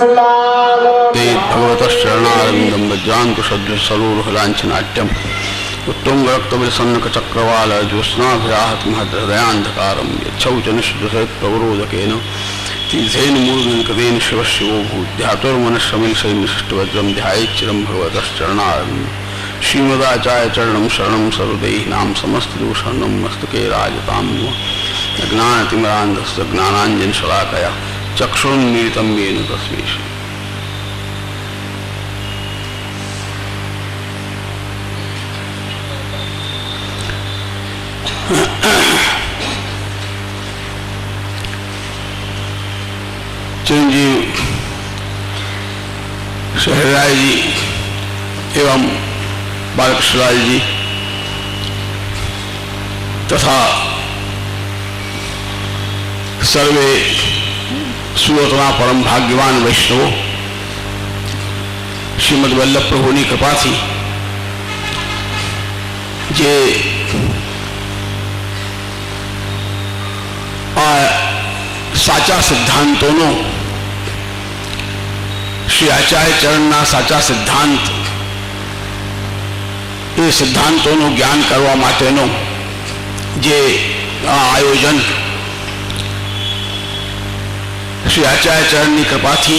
ते भगवतश्चरणारविन्दं वज्राङ्कुशसरोरुहलाञ्छनाट्यम् उत्तुङ्गरक्तविलसन्नकचक्रवाल ज्योत्स्नाभिराहतमहृदयान्धकारं यच्छौचनिश्चितसहितप्रवरोधकेन तीर्थेन मूर्धनिकतेन शिवशिवो भूध्यातुर्मनश्रमिलसैन्यशिष्टवज्रं ध्यायेच्चिरं भगवतश्चरणारविन्दं श्रीमदाचार्यचरणं शरणं सर्वदेहिनां समस्तदोषहरणं मस्तके राजतां अज्ञानतिमिरान्धस्य ज्ञानाञ्जनशलाकया चक्षुरुन्मीलितं येन तस्मै श्री चिरंजीव शहराय जी एवं बालकृष्णलाल जी तथा सर्वे सुरतना परम भाग्यवान वैष्णवों श्रीमद वल्लभ प्रभुनी कृपा थी जे साचा सिद्धांतों श्री आचार्य चरणना साचा सिद्धांत ये सिद्धांतों ज्ञान करवा माटेनो जे आयोजन श्री आचार्य चरणनी कृपा थी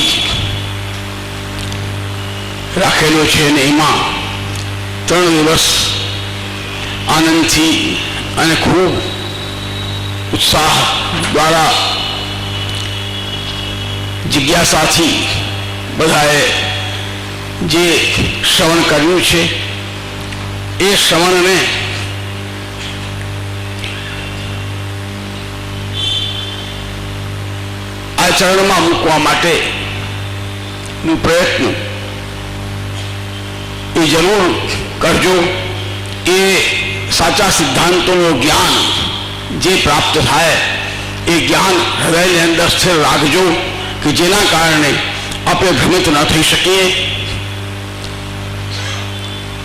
राखेलो छे ने एमां 3 दिवस आनंद थी अने खूब उत्साह द्वारा जिज्ञासा थी बधाए जे श्रवण कर्यु छे ए श्रवण ने आचरण में मूकवा माटे नु प्रयत्न ये जरूर करजो। ए साचा सिद्धांतों ज्ञान जे प्राप्त थाय ए ज्ञान हृदय ने अंदर स्थिर राखजो कि जेना कारणे आपणे भ्रमित न थई शकीए।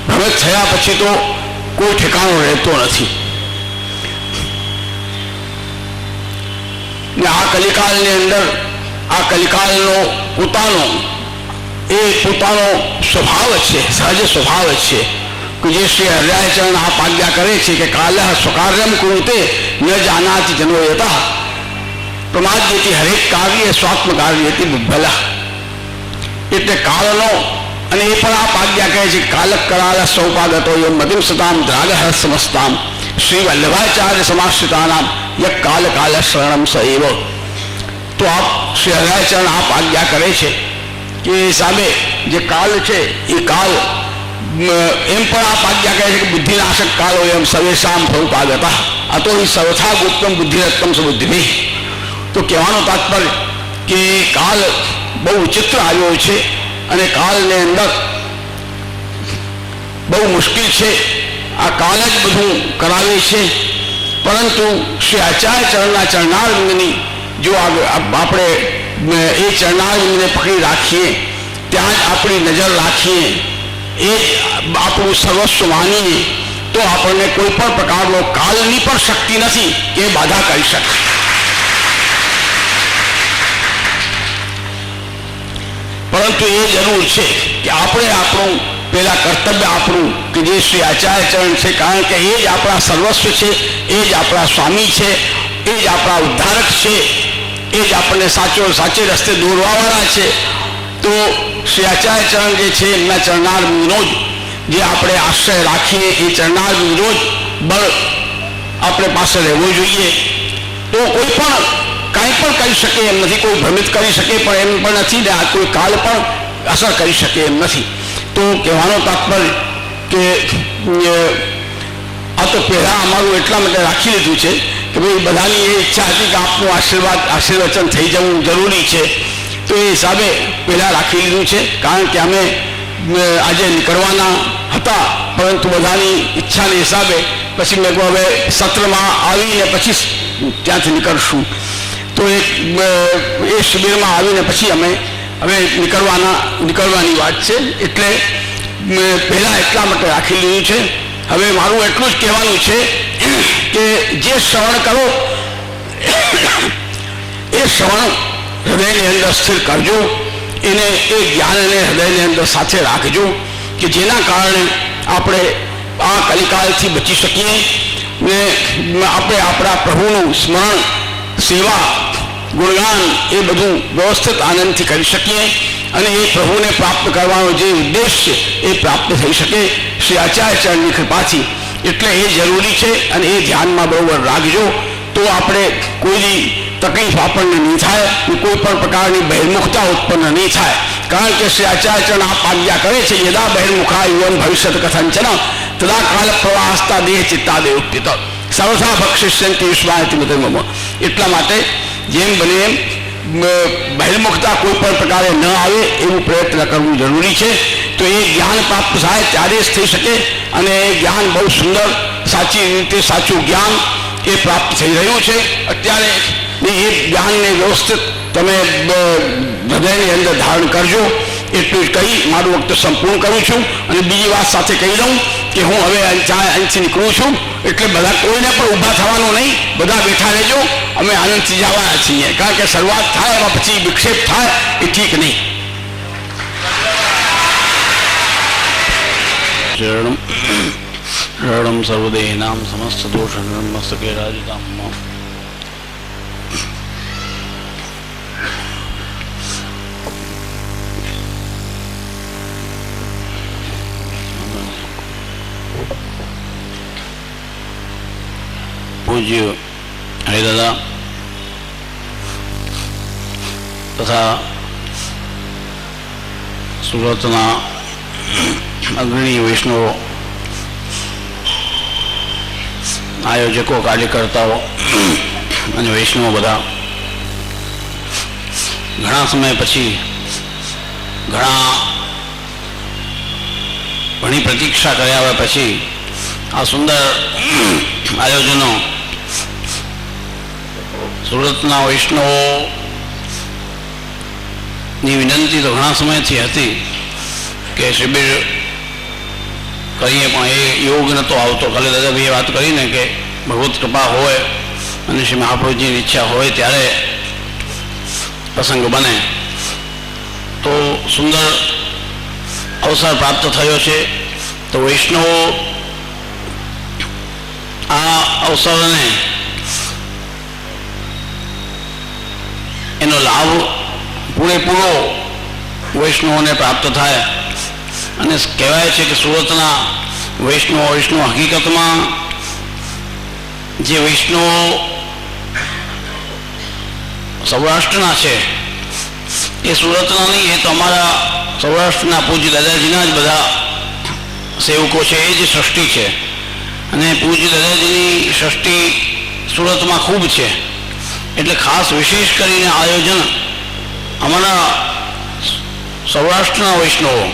भ्रमित थया पछी तो कोई ठिकाणो रहतो नथी ने आ कलिकाल ने अंदर आ कलिकालनो पोतानो स्वभाव छे, सहज स्वभाव छे कि जे श्री हरिचरण आप आज्ञा करे छे कि कालः स्वकार्यम कुरुते न जानाति जनो यतः प्रमाद्यति हरेक कार्य स्वात्म कार्यति बुद्धला। એટલે કાળનો અને એ પણ આપ આજ્ઞા કહે છે કાલક કરાલ સૌપાગતો યમ મતિમ સતામ દ્રાગહ સમસ્તામ શ્રી વલ્લભાચાર્ય સમાશ્રિતાનામ ય કાલ કાલ શરણમ સૈવ। તો આપ શ્રી હરિચરણ આપ આજ્ઞા કરે છે કે એ હિસાબે જે કાલ છે એ કાલ એમ પણ આપ આજ્ઞા કહે છે કે બુદ્ધિનાશક કાલો એમ સર્વેશામ સૌપાગતા અતો હિ સર્વથા ગુપ્તમ બુદ્ધિરત્તમ સુબુદ્ધિભિ। તો કહેવાનો તાત્પર્ય કે કાલ बहु विचित्र आयो छे अने काल ने अंदर बहु मुश्किल छे। आ काल ज बधु करावे छे परंतु श्री आचार्य चरणना चरणारविंदनी जो आपणे ए चरणारविंदने पकड़ी राखीए त्यां ज आपणी नजर राखीए ए आपणुं सर्वस्व मानीए तो आपणे कोई पण प्रकारनो कालनी पण शक्ति नथी के बाधा करी शके। परंतु ये जरूर है कि आपणे आपणुं पहला कर्तव्य आपणुं कि जे श्री आचार्य चरण है कारण के ये ज आपणा सर्वस्व है ये ज आपणा स्वामी है ये ज आपणा उद्धारक है ये ज आपणे साचे रस्ते दौरवावाळा है। तो श्री आचार्य चरण जे छे एमना चरणारविंदनो जे आपणे आश्रय राखीए ए चरणारविंदनो ज बळ आपणे पासे रहेवो जोईए। तो कोई पण कहीं पण करी शके एम नहीं, कोई भ्रमित करी शके पण एम पण नहीं ने आ कोई काल पण असर करी शके एम नहीं। तो कहेवानो तात्पर्य के आ तो पहला अमारू एटला माटे राखी लीधुं छे कि भाई बधानी ए इच्छा हती कि आपनुं आशीर्वचन थई जवुं जरूरी है। तो ए हिसाबे पहला राखी लीधुं छे कारण के अमे आज निकळवाना हता परंतु बधानी इच्छा ने हिसाबे पछी मैं हवे सत्र में आवीने पछी त्यांथी निकळशुं। तो एक शिबिर में आवीने पछी अमे हवे निकळवानी वात छे एटले पहला एटला माटे राखी लीधुं छे। हवे मारुं एटलुं ज कहेवानुं छे कि जे श्रवण करो ए श्रवण हृदयनी अंदर स्थिर करजो। એને એ જ્ઞાનને હૃદયની અંદર સાથે રાખજો કે જેના કારણે આપણે આ કલિકાલથી બચી શકીએ ને આપણે આપણા પ્રભુનું સ્મરણ, સેવા, ગુણગાન એ બધું વ્યવસ્થિત આનંદથી કરી શકીએ અને એ પ્રભુને પ્રાપ્ત કરવાનો જે ઉદ્દેશ છે એ પ્રાપ્ત થઈ શકે શ્રી આચાર્ય ચરણની કૃપાથી. એટલે એ જરૂરી છે અને એ ધ્યાનમાં બરોબર રાખજો તો આપણે કોઈ તકલીફ આપણને નહીં થાય, કોઈ પણ પ્રકારની બહિર્મુખતા ઉત્પન્ન નહીં થાય. કારણ કે શ્રી આચાર્ય ચરણ આ આજ્ઞા કરે છે, યદા બહિર્મુખા યુવન ભવિષ્યત કથંચન તદા કાલ પ્રવાહસ્તા દેહ ચિત્તાદે ઉત્પિત સર્વથા ભક્ષિષ્યંતિ વિશ્વાયતિ મતમમ. એટલા માટે જેમ બને એમ બહિર્મુખતા કોઈ પણ પ્રકારે ન આવે એવું પ્રયત્ન કરવું જરૂરી છે. તો એ જ્ઞાન પ્રાપ્ત થાય ત્યારે જ થઈ શકે અને એ જ્ઞાન બહુ સુંદર, સાચી રીતે સાચું જ્ઞાન એ પ્રાપ્ત થઈ રહ્યું છે અત્યારે. એ જ્ઞાનને વ્યવસ્થિત તમે હૃદયની અંદર ધારણ કરજો. એટલું જ કહી મારું વખત સંપૂર્ણ કરું છું અને બીજી વાત સાથે કહી દઉં કે હું હવે અહીંથી નીકળું છું. એટલે બધા કોઈને પણ ઊભા થવાનું નહીં, બધા બેઠા રહેજો. અમે આનંદથી જવાના છીએ, કારણ કે શરૂઆત થાય એમાં પછી વિક્ષેપ થાય એ ઠીક નહીં. શરણમ સર્વદેહિનામ સમસ્ત દોષ મસ્તકે રાજતામ. પૂજ્ય હરિદાદા તથા સુરતના અગ્રણી વૈષ્ણવો, આયોજકો, કાર્યકર્તાઓ અને વૈષ્ણવો બધા ઘણા સમય પછી ઘણી પ્રતીક્ષા કર્યા પછી આ સુંદર આયોજનો સુરતના વૈષ્ણવોની વિનંતી તો ઘણા સમયથી હતી કે શિબિર કરીએ, પણ એ યોગ નહોતો આવતો. કાલે દાદાભાઈએ વાત કરીને કે ભગવત કૃપા હોય અને શ્રી મહાપ્રભુજીની ઈચ્છા હોય ત્યારે પ્રસંગ બને. તો સુંદર અવસર પ્રાપ્ત થયો છે. તો વૈષ્ણવો આ અવસરને એનો લાભ પૂરેપૂરો વૈષ્ણવોને પ્રાપ્ત થાય. અને કહેવાય છે કે સુરતના વૈષ્ણવ હકીકતમાં જે વૈષ્ણવો સૌરાષ્ટ્રના છે એ સુરતના નહીં, એ તો અમારા સૌરાષ્ટ્રના પૂજ્ય દાદાજીના જ બધા સેવકો છે. એ જ સૃષ્ટિ છે અને પૂજ્ય દાદાજીની સૃષ્ટિ સુરતમાં ખૂબ છે. એટલે ખાસ વિશેષ કરીને આયોજન અમારા સૌરાષ્ટ્રના વૈષ્ણવો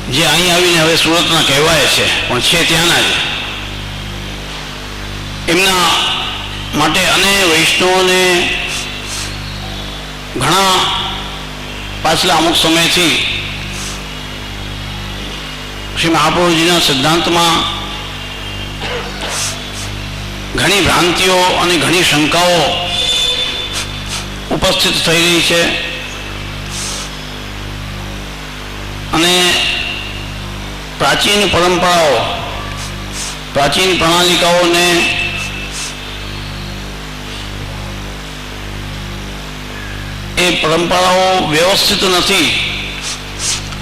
જે અહીં આવીને હવે સુરતના કહેવાય છે પણ છે ત્યાંના જ, એમના માટે અને વૈષ્ણવોને ઘણા પાછલા અમુક સમયથી શ્રી મહાપ્રભુજીના સિદ્ધાંતમાં ઘણી ભ્રાંતિઓ અને ઘણી શંકાઓ ઉપસ્થિત થઈ રહી છે અને પ્રાચીન પરંપરાઓ, પ્રાચીન પ્રણાલિકાઓને એ પરંપરાઓ વ્યવસ્થિત નથી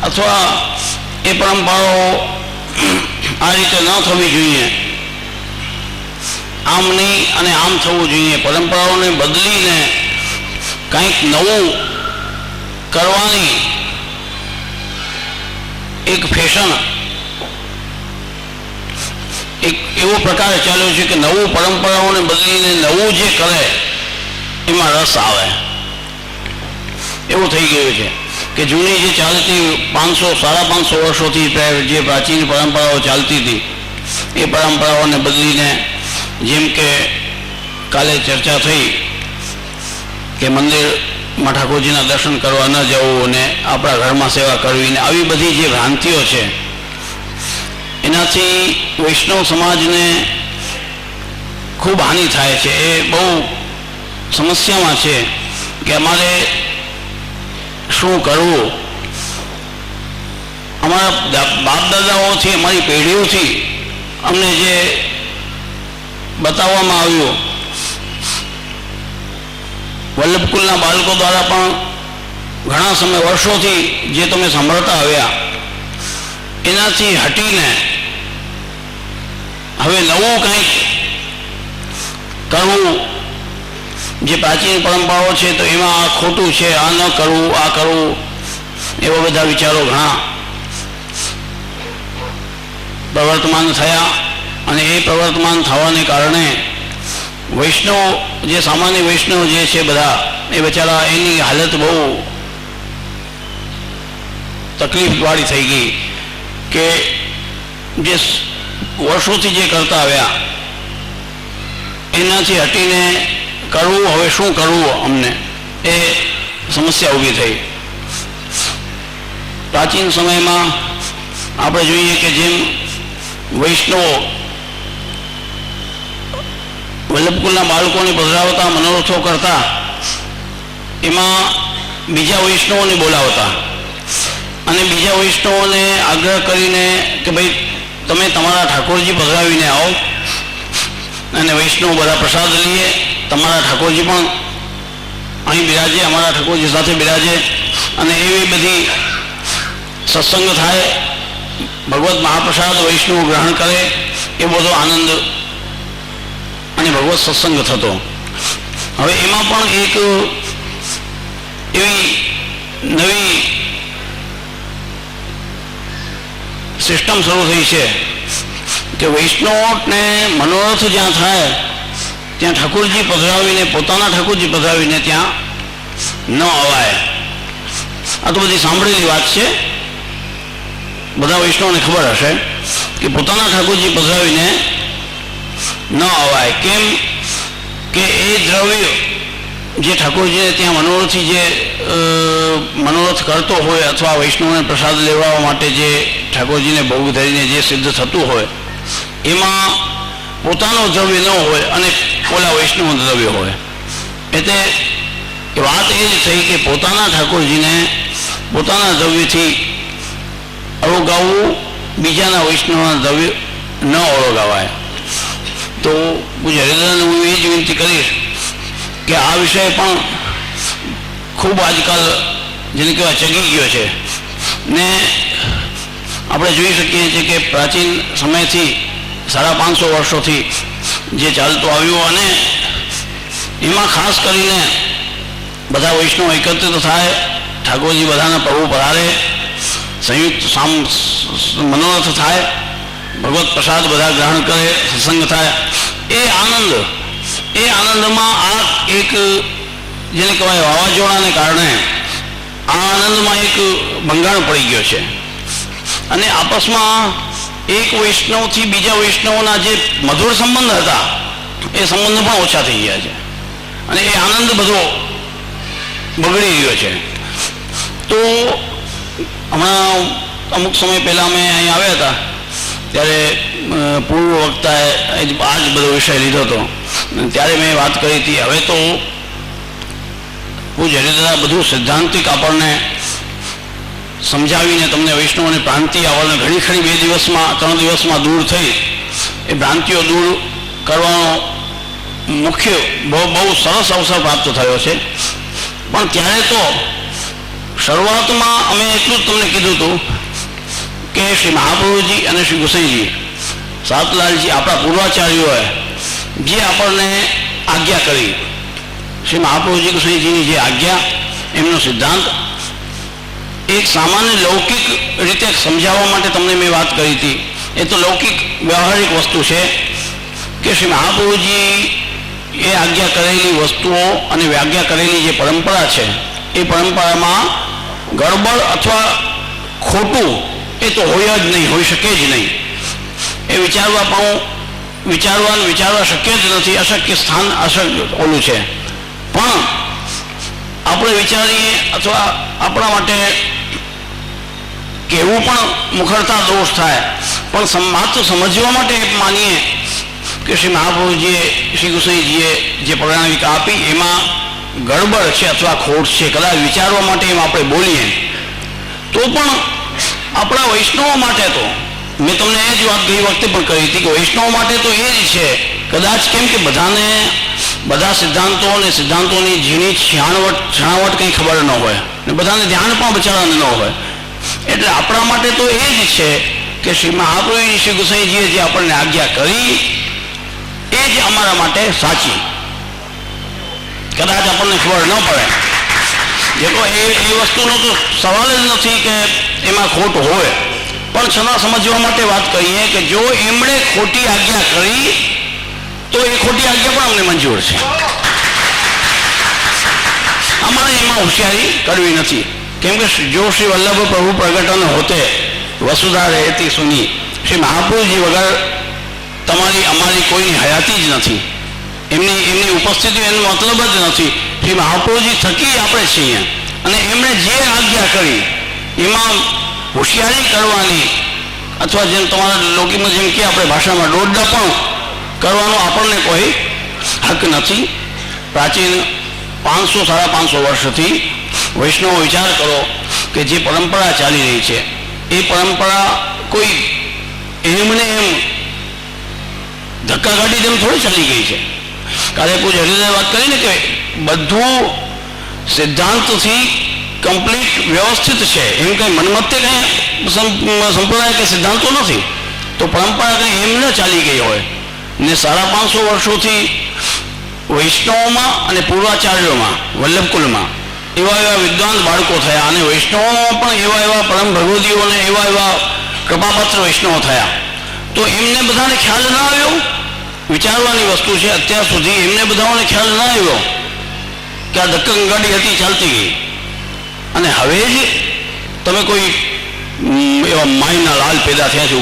અથવા એ પરંપરાઓ આ રીતે ન થવી જોઈએ, આમ નહીં અને આમ થવું જોઈએ. પરંપરાઓને બદલીને કંઈક નવું કરવાની એક ફેશન, એક એવો પ્રકાર ચાલ્યો છે કે નવું પરંપરાઓને બદલીને નવું જે કરે એમાં રસ આવે એવું થઈ ગયું છે. કે જૂની જે ચાલતી 500-550 વર્ષોથી જે પ્રાચીન પરંપરાઓ ચાલતી હતી એ પરંપરાઓને બદલીને, જેમ કે કાલે ચર્ચા થઈ કે મંદિરમાં ઠાકોરજીના દર્શન કરવા ન જવું અને આપણા ઘરમાં સેવા કરવી ને આવી બધી જે ભ્રાંતિઓ છે એનાથી વૈષ્ણવ સમાજને ખૂબ હાનિ થાય છે. એ બહુ સમસ્યામાં છે કે અમારે શું કરવું? અમારા બાપ દાદાઓથી, અમારી પેઢીઓથી અમને જે બતાવવામાં આવ્યું, વલ્લભકુલના બાળકો દ્વારા પણ ઘણા સમય વર્ષોથી જે તમે સાંભળતા આવ્યા, એનાથી હટીને હવે નવું કંઈક કરવું, જે પ્રાચીન પરંપરાઓ છે તો એમાં આ ખોટું છે, આ ન કરવું, આ કરવું, એવા બધા વિચારો ઘણા પ્રવર્તમાન થયા. અને એ પ્રવર્તમાન થવાને કારણે વૈષ્ણવ, જે સામાન્ય વૈષ્ણવ જે છે બધા, એ બચારા એની હાલત બહુ તકલીફવાળી થઈ ગઈ કે જે વર્ષોથી જે કરતા આવ્યા એનાથી હટીને કરવું, હવે શું કરવું અમને, એ સમસ્યા ઊભી થઈ. પ્રાચીન સમયમાં આપણે જોઈએ કે જેમ વૈષ્ણવો વલ્લભકુલના બાળકોને પધરાવતા, મનોરથો કરતા, એમાં બીજા વૈષ્ણવોને બોલાવતા અને બીજા વૈષ્ણવોને આગ્રહ કરીને કે ભાઈ તમે તમારા ઠાકોરજી પધરાવીને આવો અને વૈષ્ણવ બધા પ્રસાદ લઈએ, તમારા ઠાકોરજી પણ અહીં બિરાજે, અમારા ઠાકોરજી સાથે બિરાજે, અને એવી બધી સત્સંગ થાય, ભગવત મહાપ્રસાદ વૈષ્ણવ ગ્રહણ કરે, એ બધો આનંદ અને ભગવત સત્સંગ થતો. હવે એમાં પણ એક એવી નવી સિસ્ટમ શરૂ થઈ છે કે વૈષ્ણવને મનોરથ જ્યાં થાય ત્યાં ઠાકોરજી પધરાવીને, પોતાના ઠાકોરજી પધરાવીને ત્યાં ન અવાય. આ તો બધી સાંભળેલી વાત છે, બધા વૈષ્ણવને ખબર હશે કે પોતાના ઠાકોરજી પધરાવીને ન અવાય. કેમ કે એ દ્રવ્ય જે ઠાકોરજીને ત્યાં મનોરથથી જે મનોરથ કરતો હોય અથવા વૈષ્ણવને પ્રસાદ લેવડાવવા માટે જે ઠાકોરજીને ભોગ ધરીને જે સિદ્ધ થતું હોય, એમાં પોતાનું દ્રવ્ય ન હોય અને ઓલા વૈષ્ણવ દ્રવ્ય હોય. એટલે વાત એ જ થઈ કે પોતાના ઠાકોરજીને પોતાના દ્રવ્યથી અળગાવવું, બીજાના વૈષ્ણવના દ્રવ્ય ન અળગાવાય. તો પૂજ્ય હરિદાસને હું એ જ વિનંતી કરીશ કે આ વિષય પણ ખૂબ આજકાલ જેને કહેવાય ચગી ગયો છે ને આપણે જોઈ શકીએ છીએ કે પ્રાચીન સમયથી 550 વર્ષોથી જે ચાલતું આવ્યું, અને એમાં ખાસ કરીને બધા વૈષ્ણવ એકત્રિત થાય, ઠાકોરજી બધાના પ્રભુ પધારે, સંયુક્ત મનોરથ થાય, ભગવત પ્રસાદ બધા ગ્રહણ કરે, સત્સંગ થાય, એ આનંદમાં આ એક જેને કહેવાય વાવાઝોડાને કારણે આ આનંદમાં એક ભંગાણ પડી ગયો છે. અને આપસમાં એક વૈષ્ણવથી બીજા વૈષ્ણવના જે મધુર સંબંધ હતા એ સંબંધો પણ ઓછા થઈ ગયા છે અને એ આનંદ બધો બગડી રહ્યો છે. તો હમણાં અમુક સમય પહેલાં અમે અહીં આવ્યા હતા ત્યારે પૂર્વ વક્તાએ આ જ બધો વિષય લીધો હતો. ત્યારે મેં વાત કરી હતી, હવે તો પૂજ્ય હરિદાદા બધું સિદ્ધાંતિક આપણને સમજાવીને તમને વૈષ્ણવની ભ્રાંતિ આપણને ઘણી ખરી 2 દિવસમાં 3 દિવસમાં દૂર થઈ, એ ભ્રાંતિઓ દૂર કરવાનો મુખ્ય બહુ સરસ અવસર પ્રાપ્ત થયો છે. પણ ત્યારે તો શરૂઆતમાં અમે એટલું જ તમને કીધું હતું કે શ્રી મહાપ્રભુજી અને શ્રી ગુસાઈજી સાતલાલજી આપણા પૂર્વાચાર્યોએ જે આપણને આજ્ઞા કરી, શ્રી મહાપ્રભુજી ગુસાઈજીની જે આજ્ઞા, એમનો સિદ્ધાંત એક સામાન્ય લૌકિક રીતે સમજાવવા માટે તમને મેં વાત કરી હતી. એ તો લૌકિક વ્યવહારિક વસ્તુ છે કે શ્રી મહાપ્રભુજી એ આજ્ઞા કરેલી વસ્તુઓ અને આજ્ઞા કરેલી જે પરંપરા છે એ પરંપરામાં ગડબડ અથવા ખોટું એ તો હોય જ નહીં, હોઈ શકે જ નહીં. એ વિચારવા શક્ય જ નથી, અશક્ય સ્થાન ઓલું છે. પણ આપણે વિચારીએ અથવા આપણા માટે કહેવું પણ મુખરતા દોષ થાય, પણ માત્ર સમજવા માટે માનીએ કે શ્રી મહાપ્રભુજીએ શ્રી ગુસાઈજીએ જે પ્રણાલિકા આપી એમાં ગડબડ છે અથવા ખોટ છે, કદાચ વિચારવા માટે એમ આપણે બોલીએ તો પણ આપણા વૈષ્ણવો માટે તો મેં તમને એ જ વાત ગઈ વખતે પણ કહી હતી કે વૈષ્ણવો માટે તો એ જ છે કદાચ, કેમ કે બધાને બધા સિદ્ધાંતો અને સિદ્ધાંતોની ઝીણી છણાવટ કંઈ ખબર ન હોય ને બધાને ધ્યાન પણ બચારાને ન હોય, એટલે આપણા માટે તો એ જ છે કે શ્રી મહાપ્રભુજી શ્રી ગુસાઈજીએ જે આપણને આજ્ઞા કરી એ જ અમારા માટે સાચી. કદાચ આપણને ખબર ન પડે જેટલો એ વસ્તુનો તો સવાલ જ નથી કે એમાં ખોટ હોય, પણ છતાં સમજવા માટે વાત કરીએ કે જો એમણે ખોટી આજ્ઞા કરી તો એ ખોટી આજ્ઞા પણ અમને મંજૂર છે. અમારે એમાં હોશિયારી કરવી નથી, કેમ કે જો શ્રી વલ્લભ પ્રભુ પ્રગટન હોતે વસુધા રહેતી સુની, શ્રી મહાપ્રભુજી વગર તમારી અમારી કોઈની હયાતી જ નથી, એમની ઉપસ્થિતિ એનો મતલબ જ નથી. શ્રી મહાપ્રભુજી થકી આપણે છીએ અને એમણે જે આજ્ઞા કરી એમાં હોશિયારી કરવાની અથવા જેમ તમારા લોકીમાં જેમ કે આપણે ભાષામાં દોડડા પણ કરવાનો આપણને કોઈ હક નથી. પ્રાચીન 500-550 વર્ષથી વૈષ્ણવ વિચાર કરો કે જે પરંપરા ચાલી રહી છે એ પરંપરા કોઈ એમને એમ ધક્કા કાઢી તેમ થોડી ચાલી ગઈ છે. કાલે પૂજ્ય હરિદાસે વાત કરીને કે બધું સિદ્ધાંતથી કમ્પ્લીટ વ્યવસ્થિત છે, એમ કંઈ મનમત્તે કંઈ સંપ્રદાય કે સિદ્ધાંતો નથી, તો પરંપરા કંઈ એમ ન ચાલી ગઈ હોય ને 550 વર્ષોથી વૈષ્ણવોમાં અને પૂર્વાચાર્યોમાં વલ્લભકુલમાં એવા વિદ્વાન બાળકો થયા અને વૈષ્ણવોમાં પણ એવા પરમ ભગવદીઓ અને એવા કૃપાપાત્ર વૈષ્ણવો થયા, તો એમને બધાને ખ્યાલ ના આવ્યો. વિચારવાની વસ્તુ છે, અત્યાર સુધી એમને બધાને ખ્યાલ ના આવ્યો કે આ ધક્કંગાડી હતી ચાલતી ગઈ અને હવે જ તમે કોઈ એવા માયના લાલ પેદા થયા છે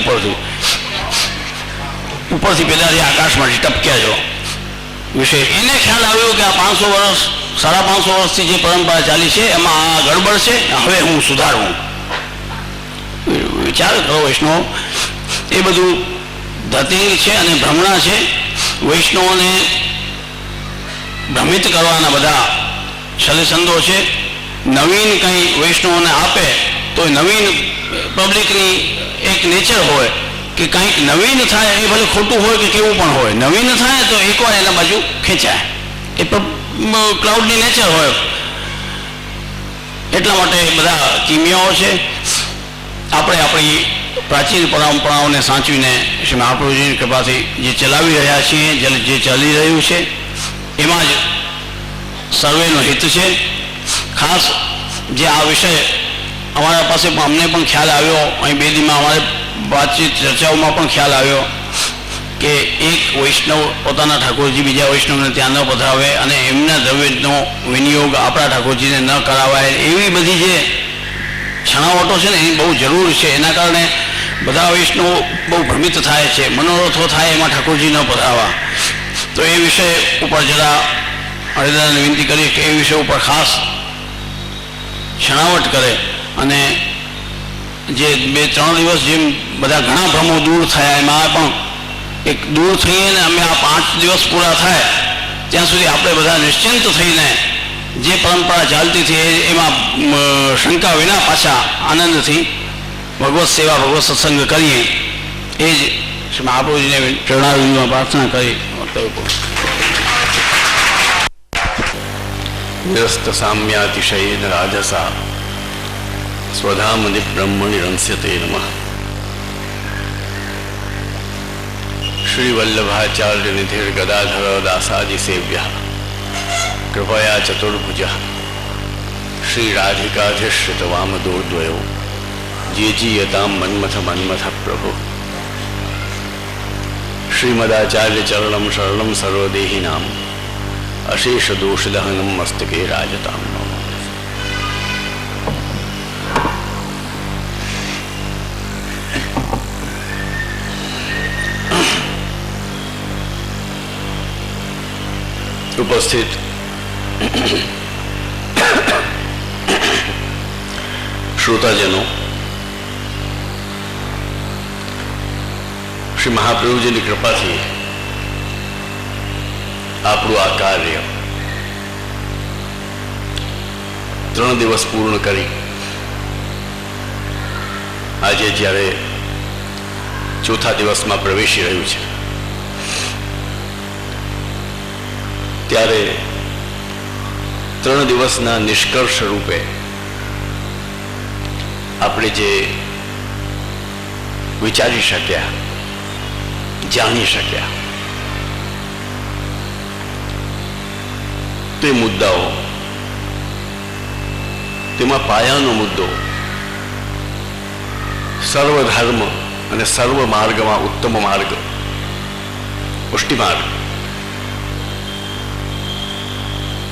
ઉપરથી પેદા થયા આકાશમાંથી ટપક્યા છો વિશે એને ખ્યાલ આવ્યો કે આ 500 વર્ષ 550 વર્ષથી જે પરંપરા ચાલી છે એમાં આ ગડબડ છે, હવે હું સુધારું. વિચાર કરો વૈષ્ણવ, એ બધું ધતિંગ છે અને ભ્રમણા છે. વૈષ્ણવોને ભ્રમિત કરવાના બધા છલેસંદો છે. નવીન કંઈ વૈષ્ણવોને આપે તો નવીન પબ્લિકની એક નેચર હોય કે કંઈક નવીન થાય એ ભલે ખોટું હોય કે કેવું પણ હોય, નવીન થાય તો એકવાર એના બાજુ ખેંચાય, એ ક્લાઉડની નેચર હોય. એટલા માટે બધા કિમિયાઓ છે. આપણે આપણી પ્રાચીન પરંપરાઓને સાચવીને શ્રી મહાપ્રભુજીની કૃપાથી જે ચલાવી રહ્યા છીએ, જે ચાલી રહ્યું છે એમાં જ સર્વેનો હિત છે. ખાસ જે આ વિષય અમારા પાસે પણ અમને પણ ખ્યાલ આવ્યો, અહીં બે દીમાં અમારે વાતચીત ચર્ચાઓમાં પણ ખ્યાલ આવ્યો કે એક વૈષ્ણવ પોતાના ઠાકોરજી બીજા વૈષ્ણવને ત્યાં ન પધરાવે અને એમના દ્રવ્યનો વિનિયોગ આપણા ઠાકોરજીને ન કરાવાય, એવી બધી જે છણાવટો છે ને એની બહુ જરૂર છે. એના કારણે બધા વૈષ્ણવો બહુ ભ્રમિત થાય છે, મનોરથો થાય એમાં ઠાકોરજી ન પધરાવા. તો એ વિષય ઉપર જરા હરિદાસને વિનંતી કરી કે એ વિષય ઉપર ખાસ છણાવટ કરે અને જે 2-3 દિવસ જેમ બધા ઘણા ભ્રમો દૂર થયા એમાં પણ એક દૂર થઈએ ને અમે આ 5 દિવસ પૂરા થાય ત્યાં સુધી આપણે બધા નિશ્ચિંત થઈને જે પરંપરા ચાલતી હતી એમાં શંકા વિના પાછા આનંદથી ભગવત સેવા ભગવત સત્સંગ કરીએ, એ જ શ્રી મહાપ્રભુજીને ચરણારવિંદમાં પ્રાર્થના કરી. નિરસ્ત સામ્યાતિશયેન રાજસા સ્વધામનિ બ્રહ્મણિ રંસ્યતે નમઃ. શ્રી વલ્લભાચાર્ય નિધિર ગદાધર દાસાદિ સેવ્ય કૃપયા ચતુર્ભુજ શ્રી રાધિકાધિશ્રિત વામદોર્દ્વયો જેજીયતામ મન્મથ પ્રભુ શ્રીમદાચાર્ય ચરણમ શરણમ સર્વદેહિનામ અશેષ દોષદહનમ મસ્તકે રાજતામ. ઉપસ્થિત શ્રોતાજનો, શ્રી મહાપ્રભુજીની કૃપાથી આપણું આ કાર્ય 3 દિવસ પૂર્ણ કરી આજે જ્યારે ચોથા દિવસમાં પ્રવેશી રહ્યું છે, ત્યારે 3 દિવસના નિષ્કર્ષ રૂપે આપણે જે વિચારી શક્યા, જાણી શક્યા તે મુદ્દાઓ, તેમાં પાયાનો મુદ્દો સર્વધર્મ અને સર્વ માર્ગમાં ઉત્તમ માર્ગ પુષ્ટિ માર્ગ,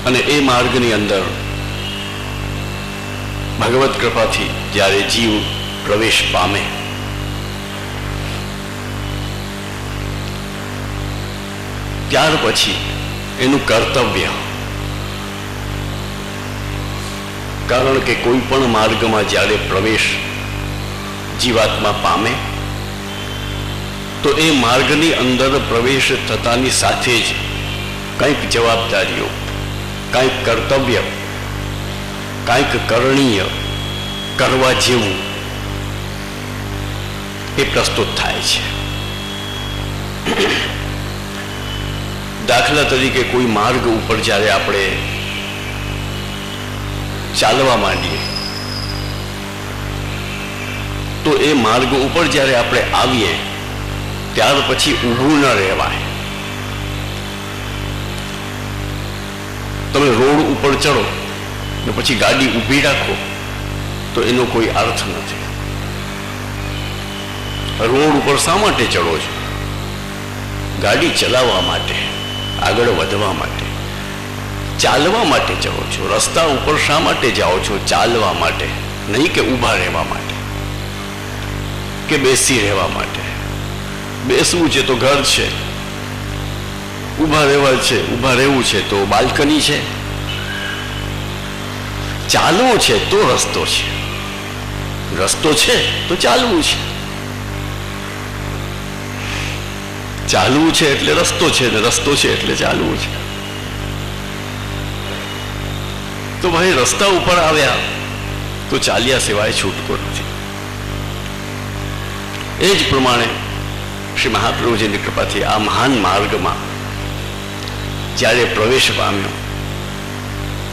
અને એ માર્ગની અંદર ભગવત કૃપાથી જ્યારે જીવ પ્રવેશ પામે ત્યાર પછી એનું કર્તવ્ય, કારણ કે કોઈ પણ માર્ગમાં જ્યારે પ્રવેશ જીવાત્મા પામે તો એ માર્ગની અંદર પ્રવેશ થતાની સાથે જ કંઈક જવાબદારીઓ, કંઈક કર્તવ્ય, કંઈક કરણીય, કરવા જેવું એ પ્રસ્તુત થાય છે. દાખલા તરીકે કોઈ માર્ગ ઉપર જ્યારે આપણે ચાલવા માંડીએ તો એ માર્ગ ઉપર જ્યારે આપણે આવીએ ત્યાર પછી ઊભું ન રહેવાય. તમે રોડ ઉપર ચડો ને પછી ગાડી ઊભી રાખો તો એનો કોઈ અર્થ નથી. રોડ ઉપર શા માટે ચડો છો? ગાડી ચલાવવા માટે, આગળ વધવા માટે, ચાલવા માટે ચડો છો. રસ્તા ઉપર શા માટે જાઓ છો? ચાલવા માટે, નહીં કે ઊભા રહેવા માટે કે બેસી રહેવા માટે. બેસવું છે તો ઘર છે, ઊભા રહેવું છે તો બાલ્કની છે, ચાલવું છે તો રસ્તો છે, રસ્તો છે તો ચાલવું છે, ચાલવું છે એટલે રસ્તો છે ને રસ્તો છે એટલે ચાલવું છે. તો ભાઈ રસ્તા ઉપર આવ્યા તો ચાલ્યા સિવાય છૂટકો નથી. એ જ પ્રમાણે શ્રી મહાપ્રભુજીની કૃપાથી આ મહાન માર્ગમાં જ્યારે પ્રવેશ પામ્યો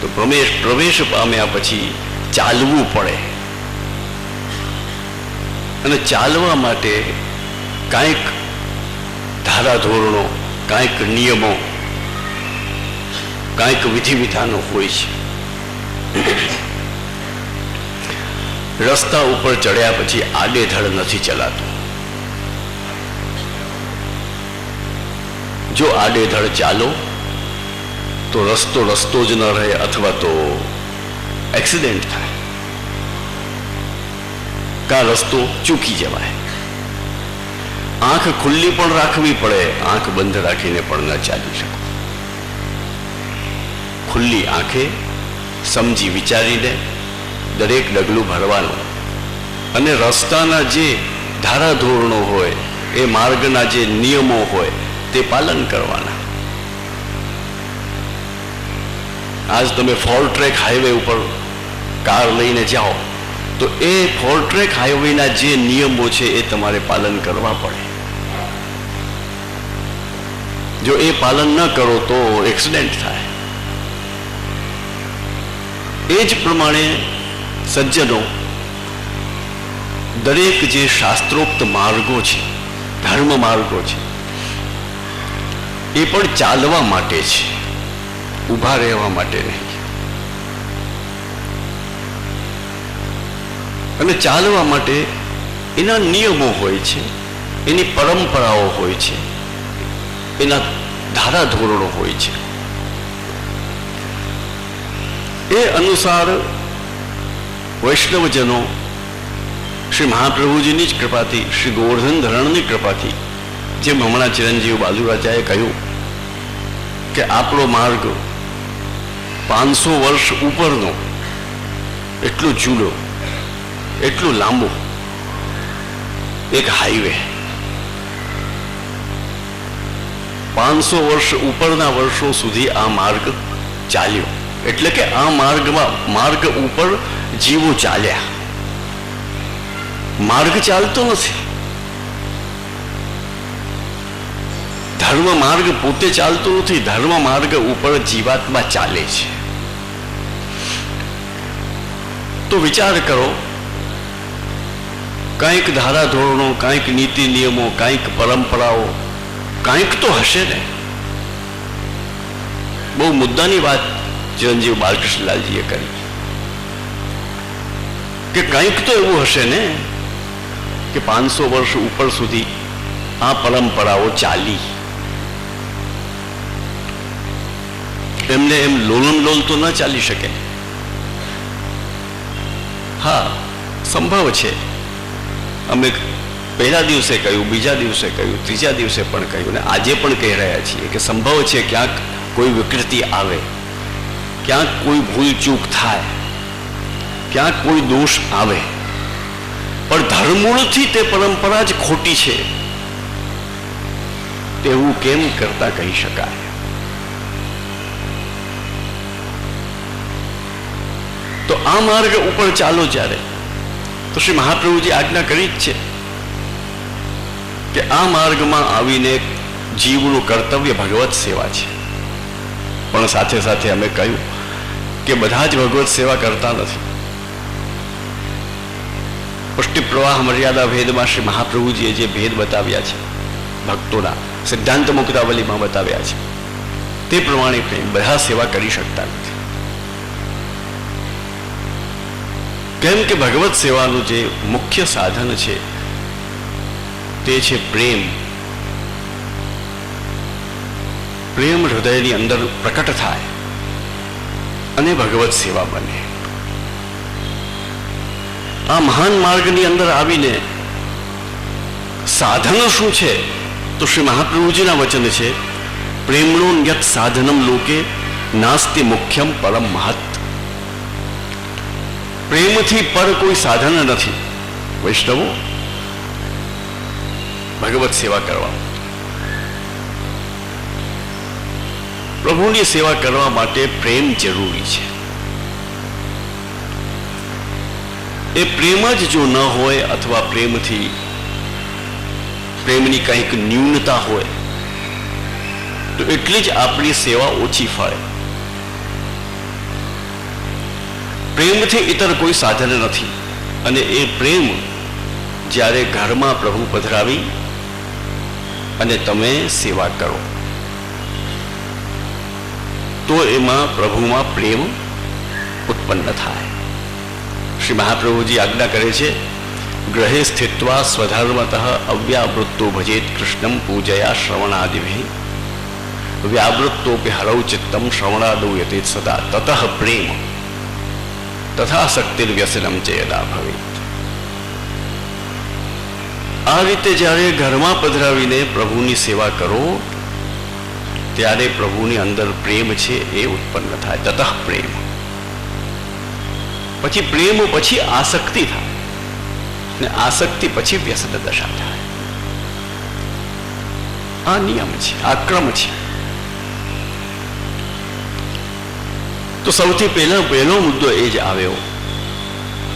તો પ્રવેશ પામ્યા પછી ચાલવું પડે, અને ચાલવા માટે કાંઈક ધારાધોરણો, કાંઈક નિયમો, કાંઈક વિધિ વિધાનો હોય છે. રસ્તા ઉપર ચડ્યા પછી આડેધડ નથી ચલાતું. જો આડેધડ ચાલો તો રસ્તો જ ન રહે, અથવા તો એક્સિડન્ટ થાય, કા રસ્તો ચૂકી જવાય. આંખ ખુલ્લી પણ રાખવી પડે, આંખ બંધ રાખીને પણ ન ચાલી શકો. ખુલ્લી આંખે સમજી વિચારીને દરેક ડગલું ભરવાનું, અને રસ્તાના જે ધારાધોરણો હોય, એ માર્ગના જે નિયમો હોય તે પાલન કરવાના. આજ તમે 4 ટ્રેક હાઈવે ઉપર કાર લઈને જાઓ તો એ 4 ટ્રેક હાઈવેના જે નિયમો છે એ તમારે પાલન કરવા પડે. જો એ પાલન ન કરો તો એક્સિડન્ટ થાય. એ જ પ્રમાણે સજ્જનો દરેક જે શાસ્ત્રોક્ત માર્ગો છે, ધર્મ માર્ગો છે, એ પણ ચાલવા માટે છે, ઊભા રહેવા માટે નહીં. અને ચાલવા માટે એના નિયમો હોય છે, એની પરંપરાઓ હોય છે, એના ધારાધોરણો હોય છે. એ અનુસાર વૈષ્ણવજનો શ્રી મહાપ્રભુજીની જ કૃપાથી, શ્રી ગોવર્ધન ધરણની કૃપાથી, જેમ હમણાં ચિરંજીવ બાલુરાજાએ કહ્યું કે આપણો માર્ગ 500 વર્ષ ઉપરનો, એટલો જૂનો, એટલો લાંબો એક હાઈવે, 500 વર્ષ ઉપરના વર્ષો સુધી આ માર્ગ ચાલ્યો. એટલે કે આ માર્ગ ઉપર જીવો ચાલ્યા. માર્ગ ચાલતો નથી, ધર્મ માર્ગ પોતે ચાલતો નથી, ધર્મ માર્ગ ઉપર જીવાત્મા ચાલે છે. તો વિચાર કરો, કંઈક ધારાધોરણો, કંઈક નીતિ નિયમો, કંઈક પરંપરાઓ, કંઈક તો હશે ને. બહુ મુદ્દાની વાત ચિરંજીવ બાલકૃષ્ણલાલજીએ કરી કે કંઈક તો એવું હશે ને કે 500 વર્ષ ઉપર સુધી આ પરંપરાઓ ચાલી. એમને એમ લોલમ લોલ તો ન ચાલી શકે. હા, સંભવ છે. અમે પહેલા દિવસે કહ્યું, બીજા દિવસે કહ્યું, ત્રીજા દિવસે પણ કહ્યું ને આજે પણ કહી રહ્યા છીએ કે સંભવ છે ક્યાંક કોઈ વિકૃતિ આવે, ક્યાંક કોઈ ભૂલ ચૂક થાય, ક્યાંક કોઈ દોષ આવે, પણ ધર્મૂળથી તે પરંપરા જ ખોટી છે તેવું કેમ કરતા કહી શકાય? તો આ માર્ગ ઉપર ચાલો જ્યારે, તો શ્રી મહાપ્રભુજી આજ્ઞા કરી જ છે કે આ માર્ગમાં આવીને જીવનું કર્તવ્ય ભગવત સેવા છે. પણ સાથે સાથે અમે કહ્યું કે બધા જ ભગવત સેવા કરતા નથી. પુષ્ટિ પ્રવાહ મર્યાદા ભેદમાં શ્રી મહાપ્રભુજીએ જે ભેદ બતાવ્યા છે, ભક્તોના સિદ્ધાંત મુક્તાવલીમાં બતાવ્યા છે, તે પ્રમાણે બધા સેવા કરી શકતા નથી. કેમ કે ભગવત સેવાનું જે મુખ્ય સાધન છે તે છે પ્રેમ. પ્રેમ હૃદયની અંદર પ્રકટ થાય અને ભગવત સેવા બને. આ મહાન માર્ગની અંદર આવીને સાધન શું છે? તો શ્રી મહાપ્રભુજીના વચન છે, પ્રેમણો યત સાધનમ લોકે નાસ્તિ મુખ્યમ પરમ મહત. પ્રેમથી પર કોઈ સાધન નથી વૈષ્ણવો ભગવત સેવા કરવા. પ્રભુની સેવા કરવા માટે પ્રેમ જરૂરી છે. એ પ્રેમ જ જો ન હોય અથવા પ્રેમની કંઈક ન્યૂનતા હોય તો એટલી જ આપણી સેવા ઓછી ફળે. પ્રેમથી ઇતર કોઈ સાધન નથી. અને એ પ્રેમ જ્યારે ઘરમાં પ્રભુ પધરાવી અને તમે સેવા કરો તો એમાં પ્રભુમાં પ્રેમ ઉત્પન્ન થાય. શ્રી મહાપ્રભુજી આજ્ઞા કરે છે, ગ્રહે સ્થિત્વા સ્વધર્મતઃ અવ્યાવૃત્તો ભજેત કૃષ્ણમ પૂજયા શ્રવણાદિભિ વ્યાવૃત્તોપી હરૌ ચિત્તમ શ્રવણાદૌ યતેત સદા તતઃ પ્રેમ તથા શક્તિર્વ્યસનમ ચ યદા ભવેત. આ રીતે જ્યારે ઘરમાં પધરાવીને પ્રભુની સેવા કરો ત્યારે પ્રભુની અંદર પ્રેમ છે એ ઉત્પન્ન થાય. તતઃ પ્રેમ, પછી પ્રેમ પછી આસક્તિ થાય ને આસક્તિ પછી વ્યસન દશા થાય. આ નિયમ છે, આ ક્રમ છે. તો સૌથી પહેલો મુદ્દો એ જ આવ્યો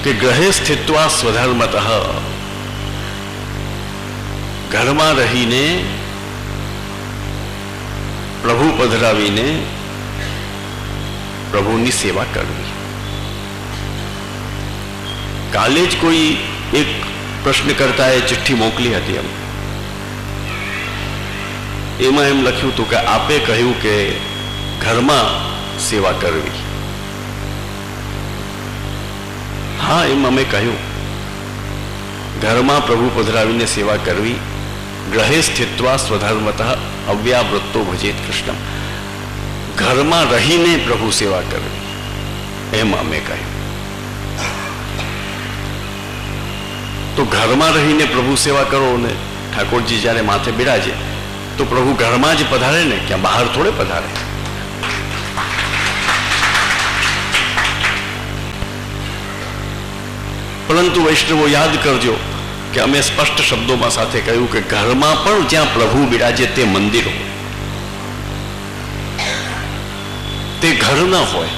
કે ગ્રહે સ્થિત્વા સ્વધર્મતઃ, ઘરમાં રહીને પ્રભુ પધરાવીને પ્રભુની સેવા કરવી. કાલે જ કોઈ એક પ્રશ્નકર્તાએ ચિઠ્ઠી મોકલી હતી. એમાં એમ લખ્યું હતું કે આપે કહ્યું કે ઘરમાં સેવા કરવી. હા, એમ અમે કહ્યું ઘરમાં પ્રભુ પધરાવીને સેવા કરવી. ગ્રહે સ્થિત્વા સ્વધર્મતઃ અવ્યાવૃત્તો ભજેત કૃષ્ણમ, ઘરમાં રહીને પ્રભુ સેવા કરવી, એમ અમે કહ્યું. તો ઘરમાં રહીને પ્રભુ સેવા કરો ને ઠાકોરજી જ્યારે માથે બિરાજે તો પ્રભુ ઘરમાં જ પધારે ને, ક્યાં બહાર થોડે પધારે. પરંતુ વૈષ્ણવો યાદ કરજો કે અમે સ્પષ્ટ શબ્દોમાં સાથે કહ્યું કે ઘરમાં પણ જ્યાં પ્રભુ બિરાજે તે મંદિર હોય, તે ઘર ન હોય.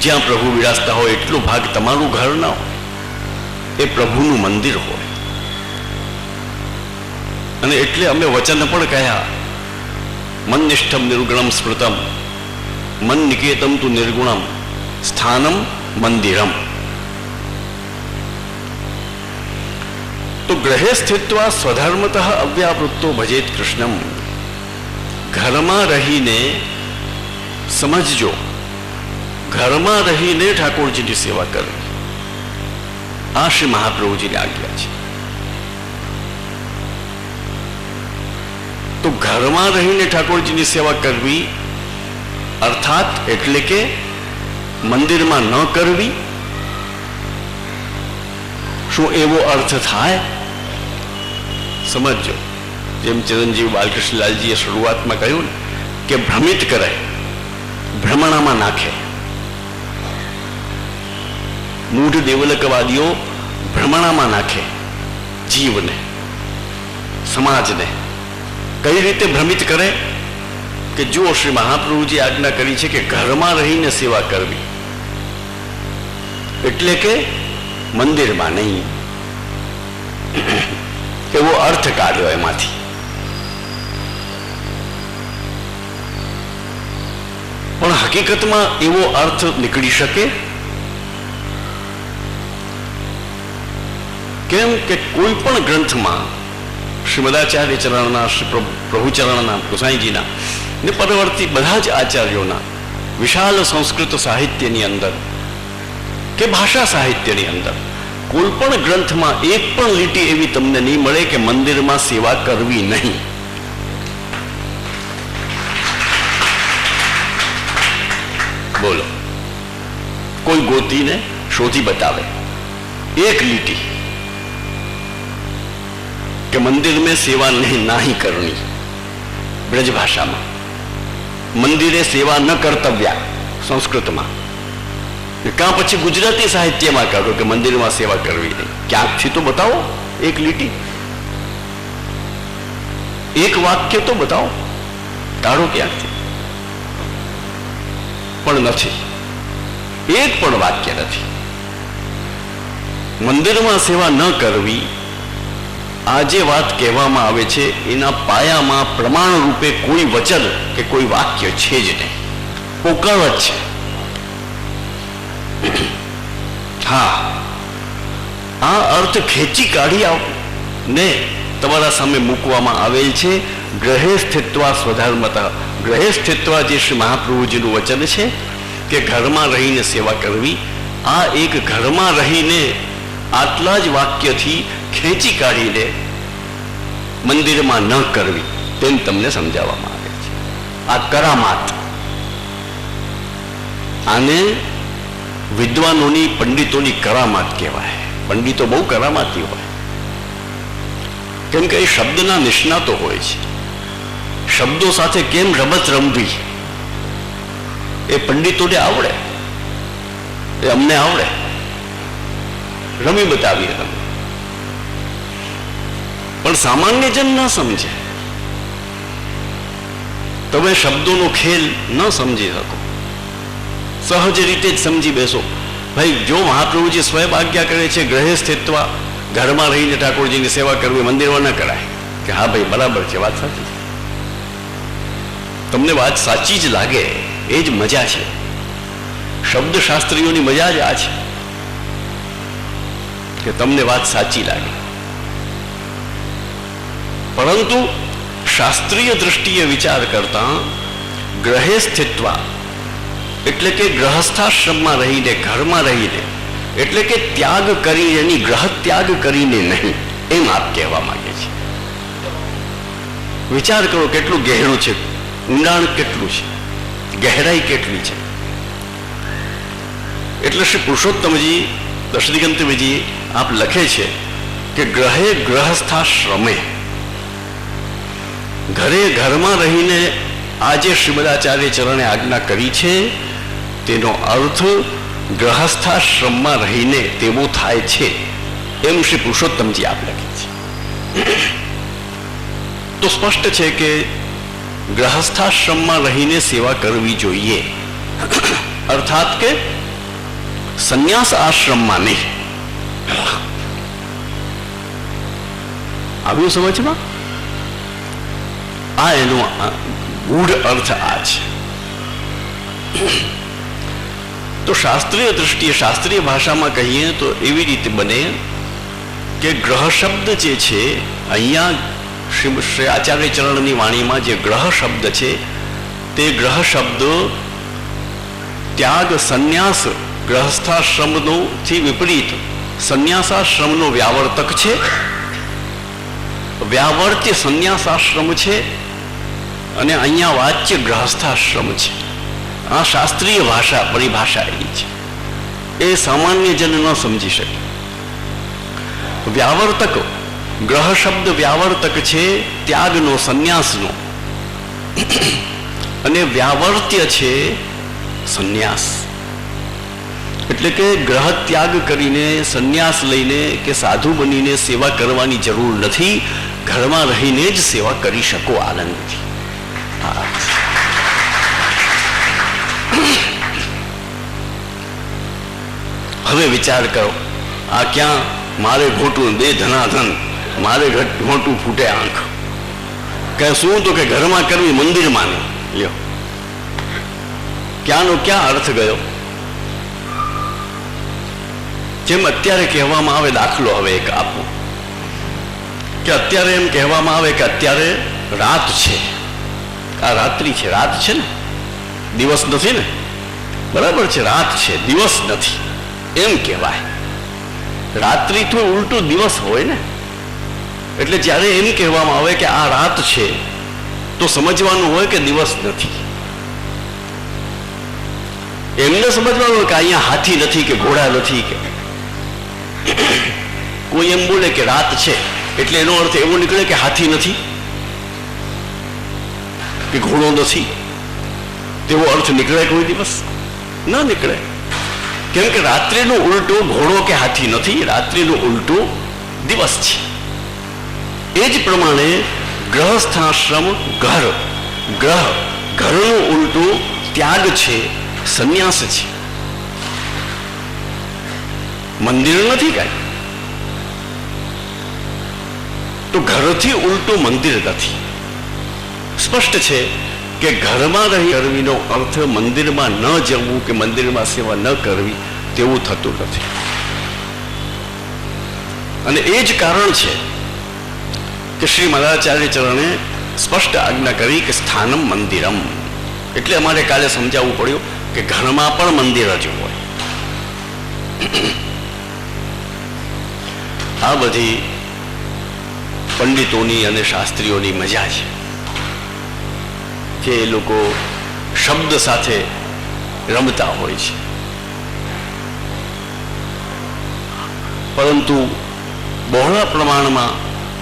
જ્યાં પ્રભુ વિરાજતા હોય એટલો ભાગ તમારું ઘર ના હોય, એ પ્રભુનું મંદિર હોય. અને એટલે અમે વચન પણ કહ્યા, મન નિષ્ઠમ નિર્ગુણમ સ્મૃતમ મન નિકેતમ તુ નિર્ગુણમ સ્થાનમ મંદિરમ. તો ગ્રહે સ્થિત્વા સ્વધર્મતઃ અવ્યાવૃત્તો ભજેત કૃષ્ણમ. ઘરમાં રહીને સમજજો, ઘરમાં રહીને ઠાકોરજીની સેવા કરવી, આ શ્રી મહાપ્રભુજીની આજ્ઞા છે. તો ઘરમાં રહીને ઠાકોરજીની સેવા કરવી અર્થાત એટલે કે મંદિરમાં ન કરવી. શું એવો અર્થ થાય? સમજો. જેમ ચિરંજીવ બાલકૃષ્ણલાલજીએ શરૂઆતમાં કહ્યું ને કે ભ્રમિત કરે, ભ્રમણામાં નાખે. મૂઢ દેવલકવાદીઓ ભ્રમણામાં નાખે જીવને, સમાજને. કઈ રીતે ભ્રમિત કરે? કે જો શ્રી મહાપ્રભુજી આજ્ઞા કરી છે કે ઘરમાં રહીને સેવા કરવી, એટલે કે મંદિરમાં નહીં, એવો અર્થ કાઢ્યો એમાંથી. પણ હકીકતમાં એવો અર્થ નીકળી શકે કેમ? કે કોઈ પણ ગ્રંથમાં શ્રીમદાચાર્ય ચરણના, શ્રી પ્રભુચરણના, ગોસાઈજીના ને પરવર્તી બધા જ આચાર્યોના વિશાળ સંસ્કૃત સાહિત્યની અંદર કે ભાષા સાહિત્યની અંદર કોઈ પણ ગ્રંથમાં એક પણ લીટી એવી તમને નહીં મળે કે મંદિરમાં સેવા કરવી નહીં. બોલો, કોઈ ગોતીને શોધી બતાવે એક લીટી કે મંदिर में सेवा नहीं करनी. ब्रजभाषाમાં મંદિરે સેવા ન કર્તવ્યા સંસ્કૃતમાં, કાં પછી ગુજરાતી સાહિત્યમાં કાઢો કે મંદિરમાં સેવા કરવી નહીં. ક્યાંકથી તો બતાવો એક લીટી, એક વાક્ય તો બતાવો, કાઢો ક્યાંકથી. પણ નથી, એક પણ વાક્ય નથી. મંદિરમાં સેવા ન કરવી આ જે વાત કહેવામાં આવે છે એના પાયામાં પ્રમાણ રૂપે કોઈ વચન કે કોઈ વાક્ય છે જ નહીં, પોકળ જ છે. હા, આ અર્થ ખેંચી કાઢી ને તમારા સામે મૂકવામાં આવેલ છે. ગ્રહે સ્થિત્વા સ્વધર્મતઃ. ગ્રહે સ્થિત્વા જે શ્રી મહાપ્રભુજીનું વચન છે કે ઘરમાં રહીને સેવા કરવી, આ એક ઘરમાં રહીને આટલા જ વાક્યથી ખેંચી કાઢીને મંદિરમાં ન કરવી તેમ તમને સમજાવવામાં આવે છે. આ કરામાત, આને વિદ્વાનોની, પંડિતોની કરામાત કહેવાય. પંડિતો બહુ કરામાતી હોય, કેમ કે એ શબ્દના નિષ્ણાતો હોય છે. શબ્દો સાથે કેમ રમત રમવી એ પંડિતોને આવડે, એ અમને આવડે. રમી બતાવીએ તમે, પણ સામાન્ય જન ન સમજે. તમે શબ્દોનો ખેલ ન સમજી શકો, સહજ રીતે જ સમજી બેસો. ભાઈ, જો મહાપ્રભુજી સ્વયં આજ્ઞા કરે છે ગ્રહે સ્થિત્વા, ઘરમાં રહીને ઠાકોરજીની સેવા કરવી, મંદિરમાં ન કરાય, કે હા ભાઈ બરાબર છે, વાત સાચી છે. તમને વાત સાચી જ લાગે એ જ મજા છે. શબ્દશાસ્ત્રીઓની મજા જ આ છે કે તમને વાત સાચી લાગે. પરંતુ શાસ્ત્રીય દ્રષ્ટિએ વિચાર કરતા ગ્રહે સ્થિત્વા એટલે કે ગ્રહસ્થાશ્રમમાં રહીને, ઘરમાં રહીને, એટલે કે ત્યાગ કરીને, એની ગ્રહ ત્યાગ કરીને નહીં, એમ આપ કહેવા માંગે છે. વિચાર કરો કેટલું ગહેરું છે, ઊંડાણ કેટલું છે, ગહેરાઈ કેટલી છે. એટલે શ્રી પુરુષોત્તમજી દશદિગંતજી આપ લખે છે કે ગ્રહે ગ્રહસ્થાશ્રમે, ઘરમાં રહીને આજે શ્રીમદાચાર્ય ચરણે આજ્ઞા કરી છે તેનો અર્થ ગ્રહસ્થાશ્રમમાં રહીને તેવું થાય છે, એમ શ્રી પુરુષોત્તમજી આપ લખે છે. તો સ્પષ્ટ છે કે ગ્રહસ્થાશ્રમમાં રહીને સેવા કરવી જોઈએ, અર્થાત કે સંન્યાસ આશ્રમમાં નહીં. આવ્યું સમજમાં? આ એનો ગૂઢ અર્થ આ છે. તો શાસ્ત્રીય દૃષ્ટિએ, શાસ્ત્રીય ભાષામાં કહીએ તો એવી રીતે બને કે ગ્રહ શબ્દ જે છે, અહીંયા શ્રી આચાર્ય ચરણની વાણીમાં જે ગ્રહ શબ્દ છે તે ગ્રહ શબ્દ ત્યાગ, સંન્યાસ, ગ્રહસ્થાશ્રમનો થી વિપરીત સંન્યાસાશ્રમનો વ્યાવર્તક છે. વ્યાવર્ત્ય સંન્યાસાશ્રમ છે અને અહીંયા વાચ્ય ગ્રહસ્થાશ્રમ છે. આ શાસ્ત્રીય ભાષા, પરિભાષા એની છે. એ સામાન્ય જન ન સમજી શકે. વ્યાવર્તક, ગ્રહ શબ્દ વ્યાવર્તક છે ત્યાગનો, સંન્યાસનો, અને વ્યાવર્ત્ય છે સંન્યાસ. એટલે કે ગ્રહ ત્યાગ કરીને, સંન્યાસ લઈને કે સાધુ બનીને સેવા કરવાની જરૂર નથી. ઘરમાં રહીને જ સેવા કરી શકો આનંદથી. હવે વિચાર કરો, આ ક્યાં મારે ઘોટું દે ધનાધન, મારે ઘોટું ફૂટે આંખ, કે શું તો કે ઘરમાં કરવી, મંદિરમાં નહીં. લ્યો, ક્યાંનો ક્યાં અર્થ ગયો? જેમ અત્યારે કહેવામાં આવે, દાખલો હવે એક આપો, કે અત્યારે એમ કહેવામાં આવે કે અત્યારે રાત છે, આ રાત્રિ છે, રાત છે ને, દિવસ નથી ને? બરાબર છે, રાત છે, દિવસ નથી એમ કહેવાય. રાત્રિ તો ઉલટું દિવસ હોય ને. એટલે જ્યારે એમ કહેવામાં આવે કે આ રાત છે તો સમજવાનું હોય કે દિવસ નથી. એમને સમજવાનું કે અહીંયા હાથી નથી કે ઘોડા નથી. કે કોઈ એમ બોલે કે રાત છે એટલે એનો અર્થ એવો નીકળે કે હાથી નથી કે ઘોડો નથી, તેવો અર્થ નીકળે કોઈ દિવસ? ના નીકળે. કેમ કે રાત્રિનું ઉલટું ઘોડો કે હાથી નથી, રાત્રિનું ઉલટું દિવસ છે. એ જ પ્રમાણે ગ્રહસ્થાશ્રમ, ઘર, ગ્રહ, ઘરનું ઉલટું ત્યાગ છે, સંન્યાસ છે. મંદિર નથી કાંઈ, તો ઘરથી ઉલટું મંદિર નથી. સ્પષ્ટ છે કે ઘરમાં રહી કરવીનો અર્થ મંદિરમાં ન જવું કે મંદિરમાં સેવા ન કરવી તેવું થતું નથી. અને એ જ કારણ છે કે શ્રી મદાચાર્ય ચરણે સ્પષ્ટ આજ્ઞા કરી કે સ્થાનમ મંદિરમ. એટલે અમારે કાલે સમજાવવું પડ્યું કે ઘરમાં પણ મંદિર જ હોય. આ બધી પંડિતોની અને શાસ્ત્રીઓની મજા છે કે એ લોકો શબ્દ સાથે રમતા હોય છે. પરંતુ બહોળા પ્રમાણમાં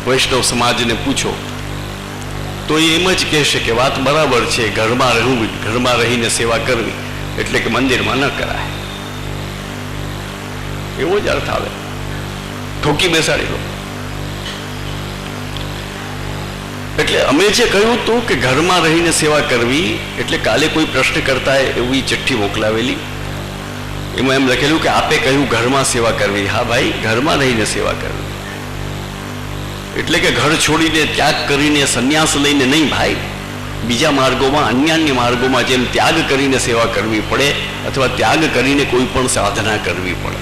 વૈષ્ણવ સમાજને પૂછો તો એ એમ જ કહેશે કે વાત બરાબર છે, ઘરમાં રહેવું, ઘરમાં રહીને સેવા કરવી એટલે કે મંદિરમાં ન કરાય, એવો જ અર્થ આવે. ઠોકી બેસાડી લો. એટલે અમે જે કહ્યું હતું કે ઘરમાં રહીને સેવા કરવી એટલે કાલે કોઈ પ્રશ્ન કરતા એવી ચિઠ્ઠી મોકલાવેલી, એમાં એમ લખેલું કે આપે કહ્યું ઘરમાં સેવા કરવી. હા ભાઈ, ઘરમાં રહીને સેવા કરવી એટલે કે ઘર છોડીને, ત્યાગ કરીને, સંન્યાસ લઈને નહીં ભાઈ. બીજા માર્ગોમાં, અન્ય માર્ગોમાં જેમ ત્યાગ કરીને સેવા કરવી પડે અથવા ત્યાગ કરીને કોઈ પણ સાધના કરવી પડે.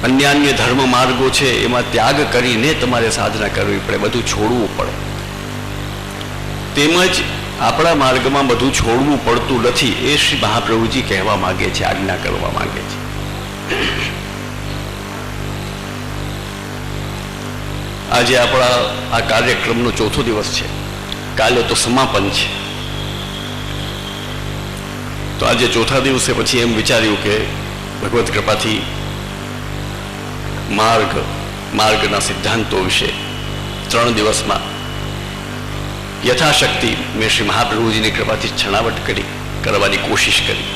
અન્ય ધર્મ માર્ગો છે એમાં ત્યાગ કરીને તમારે સાધના કરવી પડે, બધું છોડવું પડે. તેમજ આપણા માર્ગમાં બધું છોડવું પડતું નથી. એ શ્રી મહાપ્રભુજી કહેવા માંગે છે, આજ્ઞા કરવા માંગે છે. આજે આપણા આ કાર્યક્રમનો ચોથો દિવસ છે, કાલે તો સમાપન છે. તો આજે ચોથા દિવસે પછી એમ વિચાર્યું કે ભગવત કૃપાથી માર્ગના સિદ્ધાંતો વિશે 3 દિવસમાં યથાશક્તિ મેં શ્રી મહાપ્રભુજીની કૃપાથી છણાવટ કરવાની કોશિશ કરી.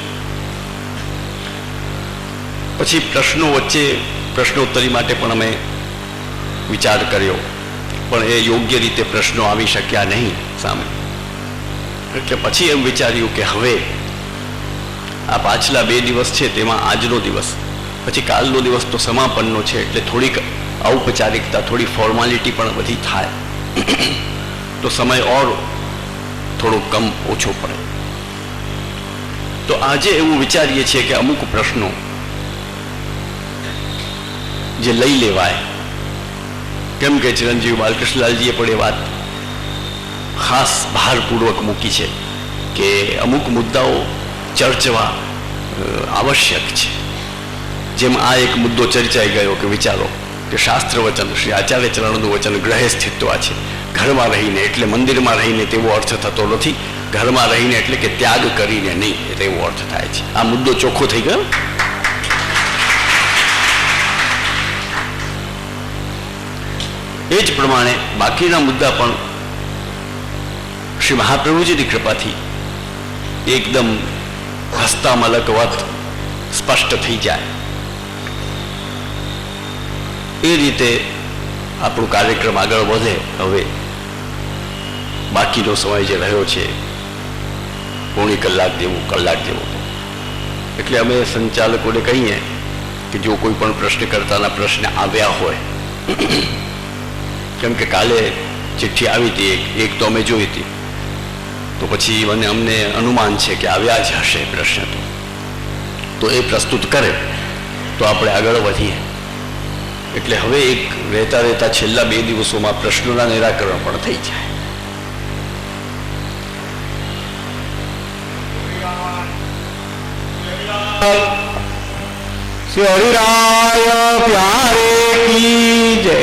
પછી પ્રશ્નો વચ્ચે પ્રશ્નોત્તરી માટે પણ અમે વિચાર કર્યો, પણ એ યોગ્ય રીતે પ્રશ્નો આવી શક્યા નહીં સામે. એટલે પછી એમ વિચાર્યું કે હવે આ પાછલા 2 દિવસ છે તેમાં આજનો દિવસ, પછી કાલનો દિવસ તો સમાપનનો છે, એટલે થોડીક ઔપચારિકતા, થોડી ફોર્માલિટી પણ બધી થાય તો સમય ઓર થોડો કમ ઓછો પડે. તો આજે એવું વિચારીએ છીએ કે અમુક પ્રશ્નો જે લઈ લેવાય, કેમ કે ચિરંજીવી બાલકૃષ્ણલાલજીએ પણ એ વાત ખાસ ભારપૂર્વક મૂકી છે કે અમુક મુદ્દાઓ ચર્ચવા આવશ્યક છે. જેમ આ એક મુદ્દો ચર્ચાઈ ગયો કે વિચારો કે શાસ્ત્ર વચન, શ્રી આચાર્ય ચરણનું વચન ગ્રહે સ્થિત્વા છે. ઘરમાં રહીને એટલે મંદિરમાં રહીને તેવો અર્થ થતો નથી, ઘરમાં રહીને એટલે કે ત્યાગ કરીને નહીં તેવો અર્થ થાય છે. આ મુદ્દો ચોખ્ખો થઈ ગયો. એ જ પ્રમાણે બાકીના મુદ્દા પણ શ્રી મહાપ્રભુજીની કૃપાથી એકદમ હસતા મલકવત સ્પષ્ટ થઈ જાય. એ રીતે આપણો કાર્યક્રમ આગળ વધે. હવે બાકીનો સમય જે રહ્યો છે પોણી કલાક જેવો, એટલે અમે સંચાલકોને કહીએ કે જો કોઈ પણ પ્રશ્નકર્તાના પ્રશ્ન આવ્યા હોય, કેમ કે કાલે ચિઠ્ઠી આવી હતી એક તો અમે જોઈ હતી, તો પછી અમને અનુમાન છે કે આવ્યા જ હશે પ્રશ્ન, તો એ પ્રસ્તુત કરે તો આપણે આગળ વધીએ. એટલે હવે એક રહેતા છેલ્લા 2 દિવસોમાં પ્રશ્નોના નિરાકરણ પણ થઈ જાય. શ્રી હરિરાય પ્યારે કી જય.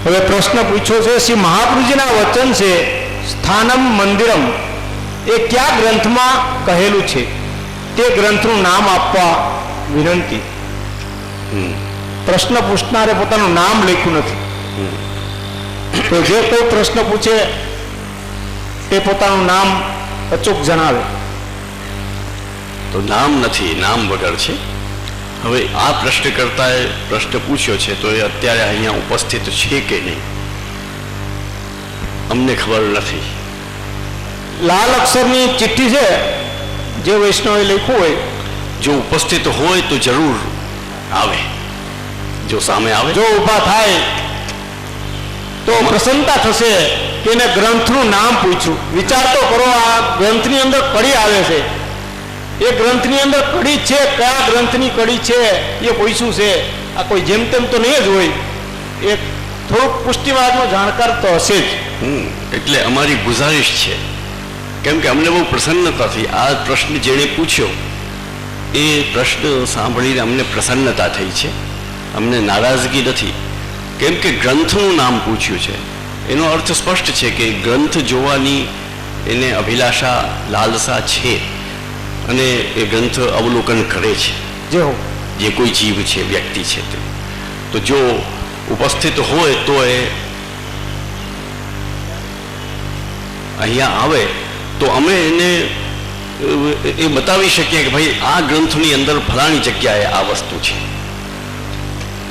હવે પ્રશ્ન પૂછ્યો છે, શ્રી મહાપ્રભુજીના વચન છે સ્થાનમ મંદિરમ, એ કયા ગ્રંથમાં કહેલું છે? તે ગ્રંથનું નામ આપવા વિનંતી. પ્રશ્ન પૂછનારે પોતાનું નામ લખ્યું નથી, તો જે કોઈ પ્રશ્ન પૂછે તે પોતાનું નામ અચૂક જણાવે. તો નામ નથી, નામ વગર છે. હવે આ પ્રશ્નકર્તાએ પ્રશ્ન પૂછ્યો છે તો એ અત્યારે અહીંયા ઉપસ્થિત છે કે નહીં અમને ખબર નથી. લાલ અક્ષરની ચિઠ્ઠી છે જે વૈષ્ણવે લખ્યું હોય, જો ઉપસ્થિત હોય તો જરૂર આવે, જો સામે આવે, જો ઊભા થાય તો પ્રસન્નતા થશે કે એને ગ્રંથનું નામ પૂછ્યું. વિચાર તો કરો, આ ગ્રંથની અંદર કડી આવે છે, એ ગ્રંથની અંદર કડી છે, કયા ગ્રંથની કડી છે એ પૂછ્યું છે. આ કોઈ જેમ તેમ તો નહીં જ હોય, એ થોડુંક પુષ્ટિવાદનો જાણકાર તો હશે જ. એટલે અમારી ગુજારિશ છે, કેમ કે અમને બહુ પ્રસન્નતા થઈ. આ પ્રશ્ન જેણે પૂછ્યો એ પ્રશ્ન સાંભળીને અમને પ્રસન્નતા થઈ છે, અમને નારાજગી નથી. કેમ કે ગ્રંથનું નામ પૂછ્યું છે એનો અર્થ સ્પષ્ટ છે કે ગ્રંથ જોવાની એને અભિલાષા, લાલસા છે અને એ ગ્રંથ અવલોકન કરે છે. જે કોઈ જીવ છે, વ્યક્તિ છે તે. તો જો ઉપસ્થિત હોય તો એ અહીંયા આવે તો અમે એને એ બતાવી શકીએ કે ભાઈ આ ગ્રંથની અંદર ફલાણી જગ્યાએ આ વસ્તુ છે.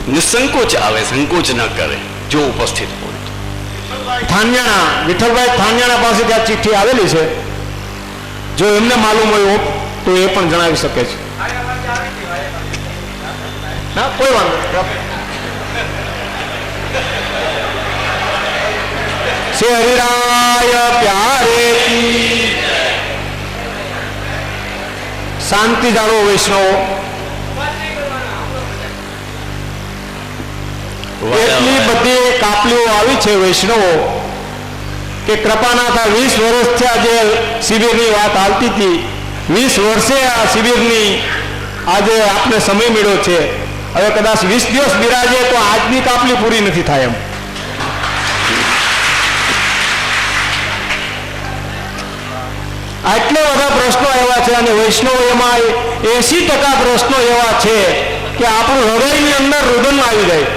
નિસંકોચ આવે, સંકોચ ન કરે જો ઉપસ્થિત હોય. વિઠ્ઠલભાઈ થાન્યાણા પાસે ત્યાં ચિઠ્ઠી આવેલી છે, જો એમને માલુમ હોય તો એ પણ જણાવી શકે છે. ના, કોઈ વાંધો નહીં. શ્રી હરિરાય પ્યારે કી શાંતિ જાળવો વૈષ્ણવો. એટલી બધી કાપલીઓ આવી છે વૈષ્ણવો કે કૃપાનાથ 20 વર્ષથી આ જે શિબિરની વાત હાલતી હતી, 20 વર્ષે આ શિબિરની આજે આપને સમય મળ્યો છે. હવે કદાચ 20 દિવસ બિરાજે તો આજની કાપલી પૂરી નથી થાય એમ. આટલા બધા પ્રશ્નો એવા છે અને વૈષ્ણવ એમાં 80% પ્રશ્નો એવા છે કે આપણું હૃદયની અંદર રુદન આવી જાય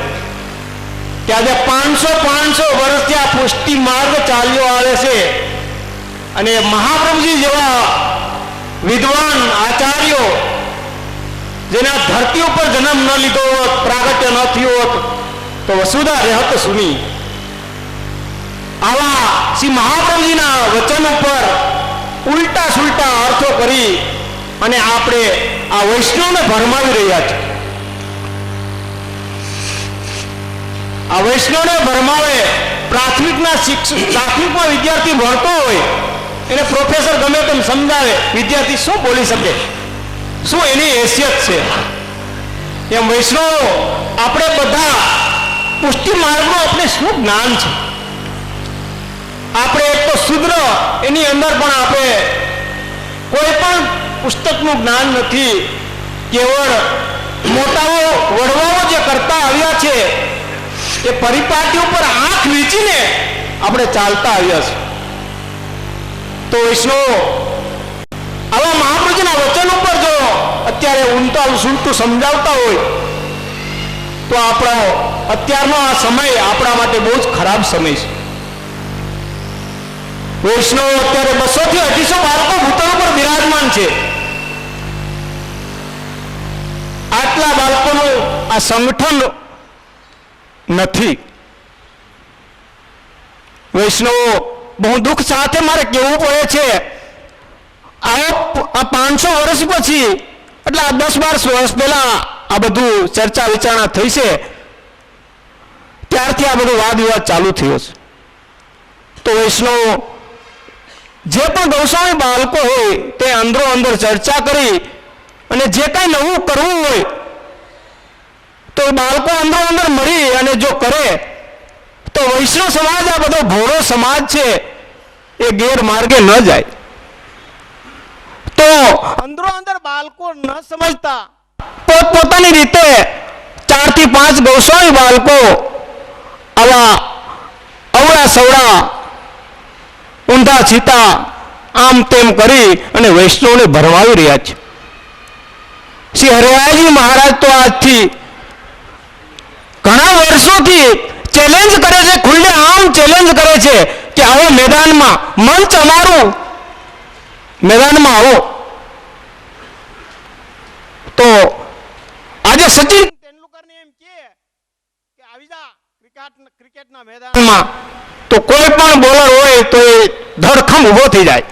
કે આજે 500 વર્ષથી આ પુષ્ટિ માર્ગ ચાલ્યો આવે છે અને મહાપ્રભુજી જેવા વિદ્વાન આચાર્યો જેના ધરતી ઉપર જન્મ ન લીધો હોત, પ્રાગટ્ય ન થયું હોત તો વસુધા રહેત સુની. આવા શ્રી મહાપ્રભુજીના વચન ઉપર ઉલટા સુલટા અર્થો કરી અને આપણે આ વૈષ્ણવને ભરમાવી રહ્યા છે. આ વૈષ્ણવને ભરમાવે પ્રાથમિકમાં વિદ્યાર્થી ભણતો હોય એને પ્રોફેસર ગમે તેમ સમજાવે, વિદ્યાર્થી શું બોલી શકે, શું એની હેસિયત છે? એમ વૈષ્ણવ આપણે બધા પુષ્ટિ માર્ગનું આપણે શું જ્ઞાન છે? આપણે એક તો શુદ્ર, એની અંદર પણ આપણે કોઈ પણ પુસ્તકનું જ્ઞાન નથી. કેવળ મોટાઓ વડવાઓ જે કરતા આવ્યા છે એ પરિપાટી ઉપર આંખ વીંચીને આપણે ચાલતા આવ્યા છે. તો વૈષ્ણવ આવા મહાપ્રભુજીના વચન ઉપર જો અત્યારે ઊંટાનું સુલટું સમજાવતા હોય તો આપણો અત્યારનો આ સમય આપણા માટે બહુ જ ખરાબ સમય છે. વૈષ્ણવ અત્યારે 200 થી 250 બાળકો ભૂતળ પર બિરાજમાન છે. આટલા બાળકોનું આ સંગઠન નથી. વૈષ્ણવો બહુ દુઃખ સાથે મારે કહેવું પડે છે, આ 500 વર્ષ પછી એટલે આ 10-12 વર્ષ પહેલા આ બધું ચર્ચા વિચારણા થઈ છે, ત્યારથી આ બધો વાદ વિવાદ ચાલુ થયો છે. તો વૈષ્ણવો જે પણ ગૌસ્વામી બાળકો હોય તે અંદરો અંદર ચર્ચા કરી અને જે કાંઈ નવું કરવું હોય તો એ બાળકો અંદરો અંદર મળી અને જો કરે તો વૈષ્ણવ સમાજ આ બધો ભોળો સમાજ છે એ ગેરમાર્ગે ન જાય. તો અંદરો અંદર બાળકો ન સમજતા પોતપોતાની રીતે 4 થી 5 ગૌસ્વામી બાળકો આવા અવળા સવળા ઊંધા છીતા આમ તેમ કરી અને વૈષ્ણવને ભરમાવી રહ્યા છે. શ્રી હરિરાયજી મહારાજ તો આજથી ઘણા વર્ષોથી ચેલેન્જ કરે છે, ખુલ્લે આમ ચેલેન્જ કરે છે કે આવો મેદાનમાં, મંચ અમારું, મેદાનમાં આવો. તો આજે સચિન તેંડુલકરને એમ કે આવી જા ક્રિકેટના મેદાનમાં, તો કોઈ પણ બોલર હોય તો એ ધડખમ ઊભો થઈ જાય.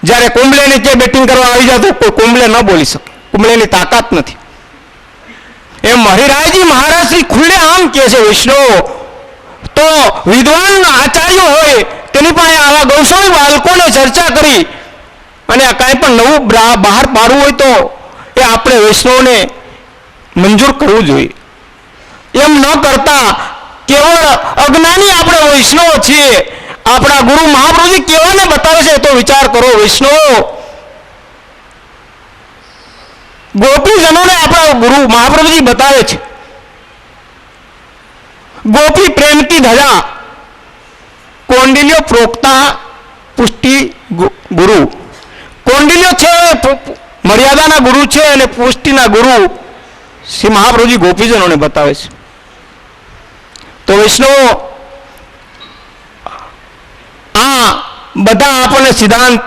જ્યારે કુંબલેને કે બેટિંગ કરવા આવી જાય તો કોઈ કુંબલે ન બોલી શકે, કુંબલેની તાકાત નથી. એમ હરિરાયજી મહારાજ શ્રી ખુલ્લે આમ કહે છે વૈષ્ણવ તો વિદ્વાન આચાર્યો હોય તેની પાસે આવા ગૌસ્વામી બાળકોને ચર્ચા કરી અને કાંઈ પણ નવું બહાર પાડવું હોય તો એ આપણે વૈષ્ણવને મંજૂર કરવું જોઈએ. એમ ન કરતા કેવળ અજ્ઞાની આપણે વૈષ્ણવ છીએ. આપણા ગુરુ મહાપ્રભુજી કેવાને બતાવે છે તો વિચાર કરો વૈષ્ણવ. ગોપીજનોને આપણા ગુરુ મહાપ્રભુજી બતાવે છે, ગોપી પ્રેમ કી ધજા કૌંડિલ્યો પ્રોક્તા પુષ્ટિ ગુરુ. કૌંડિલ્યો છે મર્યાદાના ગુરુ છે અને પુષ્ટિના ગુરુ શ્રી મહાપ્રભુજી ગોપીજનોને બતાવે છે. તો વૈષ્ણવ આ બધા આપણને સિદ્ધાંત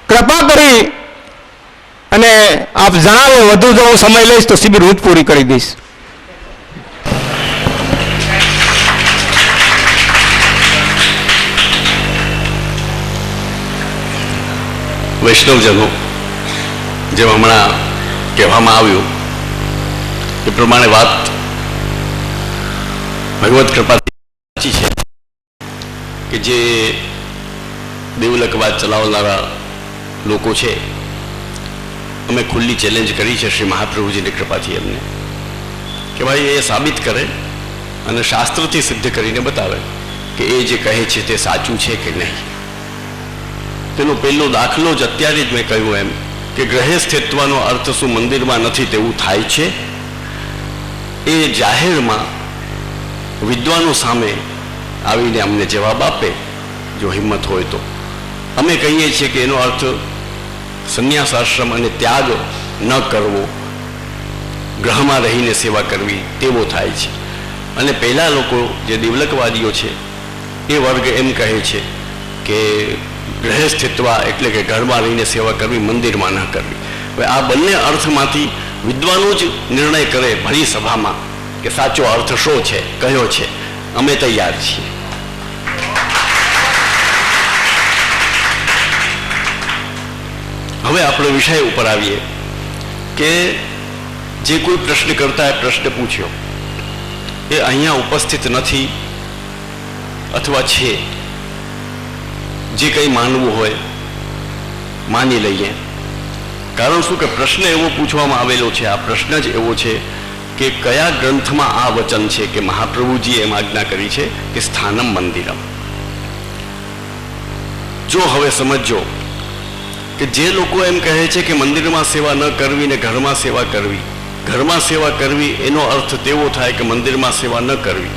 કૃપા કરી અને આપ જણાવો. વધુ જો હું સમય લઈશ તો શિબિર હું જ પૂરી કરી દઈશ. વૈષ્ણવજનો જેમ હમણાં કહેવામાં આવ્યું એ પ્રમાણે વાત ભગવત કૃપાથી સાચી છે કે જે દેવલકવાદ ચલાવનારા લોકો છે, અમે ખુલ્લી ચેલેન્જ કરી છે શ્રી મહાપ્રભુજીની કૃપાથી એમને કે ભાઈ એ સાબિત કરે અને શાસ્ત્રથી સિદ્ધ કરીને બતાવે કે એ જે કહે છે તે સાચું છે કે નહીં. તેનો પહેલો દાખલો જ અત્યારે જ મેં કહ્યું એમ કે ગ્રહે સ્થિત્વનો અર્થ શું મંદિરમાં નથી તેવું થાય છે. એ જાહેરમાં વિદ્વાનો સામે આવીને અમને જવાબ આપે જો હિંમત હોય તો. અમે કહીએ છીએ કે એનો અર્થ સંન્યાસ આશ્રમ અને ત્યાગ ન કરવો, ગ્રહમાં રહીને સેવા કરવી તેવો થાય છે. અને પહેલા લોકો જે દેવલકવાદીઓ છે એ વર્ગ એમ કહે છે કે ગ્રહે સ્થિત્વા એટલે કે ઘરમાં રહીને સેવા કરવી, મંદિરમાં ન કરવી. હવે આ બંને અર્થમાંથી વિદ્વાનો જ નિર્ણય કરે ભરી સભામાં કે સાચો અર્થ શો છે, કયો છે. અમે તૈયાર છીએ. હવે આપણે વિષય ઉપર આવીએ કે જે કોઈ પ્રશ્ન કરતા એ પ્રશ્ન પૂછ્યો એ અહીંયા ઉપસ્થિત નથી અથવા છે. જે કંઈ માનવું હોય માની લઈએ. કારણ શું કે પ્રશ્ન એવો પૂછવામાં આવેલો છે, આ પ્રશ્ન જ એવો છે કે કયા ગ્રંથમાં આ વચન છે કે મહાપ્રભુજીએ એમ આજ્ઞા કરી છે કે સ્થાનમ મંદિરમ. જો હવે સમજો કે જે લોકો એમ કહે છે કે મંદિરમાં સેવા ન કરવી ને ઘરમાં સેવા કરવી, ઘરમાં સેવા કરવી એનો અર્થ તેવો થાય કે મંદિરમાં સેવા ન કરવી.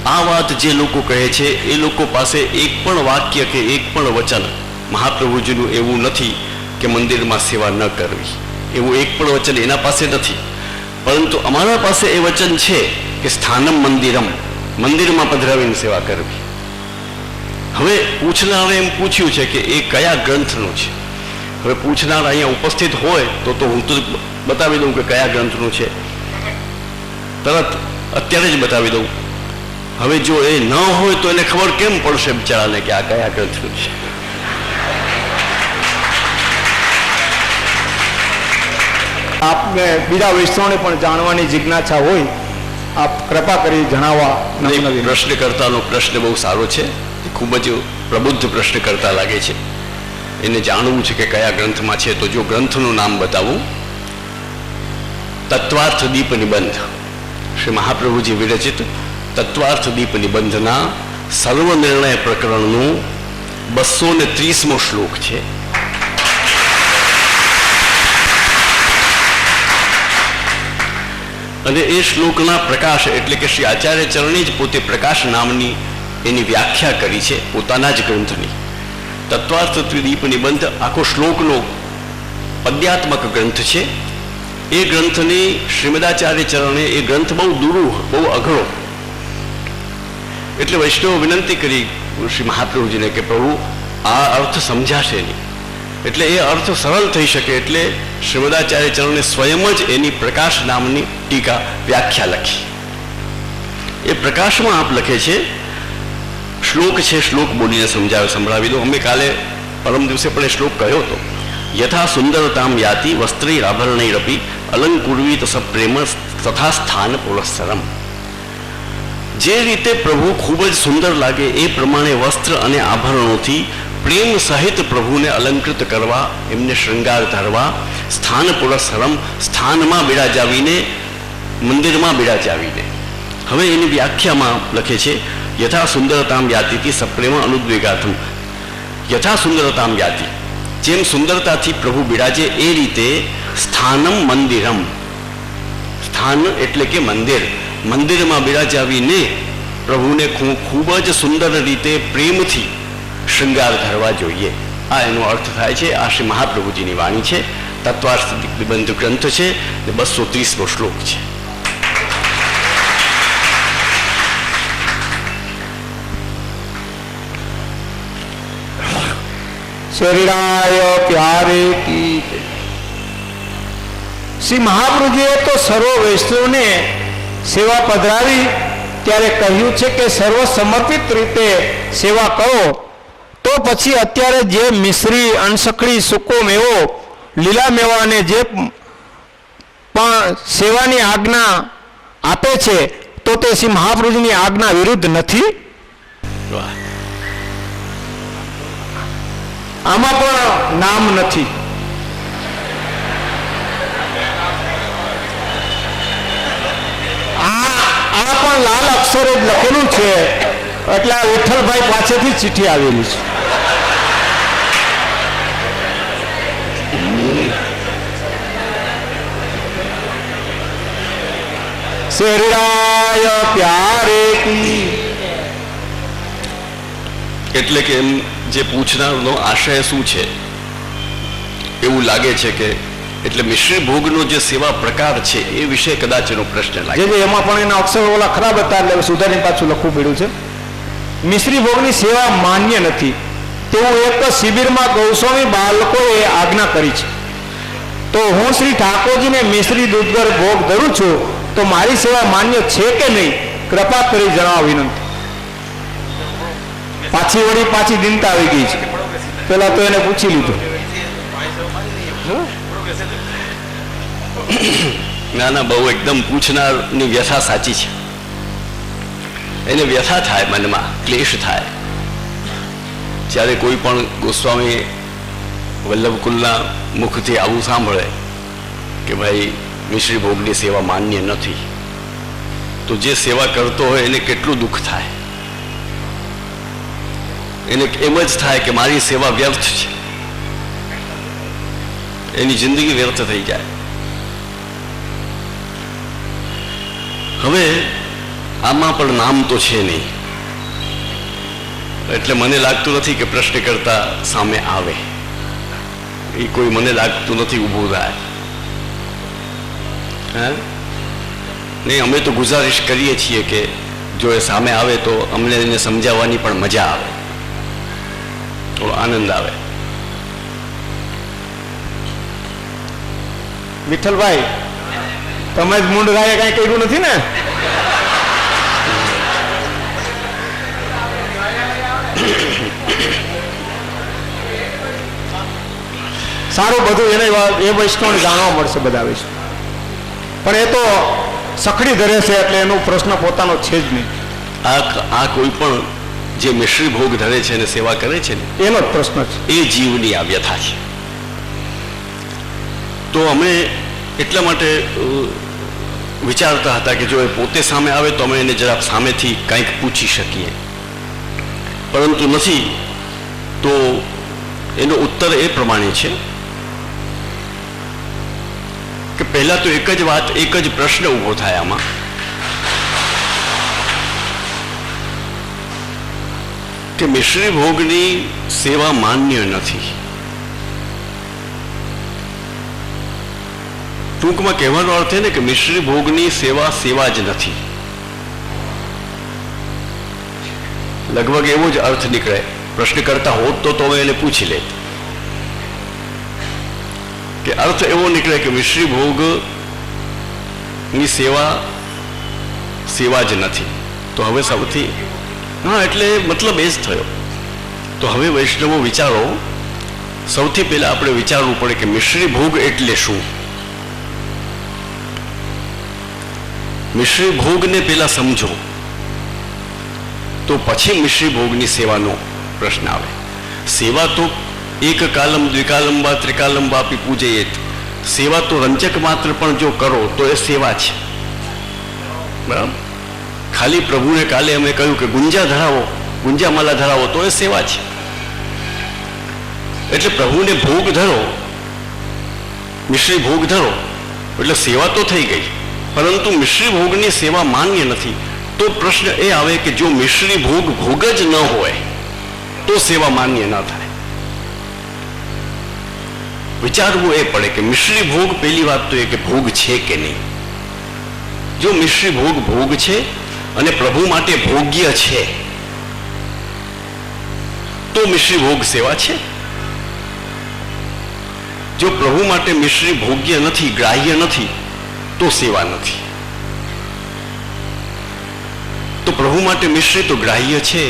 આ વાત જે લોકો કહે છે એ લોકો પાસે એક પણ વાક્ય કે એક પણ વચન મહાપ્રભુજીનું એવું નથી કે મંદિરમાં સેવા ન કરવી. એવું એક પણ વચન એના પાસે નથી. પરંતુ અમારા પાસે એ વચન છે કે સ્થાનમ મંદિરમ, મંદિરમાં પધરાવીને સેવા કરવી. હવે પૂછનારે એમ પૂછ્યું છે કે એ કયા ગ્રંથનું છે. હવે પૂછનાર અહીંયા ઉપસ્થિત હોય તો હું તો બતાવી દઉં કે કયા ગ્રંથનું છે, તરત અત્યારે જ બતાવી દઉં. હવે જો એ ન હોય તો એને ખબર કેમ પડશે બિચારાને કે આ કયા ગ્રંથનું છે. આપને બીજા વૈષ્ણવને પણ જાણવાની જિજ્ઞાસા હોય, આપ કૃપા કરી જણાવવા. પ્રશ્નકર્તાનો પ્રશ્ન બહુ સારો છે, ખૂબ જ પ્રબુદ્ધ પ્રશ્ન કરતા લાગે છે. એને જાણવું છે કે કયા ગ્રંથમાં છે. તો જો ગ્રંથનું નામ બતાવું, તત્વાર્થ દીપ નિબંધ, શ્રી મહાપ્રભુજી વિરચિત તત્વાર્થ દીપ નિબંધના સર્વનિર્ણય પ્રકરણનું 230મો શ્લોક છે. અને એ શ્લોકના પ્રકાશ એટલે કે શ્રી આચાર્ય ચરણે જ પોતે પ્રકાશ નામની એની વ્યાખ્યા કરી છે પોતાના જ ગ્રંથની. તત્વાર્થ દીપ નિબંધ આખો શ્લોકનો પદ્યાત્મક ગ્રંથ છે. એ ગ્રંથની શ્રીમદાચાર્ય ચરણે એ ગ્રંથ બહુ દુરૂહ, બહુ અઘરો. એટલે વૈષ્ણવ વિનંતી કરી શ્રી મહાપ્રભુજીને કે પ્રભુ આ અર્થ સમજાશે નહીં, એટલે એ અર્થ સરળ થઈ શકે એટલે શ્રીમદાચાર્ય ચરણે સ્વયં જ એની પ્રકાશ નામની ટીકા વ્યાખ્યા લખી. એ પ્રકાશમાં આપ લખે છે, શ્લોક છે, શ્લોક બોલીને સંભળાવી દો. અમે કાલે પરમ દિવસે પણ એ શ્લોક કહ્યો હતો. યથા સુંદરતામ યાતિ વસ્ત્રૈરાભરણૈરપી અલંકુર્વીત સપ્રેમ તથા સ્થાન પુરસ્સરમ. જે રીતે પ્રભુ ખૂબ જ સુંદર લાગે એ પ્રમાણે વસ્ત્ર અને આભરણોથી પ્રેમ સહિત પ્રભુને અલંકૃત કરવા, એમને શૃંગાર ધરવા, સ્થાન પુરસ્સરમ, સ્થાનમાં બિરાજાવીને, મંદિરમાં બિરાજાવીને. હવે એની વ્યાખ્યામાં લખે છે, યથા સુંદરતામ યાતિથી સપ્રેમ અનુદ્વેગાથમ. યથા સુંદરતામ યાતિ, જેમ સુંદરતાથી પ્રભુ બિરાજે એ રીતે સ્થાનમ મંદિરમ, સ્થાન એટલે કે મંદિર, મંદિરમાં બિરાજાવીને પ્રભુને ખૂબ જ સુંદર રીતે પ્રેમથી શૃંગાર ધરવા જોઈએ. આ એનો અર્થ થાય છે. આ શ્રી મહાપ્રભુજીની વાણી છે. તત્વાર્થ નિબંધ ગ્રંથ છે, 230મો શ્લોક છે. શરીરાય પ્યારે કી. શ્રી મહાપ્રભુજીએ તો સર્વ વૈષ્ણવને સેવા પધરાવી ત્યારે કહ્યું છે કે સર્વ સમર્પિત રીતે સેવા કરો. તો પછી અત્યારે જે મિશ્રી, અણસકડી, સૂકો મેવો, લીલા મેવાને જે પણ સેવાની આજ્ઞા આપે છે તો તે શ્રી મહાપ્રભુજીની આજ્ઞા વિરુદ્ધ નથી. આમાં પણ નામ નથી. આ પણ લાલ અક્ષરે જ લખેલું છે, એટલે આ વિઠ્ઠલભાઈ પાસેથી ચિઠ્ઠી આવેલી છે. શરીરાય પ્યારે કી. એટલે કે એમ જે પૂછનારનો આશય શું છે એવું લાગે છે કે એટલે મિશ્રી ભોગનો જે સેવા પ્રકાર છે એ વિશે કદાચ એનો પ્રશ્ન લાગે. એમાં પણ એના અક્ષરો ઓલા ખરાબ હતા એટલે સુધારીને પાછું લખવું પડ્યું છે. મિશ્રી ભોગની સેવા માન્ય નથી તેવું એક શિબિરમાં ગૌસ્વામી બાળકોએ આજ્ઞા કરી છે. તો હું શ્રી ઠાકોરજીને મિશ્રી દૂધગર ભોગ ધરું છું, તો તો મારી સેવા માન્ય છે કે નહીં, કૃપા કરી જણાવવા વિનંતી. પાછી દિનતા આવી ગઈ છે. પેલા તો એને પૂછી લીધું. ના ના, બહુ એકદમ પૂછનારની વ્યથા સાચી છે. એને વ્યથા થાય, મનમાં ક્લેશ થાય જ્યારે કોઈ પણ ગોસ્વામી વલ્લભકુલના મુખથી આવું સાંભળે કે ભાઈ મિશ્રી ભોગની સેવા માન્ય નથી, તો જે સેવા કરતો હોય એને કેટલું દુઃખ થાય. એને એમ જ થાય કે મારી સેવા વ્યર્થ છે, એની જિંદગી વ્યર્થ થઈ જાય. હવે આમાં પણ નામ તો છે નહીં, એટલે મને લાગતું નથી કે પ્રશ્ન કરતા સામે આવે. એ કોઈ મને લાગતું નથી ઊભું થાય. હા, નહીં, અમે તો ગુજારિશ કરીએ છીએ કે જો એ સામે આવે તો અમને એને સમજાવવાની પણ મજા આવે, થોડો આનંદ આવે. વિઠ્ઠલભાઈ, તમે જ મૂંડ ગાયે કાંઈ કર્યું નથી ને? સારું, બધું એને એ વૈષ્ણવને જાણવા મળશે બધા વૈષ્ણવ. પણ એ તો સખડી ધરે છે એટલે એનો પ્રશ્ન પોતાનો છે જ નહીં. આ કોઈ પણ જે મિશ્રી ભોગ ધરે છે અને સેવા કરે છે ને, એનો જ પ્રશ્ન છે. એ જીવની આ વ્યથા છે. તો અમે એટલા માટે વિચારતા હતા કે જો એ પોતે સામે આવે તો અમે એને જરા સામેથી કંઈક પૂછી શકીએ, પરંતુ નથી. તો એનો ઉત્તર એ પ્રમાણે છે કે પહેલા તો એક જ વાત, એક જ પ્રશ્ન ઊભો થાય આમાં કે મિશ્રી ભોગની સેવા માન્ય નથી. ટૂંકમાં કહેવાનો અર્થ એ ને કે મિશ્રી ભોગની સેવા સેવા જ નથી. લગભગ એવો જ અર્થ નીકળે. પ્રશ્ન કરતા હોત તો તમે એને પૂછી લે કે અર્થ એવો નીકળે કે મિશ્રી ભોગની સેવા સેવા જ નથી. તો હવે સૌથી હા, એટલે મતલબ એ જ થયો. તો હવે વૈષ્ણવો વિચારો, સૌથી પહેલા આપણે વિચારવું પડે કે મિશ્રી ભોગ એટલે શું. મિશ્રી ભોગને પહેલા સમજો, તો પછી મિશ્રી ભોગની સેવાનો પ્રશ્ન આવે. સેવા તો એક કાલમ દ્વિકાલમ વા ત્રિકાલમ વાપી પૂજયેત. સેવા તો રંચક માત્ર પણ જો કરો તો એ સેવા છે. બરાબર? ખાલી પ્રભુને કાલે અમે કહ્યું કે ગુંજા ધરાવો, ગુંજામાલા ધરાવો, તો એ સેવા છે. એટલે પ્રભુને ભોગ ધરો, મિશ્રી ભોગ ધરો એટલે સેવા તો થઈ ગઈ, પરંતુ મિશ્રી ભોગની સેવા માન્ય નથી. તો પ્રશ્ન એ આવે કે જો મિશ્રી ભોગ ભોગ જ ન હોય તો સેવા માન્ય ન થાય. વિચારવું એ પડે કે મિશ્રી ભોગ, પહેલી વાત તો એ કે ભોગ છે કે નહીં. જો મિશ્રી ભોગ ભોગ છે અને પ્રભુ માટે ભોગ્ય છે તો મિશ્રી ભોગ સેવા છે. જો પ્રભુ માટે મિશ્રી ભોગ્ય નથી, ગ્રાહ્ય નથી, તો સેવા નથી. તો પ્રભુ માટે મિશ્રી તો ગ્રાહ્ય છે.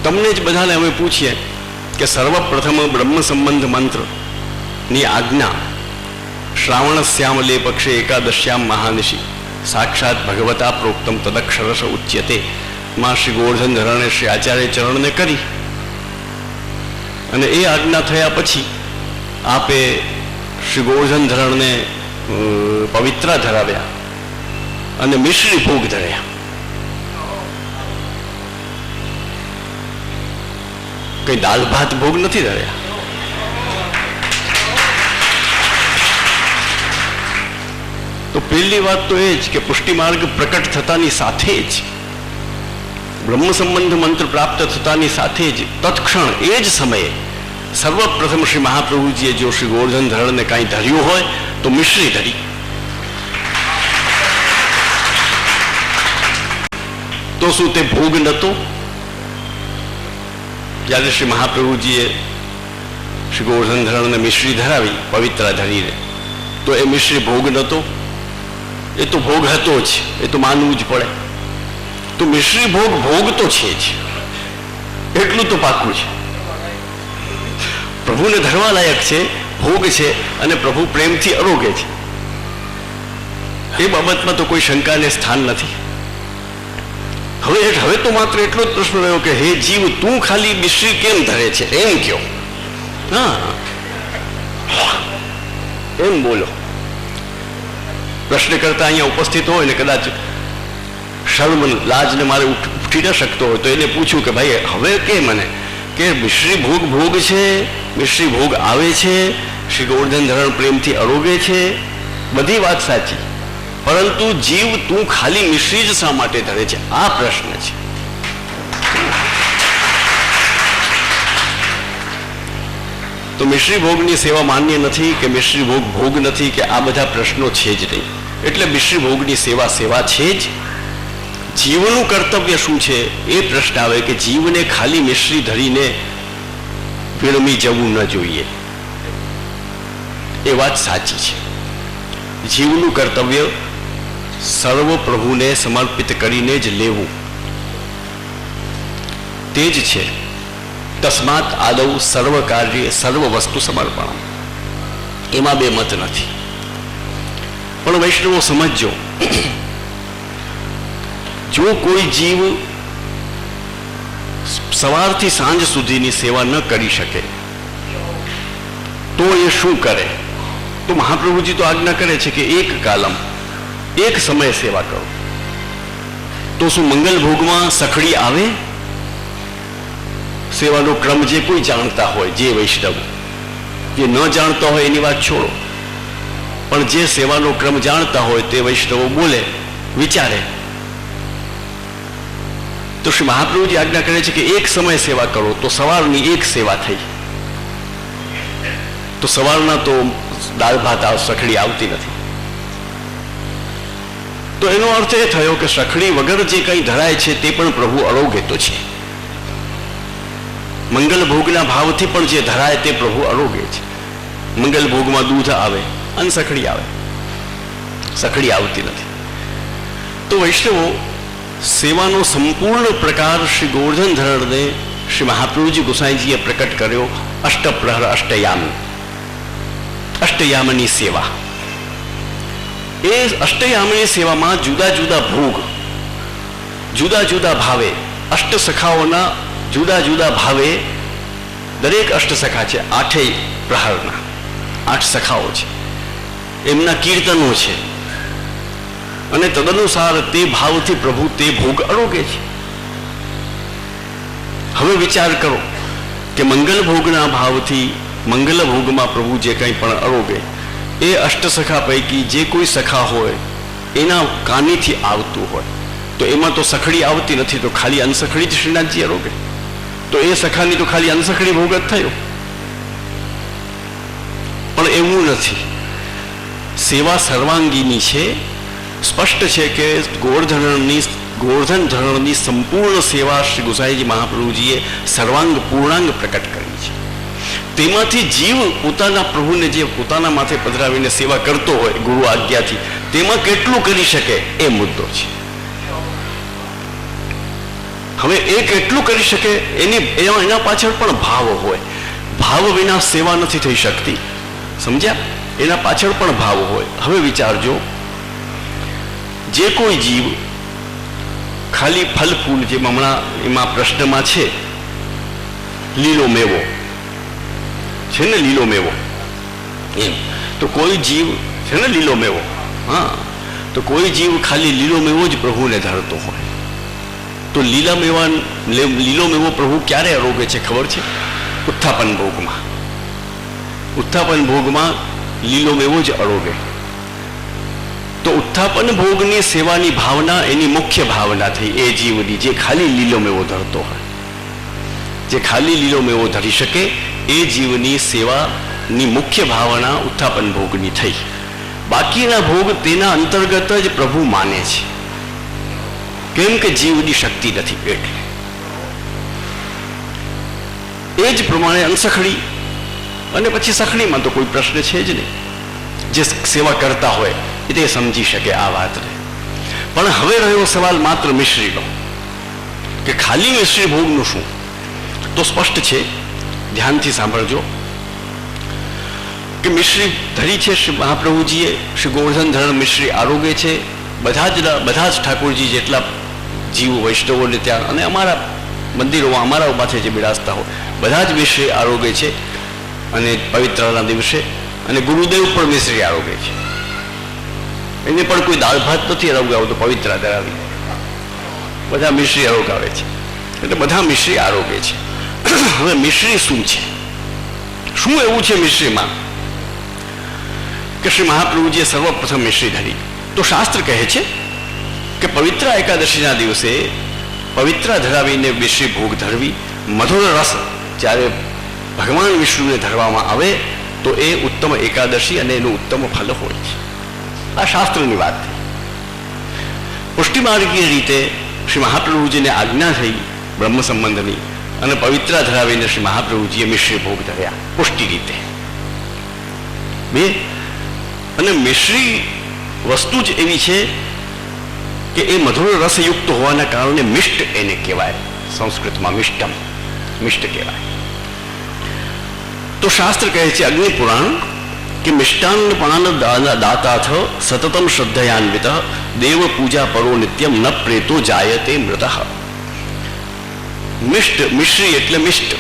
તમને જ બધાને અમે પૂછીએ કે સર્વપ્રથમ બ્રહ્મ સંબંધ મંત્રની આજ્ઞા શ્રાવણસ્યામલે પક્ષે એકાદશ્યામ મહાનિશી સાક્ષાત ભગવતા પ્રોક્તમ તદક્ષરસ ઉચ્યતે માં શ્રી ગોવર્ધન ધરણે શ્રી આચાર્ય ચરણને કરી. અને એ આજ્ઞા થયા પછી આપે શ્રી ગોવર્ધન ધરણને પવિત્રા ધરાવ્યા અને મિશ્રી ભોગ ધર્યા. કઈ દાળ ભાત ભોગ નથી ધર્યા. તો પહેલી વાત તો એ જ કે પુષ્ટિ માર્ગ પ્રકટ થતાની સાથે જ, બ્રહ્મ સંબંધ મંત્ર પ્રાપ્ત થતાની સાથે જ તત્ક્ષણ એ જ સમયે સર્વપ્રથમ શ્રી મહાપ્રભુજીએ જો શ્રી ગોવર્ધન ધરણને કાંઈ ધર્યું હોય તો મિશ્રી ધરી. તો શું તે ભોગ નહોતો? જ્યારે શ્રી મહાપ્રભુજીએ શ્રી ગોવર્ધન ધરણને મિશ્રી ધરાવી પવિત્રા ધરીને, તો એ મિશ્રી ભોગ નહોતો? એ તો ભોગ હતો જ, એ તો માનવું જ પડે. તો મિશ્રી ભોગ ભોગ તો છે જ, એટલું તો પાકું છે. પ્રભુને ધરવા લાયક છે, ભોગ છે, અને પ્રભુ પ્રેમથી આરોગે છે. એ બાબતમાં તો કોઈ શંકાને સ્થાન નથી. હવે તો માત્ર એટલો જ પ્રશ્ન રહ્યો કે હે જીવ, તું ખાલી મિશ્રી કેમ ધરે છે, એમ કયો. હા, એમ બોલો. પ્રશ્ન કરતા અહીંયા ઉપસ્થિત હોય ને કદાચ શર્મ લાજને મારે ઉઠી ન શકતો હોય તો એને પૂછ્યું કે ભાઈ હવે કે મને કે મિશ્રી ભોગ છે, મિશ્રી ભોગ આવે છે, શ્રી ગોવર્ધન ધરણ પ્રેમથી આરોગે છે, બધી વાત સાચી, પરંતુ જીવ તું ખાલી મિશ્રી જ શા માટે ધરે છે, આ પ્રશ્ન છે. તો મિશ્રી ભોગની સેવા માન્ય નથી કે મિશ્રી ભોગ નથી કે આ બધા પ્રશ્નો છે જ નહીં. એટલે મિશ્રી ભોગની સેવા છે જ. જીવનું કર્તવ્ય શું છે એ પ્રશ્ન આવે કે જીવને ખાલી મિશ્રી ધરીને વિરમી જવું ન જોઈએ. એ વાત સાચી છે. જીવનું કર્તવ્ય સર્વ પ્રભુને સમર્પિત કરીને જ લેવું તે જ છે. તસ્માત આદૌ સર્વ કાર્ય સર્વ વસ્તુ સમર્પણ, એમાં બે મત નથી. પણ વૈષ્ણવો સમજજો, જો કોઈ જીવ સવારથી સાંજ સુધીની સેવા ન કરી શકે તો એ શું કરે? તો મહાપ્રભુજી તો આજ્ઞા કરે છે કે એક કાલમ, એક સમયે સેવા કરો. તો શું મંગલ ભોગમાં સખડી આવે? સેવાનો ક્રમ જે કોઈ જાણતા હોય, જે વૈષ્ણવ, જે ન જાણતા હોય એની વાત છોડો, પણ જે સેવાનો ક્રમ જાણતા હોય તે વૈષ્ણવો બોલે, વિચારે, તો શ્રી મહાપ્રભુજી આજ્ઞા કરે છે કે એક સમય સેવા કરો. તો સવારની એક સેવા થઈ. તો સવારના તો દાળ ભાત સખડી આવતી નથી. તો એનો અર્થ એ થયો કે સખડી વગર જે કંઈ ધરાય છે તે પણ પ્રભુ આરોગે તો છે. મંગલ ભોગના ભાવથી પણ જે ધરાય તે પ્રભુ આરોગે છે. મંગલ ભોગમાં દૂધ આવે અને સખડી આવે, સખડી આવતી નથી. તો વૈષ્ણવો, સેવાનો સંપૂર્ણ પ્રકાર શ્રી ગોવર્ધન ધરણને શ્રી મહાપ્રભુજી ગોસાઈજીએ પ્રકટ કર્યો. અષ્ટપ્રહર અષ્ટયામની સેવા. એ અષ્ટયામની સેવામાં જુદા જુદા ભોગ, જુદા જુદા ભાવે, અષ્ટ સખાઓના જુદા જુદા ભાવે, દરેક અષ્ટ સખા છે, 8 પ્રહરના 8 સખાઓ છે, એમના કીર્તનો છે, અને તદનુસાર તે ભાવથી પ્રભુ તે ભોગ આરોગે છે. હવે વિચાર કરો કે મંગલ ભોગના ભાવથી મંગલ ભોગમાં પ્રભુ જે કંઈ પણ આરોગે એ અષ્ટસખા પૈકી જે કોઈ સખા હોય એના કાનીથી આવતું હોય તો એમાં તો સખડી આવતી નથી, તો ખાલી અનસખડી જ શ્રીનાથજી આરોગે. તો એ સખાની તો ખાલી અનસખડી ભોગ જ થયો. પણ એવું નથી. સેવા સર્વાંગીની છે. સ્પષ્ટ છે કે ગોવર્ધન ધરણની સંપૂર્ણ સેવા શ્રી ગોસાઈજી મહાપ્રભુજીએ સર્વાંગ પૂર્ણાંગ પ્રકટ કરી છે. તેમાંથી જીવ પોતાના પ્રભુને જે પોતાના માથે પધરાવીને સેવા કરતો હોય ગુરુ આજ્ઞાથી, તેમાં કેટલું કરી શકે એ મુદ્દો છે. હવે એ કેટલું કરી શકે એના પાછળ પણ ભાવ હોય. ભાવ વિના સેવા નથી થઈ શકતી, સમજ્યા? એના પાછળ પણ ભાવ હોય. હવે વિચારજો, જે કોઈ જીવ ખાલી ફલ ફૂલ, જેમ હમણાં એમાં પ્રશ્નમાં છે, લીલો મેવો છે ને, લીલો મેવો એમ, તો કોઈ જીવ છે ને લીલો મેવો, હા, તો કોઈ જીવ ખાલી લીલો મેવો જ પ્રભુને ધરતો હોય તો લીલો મેવો પ્રભુ ક્યારે આરોગે છે ખબર છે? ઉત્થાપન ભોગમાં. ઉત્થાપન ભોગમાં લીલો મેવો જ આરોગે. તો ઉત્થાપન ભોગની સેવાની ભાવના એની મુખ્ય ભાવના થઈ એ જીવની, જે ખાલી લીલો મેવો ધરતો હોય. જે ખાલી લીલો મેવો ધરી શકે એ જીવની સેવાની મુખ્ય ભાવના ઉત્થાપન ભોગની થઈ. બાકીના ભોગ તેના અંતર્ગત જ પ્રભુ માને છે, કેમ કે જીવની શક્તિ નથી એટલે. એ જ પ્રમાણે અનસખડી અને પછી સખડીમાં તો કોઈ પ્રશ્ન છે જ નહીં. જે સેવા કરતા હોય તે સમજી શકે આ વાતને. પણ હવે રહ્યો સવાલ માત્ર મિશ્રીનો, કે ખાલી મિશ્રી ભોગનું શું? તો સ્પષ્ટ છે, ધ્યાનથી સાંભળજો, કે મિશ્રી ધરી છે શ્રી મહાપ્રભુજીએ, શ્રી ગોવર્ધન ધરણ મિશ્રી આરોગે છે. બધા જ ઠાકોરજી જેટલા જીવ વૈષ્ણવોને ત્યાં અને અમારા મંદિરોમાં અમારા માથે જે બિરાજતા હોય બધા જ મિશ્રી આરોગે છે. અને પવિત્રના દિવસે અને ગુરુદેવ પણ મિશ્રી આરોગે છે. એને પણ કોઈ દાળ ભાત નથી આરોગાવતો, પવિત્ર ધરાવી બધા મિશ્રી આરોગાવે છે. એટલે બધા મિશ્રી આરોગે છે. હવે મિશ્રી શું છે? શું એવું છે મિશ્રીમાં કે શ્રી મહાપ્રભુજીએ સર્વપ્રથમ મિશ્રી ધરી? તો શાસ્ત્ર કહે છે કે પવિત્ર એકાદશીના દિવસે પવિત્ર ધરાવીને મિશ્રી ભોગ ધરવી, મધુર રસ જ્યારે ભગવાન વિષ્ણુને ધરવામાં આવે તો એ ઉત્તમ એકાદશી અને એનું ઉત્તમ ફલ હોય છે. આ શાસ્ત્રની વાત થઈ. પુષ્ટિમાર્ગીય રીતે શ્રી મહાપ્રભુજીને આજ્ઞા થઈ બ્રહ્મ સંબંધની, અને પવિત્ર ધરાવીને શ્રી મહાપ્રભુજીએ મિશ્રી ભોગ ધર્યા પુષ્ટિ રીતે. બે, અને મિશ્રી વસ્તુ જ એવી છે કે એ મધુર રસયુક્ત હોવાના કારણે મિષ્ટ એને કહેવાય. સંસ્કૃતમાં મિષ્ટમ, મિષ્ટ કહેવાય. તો શાસ્ત્ર કહે છે અગ્નિ પુરાણ કે મિષ્ટાન્ન પાન દાતાથ સતતમ શ્રદ્ધયાન્વિત દેવ પૂજા પરો નિત્યમ ન પ્રેતો જાયતે મૃત. મિષ્ટ, મિશ્રી એટલે મિષ્ટ.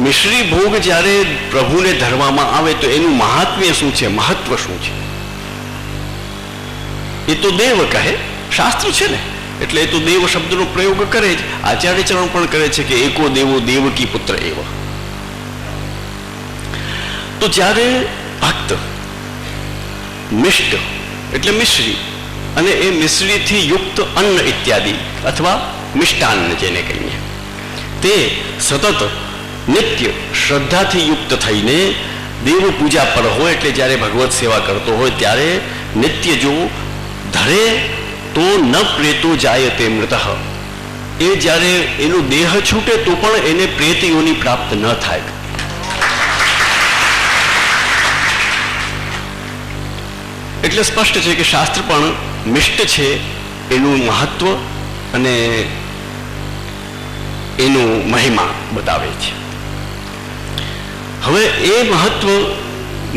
મિશ્રી ભોગ જ્યારે પ્રભુને ધરવામાં આવે તો એનું મહાત્મ્ય શું છે, મહત્વ શું છે? એ તો દેવ કહે, શાસ્ત્ર છે ને, એટલે એ તો દેવ શબ્દનો પ્રયોગ કરે જ. આચાર્ય ચરણ પણ કરે છે કે એકો દેવો દેવકી પુત્ર એવ. તો જ્યારે ભક્ત મિષ્ટ એટલે મિશ્રી અને એ મિશ્રીથી યુક્ત અન્ન ઇત્યાદિ અથવા મિષ્ટાન્ન જેને કહીએ તે સતત નિત્ય શ્રદ્ધાથી યુક્ત થઈને દેવ પૂજા પર હોય, એટલે જ્યારે ભગવત સેવા કરતો હોય ત્યારે નિત્ય જો ધરે તો ન પ્રેતો જાયતે મૃત. એ જ્યારે એનો દેહ છૂટે તો પણ એને પ્રેત યોનિ પ્રાપ્ત ન થાય. એટલે સ્પષ્ટ છે કે શાસ્ત્ર પણ મિષ્ટ છે એનું મહત્વ અને એનું મહિમા બતાવે છે. હવે એ મહત્વ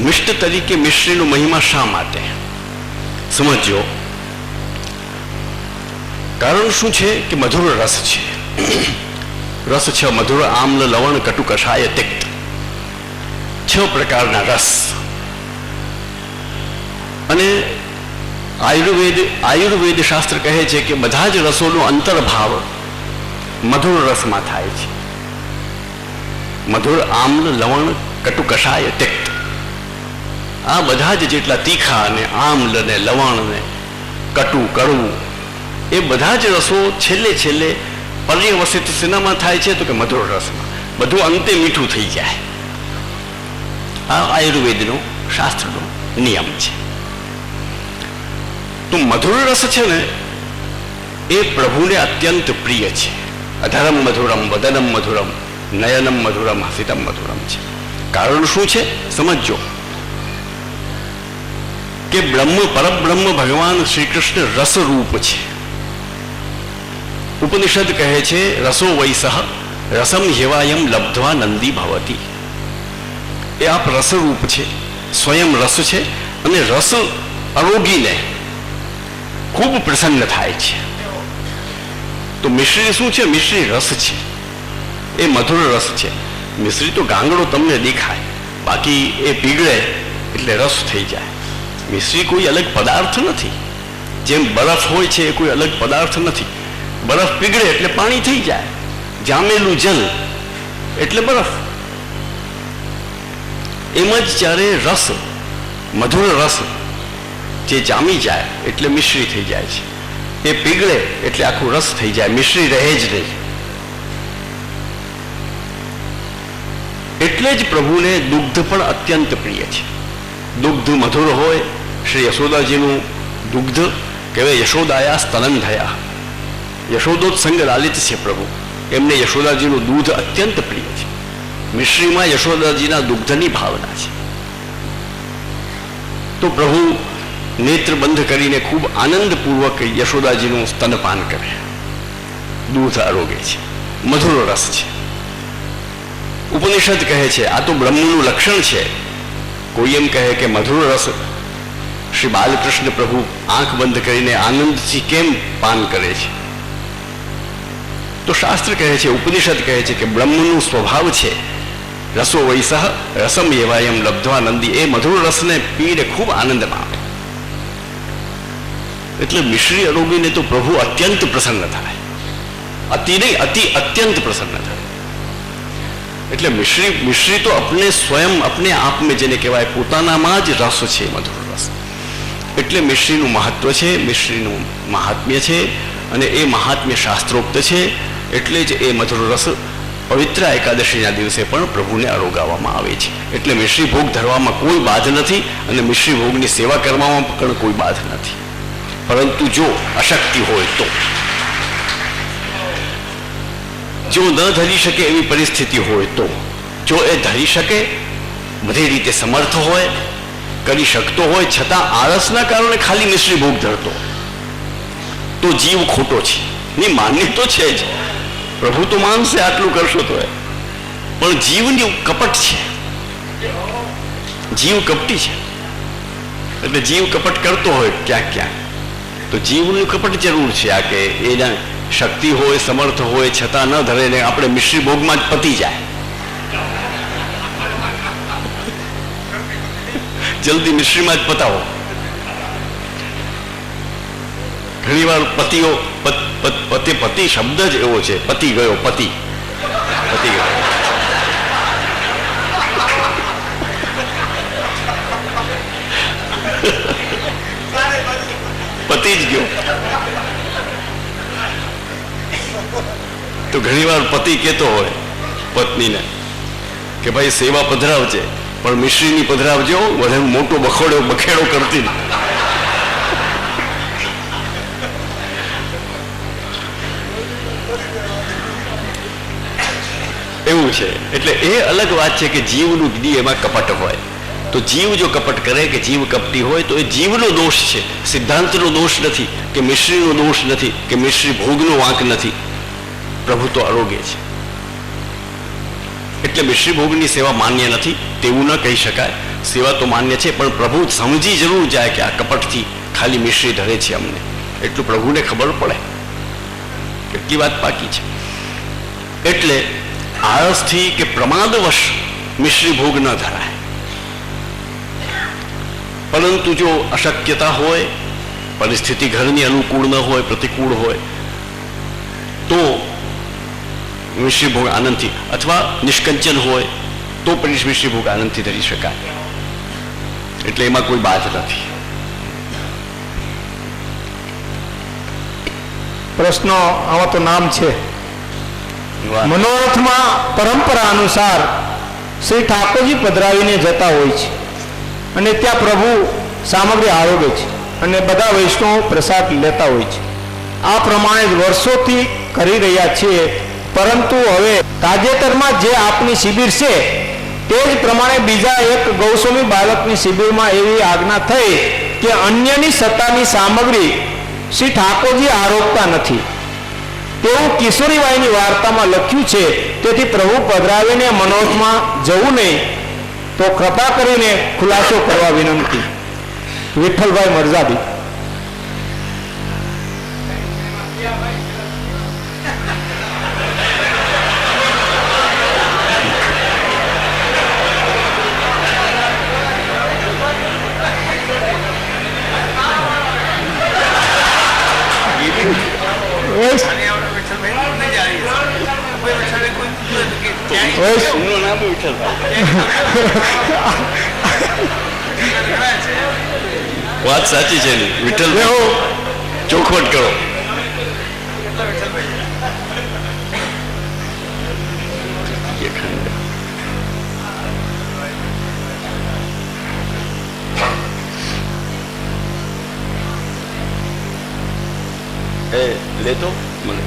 મિષ્ટ તરીકે મિશ્રીનો મહિમા શા માટે સમજો? કારણ શું છે કે મધુર રસ છે. રસ છ મધુર આમ્લ લવણ કટુ કષાય તિક્ત, 6 પ્રકારના રસ. અને આયુર્વેદ શાસ્ત્ર કહે છે કે બધા જ રસોનો અંતર્ભાવ મધુર રસમાં થાય છે. મધુર આમ્લ લવણ કટુ કષાય તિક્ત, આ બધા જ જેટલા તીખા ને આમ્લ ને લવણ ને કટુ કડવું એ બધા જ રસો છેલ્લે પર્યવસિત શેનામાં થાય છે? તો કે મધુર રસમાં. બધું અંતે મીઠું થઈ જાય. આ આયુર્વેદનો શાસ્ત્રનો નિયમ છે. તો મધુર રસ છે ને એ પ્રભુને અત્યંત પ્રિય છે. અધરમ મધુરમ વદનમ મધુરમ નયનમ મધુરમ હસિતમ મધુરમ છે. કારણ શું છે સમજો કે પરબ્રહ્મ ભગવાન શ્રી કૃષ્ણ રસરૂપ છે. ઉપનિષદ કહે છે રસો વૈસહ રસમ હેવાયમ લબ્ધ્વા નંદી ભવતી. એ આપ રસરૂપ છે, સ્વયં રસ છે, અને રસ આરોગીને ખૂબ પ્રસન્ન થાય છે. તો મિશ્રી શું છે? મિશ્રી રસ છે, એ મધુર રસ છે. મિશ્રી તો ગાંગડો તમને દેખાય, બાકી એ પીગળે એટલે રસ થઈ જાય. મિશ્રી કોઈ અલગ પદાર્થ નથી. જેમ બરફ હોય છે એ કોઈ અલગ પદાર્થ નથી. બરફ પીગળે એટલે પાણી થઈ જાય, જામેલું જલ એટલે બરફ. એમ જ જ્યારે રસ, મધુર રસ જે જામી જાય એટલે મિશ્રી થઈ જાય છે. એ પીગળે એટલે આખું રસ થઈ જાય, મિશ્રી રહે જ નહીં. એટલે જ પ્રભુને દુગ્ધ પણ અત્યંત પ્રિય છે. દુગ્ધ મધુર હોય. શ્રી યશોદાજીનું દુગ્ધ કહેવાય યશોદાયા સ્તનન થયા. યશોદોત્સંગ લાલિત છે પ્રભુ, એમને યશોદાજીનું દૂધ અત્યંત પ્રિય છે. મિશ્રીમાં યશોદાજીના દુગ્ધની ભાવના છે. તો પ્રભુ નેત્ર બંધ કરીને ખૂબ આનંદપૂર્વક યશોદાજીનું સ્તનપાન કરે. દૂધ આરોગે છે, મધુર રસ છે. ઉપનિષદ કહે છે આ તો બ્રહ્મનું લક્ષણ છે. કોઈ એમ કહે કે મધુર રસ શ્રી બાલકૃષ્ણ પ્રભુ આંખ બંધ કરીને આનંદથી કેમ પાન કરે છે? તો શાસ્ત્ર કહે છે, ઉપનિષદ કહે છે કે બ્રહ્મનું સ્વભાવ છે રસો વૈસહ રસમ એવાયમ લબ્ધવા નંદી. એ મધુર રસને પીને ખૂબ આનંદ પામે. એટલે મિશ્રી આરોગીને તો પ્રભુ અત્યંત પ્રસન્ન થાય. અતિ નહીં, અતિ અત્યંત પ્રસન્ન થાય. એટલે મિશ્રી તો अपने સ્વયં अपने આપ में જેને કહેવાય પોતાનામાં જ રસ છે, મધુર રસ. એટલે મિશ્રીનું મહત્વ છે, મિશ્રીનું મહાત્મ્ય છે, અને એ મહાત્મ્ય શાસ્ત્રોક્ત છે. એટલે જ એ મધુર રસ પવિત્ર એકાદશીના દિવસે પણ પ્રભુને આરોગાવવામાં આવે છે. એટલે મિશ્રી ભોગ ધરવામાં કોઈ બાધ નથી, અને મિશ્રી ભોગની સેવા કરવામાં પણ કોઈ બાધ નથી. પરંતુ જો અશક્તિ હોય તો, જો ન ધરી શકે એવી પરિસ્થિતિ હોય તો, જો એ ધરી શકે, બધી રીતે સમર્થ હોય, કરી શકતો હોય, છતાં આળસના કારણે ખાલી મિશ્રી ભોગ ધરતો, તો જીવ ખોટો છે. ની માન્ય તો છે જ, પ્રભુ તો માનશે આટલું કરશો તો, પણ જીવની કપટ છે, જીવ કપટી છે. એટલે જીવ કપટ કરતો હોય ક્યાંક ક્યાંક, તો જીવનું કપટ જરૂર છે. આ કે એના શક્તિ હોય, સમર્થ હોય, છતાં ન ધરે ને આપણે મિશ્રી ભોગમાં જ પતી જાય. જલ્દી મિશ્રીમાં જ પતાવો. ઘણી વાર પતિઓ પતિ શબ્દ જ એવો છે, પતિ ગયો, પતિ ગયો. પતિ જ ગયો. તો ઘણી વાર પતિ કહેતો હોય પત્નીને કે ભાઈ સેવા પધરાવજે, પણ મિશ્રીની પધરાવજો, વધારે મોટો બખેડો કરતી. એવું છે. એટલે એ અલગ વાત છે કે જીવનું જ્ઞી એમાં કપટ હોય. તો જીવ જો કપટ કરે, કે જીવ કપટી હોય, તો એ જીવનો દોષ છે, સિદ્ધાંતનો દોષ નથી, કે મિશ્રીનો દોષ નથી, કે મિશ્રી ભોગનો વાંક નથી. પ્રભુ તો આરોગ્ય છે. એટલે મિશ્રી ભોગની સેવા માન્ય નથી તેવું ન કહી શકાય. સેવા તો માન્ય છે, પણ પ્રભુ સમજી જરૂર જાય કે આ કપટથી ખાલી મિશ્રી ધરે છે અમને. એટલું પ્રભુને ખબર પડે. કેટલી વાત બાકી છે. એટલે આળસથી કે પ્રમાદવશ મિશ્રી ભોગ ન ધરાય. પરંતુ જો અશક્યતા હોય, પરિસ્થિતિ ઘરની અનુકૂળ ન હોય, પ્રતિકૂળ હોય, તો મિશ્રી ભોગ આનંદથી, અથવા નિષ્કંચન હોય તો પણ મિશ્રી ભોગ આનંદથી ધરી શકાય. એટલે એમાં કોઈ બાધ નથી. પ્રશ્નો આવા તો નામ છે. મનોરથમાં પરંપરા અનુસાર શ્રી ઠાકોરજી પધરાવીને જતા હોય છે, અને ત્યાં પ્રભુ સામગ્રી આરોગે છે, અને બધા વૈષ્ણવો પ્રસાદ લેતા હોય છે. આ પ્રમાણે વર્ષોથી કરી રહ્યા છીએ. પરંતુ હવે તાજેતરમાં જે આપની શિબિર છે તે જ પ્રમાણે બીજા એક ગૌસ્વામી બાળકની શિબિરમાં એવી આજ્ઞા થઈ કે અન્યની સત્તાની સામગ્રી શ્રી ઠાકોરજી આરોગતા નથી તેવું કિશોરીબાઈની વાર્તામાં લખ્યું છે. તેથી પ્રભુ પધરાવીને મનોરથમાં જવું નહીં, તો કૃપા કરીને ખુલાસો કરવા વિનંતી. વિઠ્ઠલભાઈ મરઝાબી. વાત સાચી છે. વિઠ્ઠલ ચોખવટ કરો. લેતો મને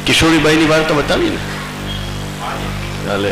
કિશોરીબાઈની વાર્તા બતાવી ને. ચાલે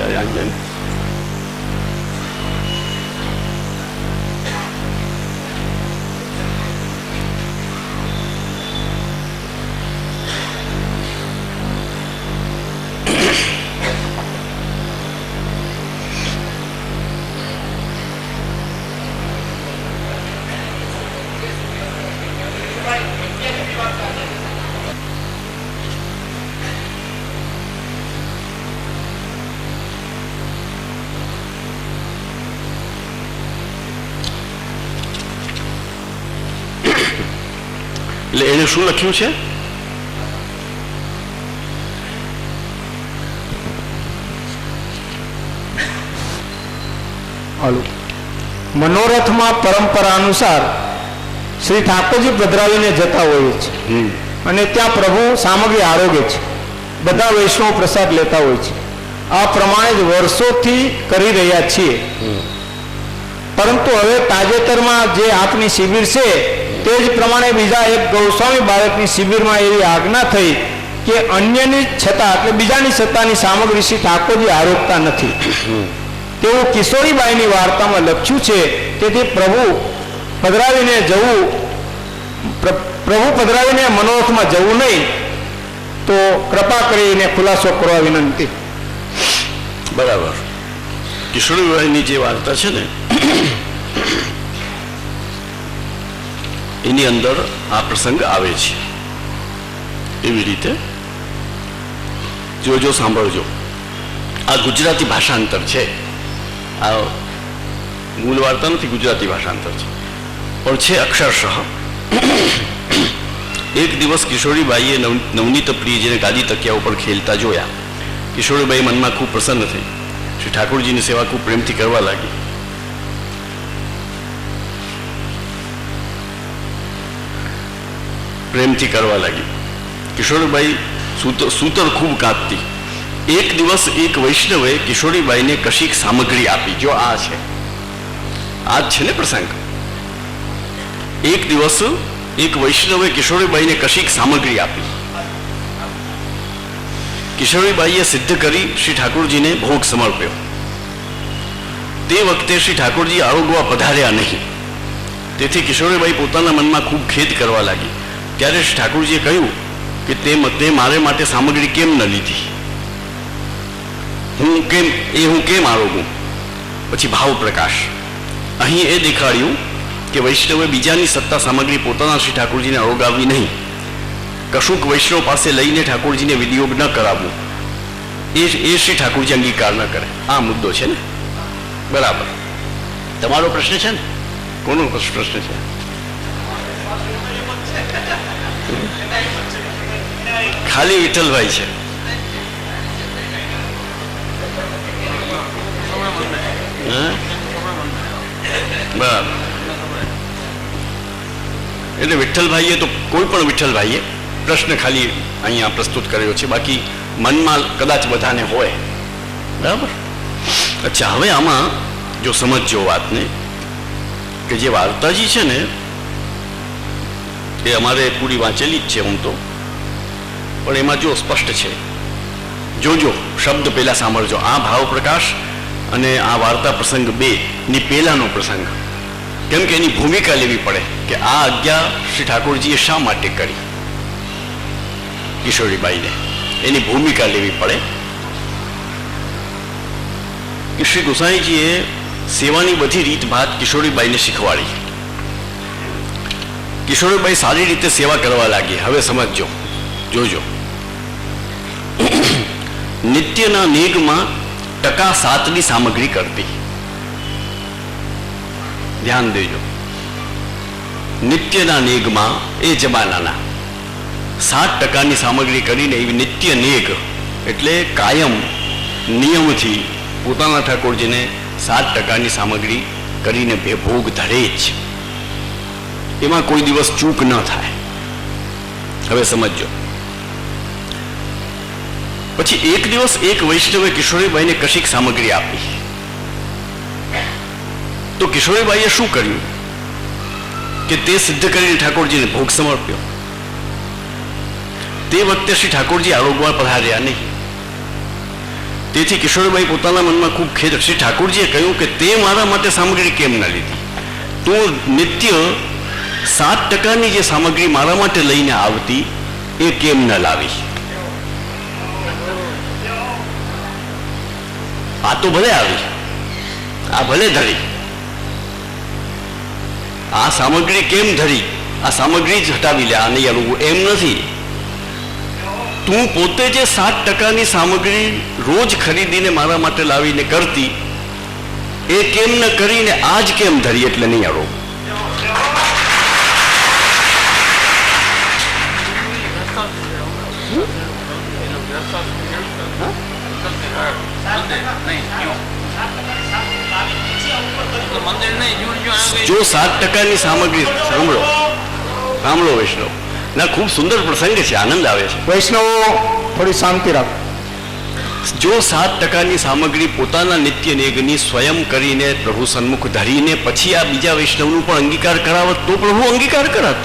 એટલે એને શું લખ્યું છે? મનોરથમાં પરંપરા અનુસાર શ્રી ઠાકોરજી પધરાવીને જતા હોય છે અને ત્યાં પ્રભુ સામગ્રી આરોગે છે, બધા વૈષ્ણવ પ્રસાદ લેતા હોય છે. આ પ્રમાણે જ વર્ષોથી કરી રહ્યા છીએ. પરંતુ હવે તાજેતરમાં જે આપની શિબિર છે તે જ પ્રમાણે બીજા એક ગૌસ્વામી બાળકની શિબિરમાં એવી આજ્ઞા થઈ કે અન્યની છતાં એટલે બીજાની સત્તાની સામગ્રી શ્રી ઠાકોરજી આરોગતા નથી તેવું કિશોરીબાઈની વાર્તામાં લખ્યું છે. તેથી પ્રભુ પધરાવીને મનોરથમાં જવું નહીં, તો કૃપા કરીને ખુલાસો કરવા વિનંતી. બરાબર. કિશોરીબાઈની જે વાર્તા છે ને એની અંદર આ પ્રસંગ આવે છે. એવી રીતે જોજો, સાંભળજો. આ ગુજરાતી ભાષાંતર છે, આ મૂળ વાર્તા નથી, ગુજરાતી ભાષાંતર છે, પણ છે અક્ષરશઃ. એક દિવસ કિશોરીબાઈએ નવનીત પ્રિયજીને ગાદી તકિયા ઉપર ખેલતા જોયા. કિશોરીબાઈ મનમાં ખૂબ પ્રસન્ન થઈ, શ્રી ઠાકોરજીની સેવા ખૂબ પ્રેમથી કરવા લાગી. કિશોરીબાઈ સૂતર ખૂબ કાપતી. એક દિવસ એક વૈષ્ણવે કિશોરીબાઈને કશીક સામગ્રી આપી. જો આ છે, આ જ છે ને પ્રસંગ. એક દિવસ એક વૈષ્ણવે કિશોરીબાઈને કશીક સામગ્રી આપી. કિશોરીબાઈએ સિદ્ધ કરી શ્રી ઠાકોરજીને ભોગ સમર્પ્યો. તે વખતે શ્રી ઠાકોરજી આરોગવા પધાર્યા નહીં. તેથી કિશોરીબાઈ પોતાના મનમાં ખૂબ ખેદ કરવા લાગી. ત્યારે શ્રી ઠાકોરજીએ કહ્યું કે તે મારે માટે સામગ્રી કેમ ન લીધી, હું કેમ આરોગું? પછી ભાવ પ્રકાશ અહીં એ દેખાડ્યું કે વૈષ્ણવે બીજાની સત્તા સામગ્રી પોતાના શ્રી ઠાકોરજીને આરોગાવવી નહીં. કશુંક વૈષ્ણવ પાસે લઈને ઠાકોરજીને વિનિયોગ ન કરાવવું, એ શ્રી ઠાકોરજી અંગીકાર ન કરે. આ મુદ્દો છે ને? બરાબર. તમારો પ્રશ્ન છે ને? કોનો પ્રશ્ન છે? ખાલી વિઠ્ઠલભાઈ છે. બરાબર. એટલે વિઠ્ઠલભાઈએ તો કોઈ પણ વિઠ્ઠલભાઈએ પ્રશ્ન ખાલી અહીંયા પ્રસ્તુત કર્યો છે, બાકી મનમાં કદાચ બધાને હોય. બરાબર. અચ્છા, હવે આમાં જો સમજજો વાતને કે જે વાર્તાજી છે ને એ અમારે પૂરી વાંચેલી જ છે હું તો, પણ એમાં જો સ્પષ્ટ છે, જોજો શબ્દ પહેલા સાંભળજો. આ ભાવ પ્રકાશ અને આ વાર્તા પ્રસંગ 2 ની પહેલાનો પ્રસંગ, કેમ કે એની ભૂમિકા લેવી પડે કે આ આજ્ઞા શ્રી ઠાકોરજીએ શા માટે કરી. કિશોરીબાઈને એની ભૂમિકા લેવી પડે કે શ્રી ગોસાઈજીએ સેવાની બધી રીતભાત કિશોરીબાઈને શીખવાડી. કિશોરીબાઈ સારી રીતે સેવા કરવા લાગી. હવે સમજજો, જોજો. નિત્યના નેગમાં 7% સામગ્રી કરતી. ધ્યાન દેજો. નિત્યના નેગમાં એ જમાનાના 7% સામગ્રી કરીને એવી નિત્ય નેગ એટલે કાયમ નિયમથી પોતાના ઠાકોરજીને 7% સામગ્રી કરીને ભોગ ધરે જ. એમાં કોઈ દિવસ ચૂક ન થાય. હવે સમજો. પછી એક દિવસ એક વૈષ્ણવે કિશોરીબાઈને કશીક સામગ્રી આપી. તો કિશોરીબાઈએ શું કર્યું કે તે સિદ્ધ કરીને ઠાકોરજીને ભોગ સમર્પ્યો. તે વખતે શ્રી ઠાકોરજી આરોગવા પધાર્યા નહીં. તેથી કિશોરીબાઈ પોતાના મનમાં ખૂબ ખેદ. શ્રી ઠાકોરજીએ કહ્યું કે તે મારા માટે સામગ્રી કેમ ન લીધી? તું નિત્ય 7% જે સામગ્રી મારા માટે લઈને આવતી એ કેમ ન લાવી? આ તો ભલે આવી, આ ભલે ધરી, આ સામગ્રી કેમ ધરી? આ સામગ્રી જ હટાવી લે, આ નહીં આવું એમ નથી. તું પોતે જે 7%ની સામગ્રી રોજ ખરીદીને મારા માટે લાવીને કરતી એ કેમ ન કરીને આજ કેમ ધરી? એટલે નહીં આવો. જો 7%ની સામગ્રી સાંભળો વૈષ્ણવ ના, ખૂબ સુંદર પ્રસંગ છે, આનંદ આવે છે. વૈષ્ણવો થોડી શાંતિ રાખો. જો 7%ની સામગ્રી પોતાના નિત્ય નેગની સ્વયં કરીને પ્રભુ સન્મુખ ધરીને પછી આ બીજા વૈષ્ણવનું પણ અંગીકાર કરાવત તો પ્રભુ અંગીકાર કરત.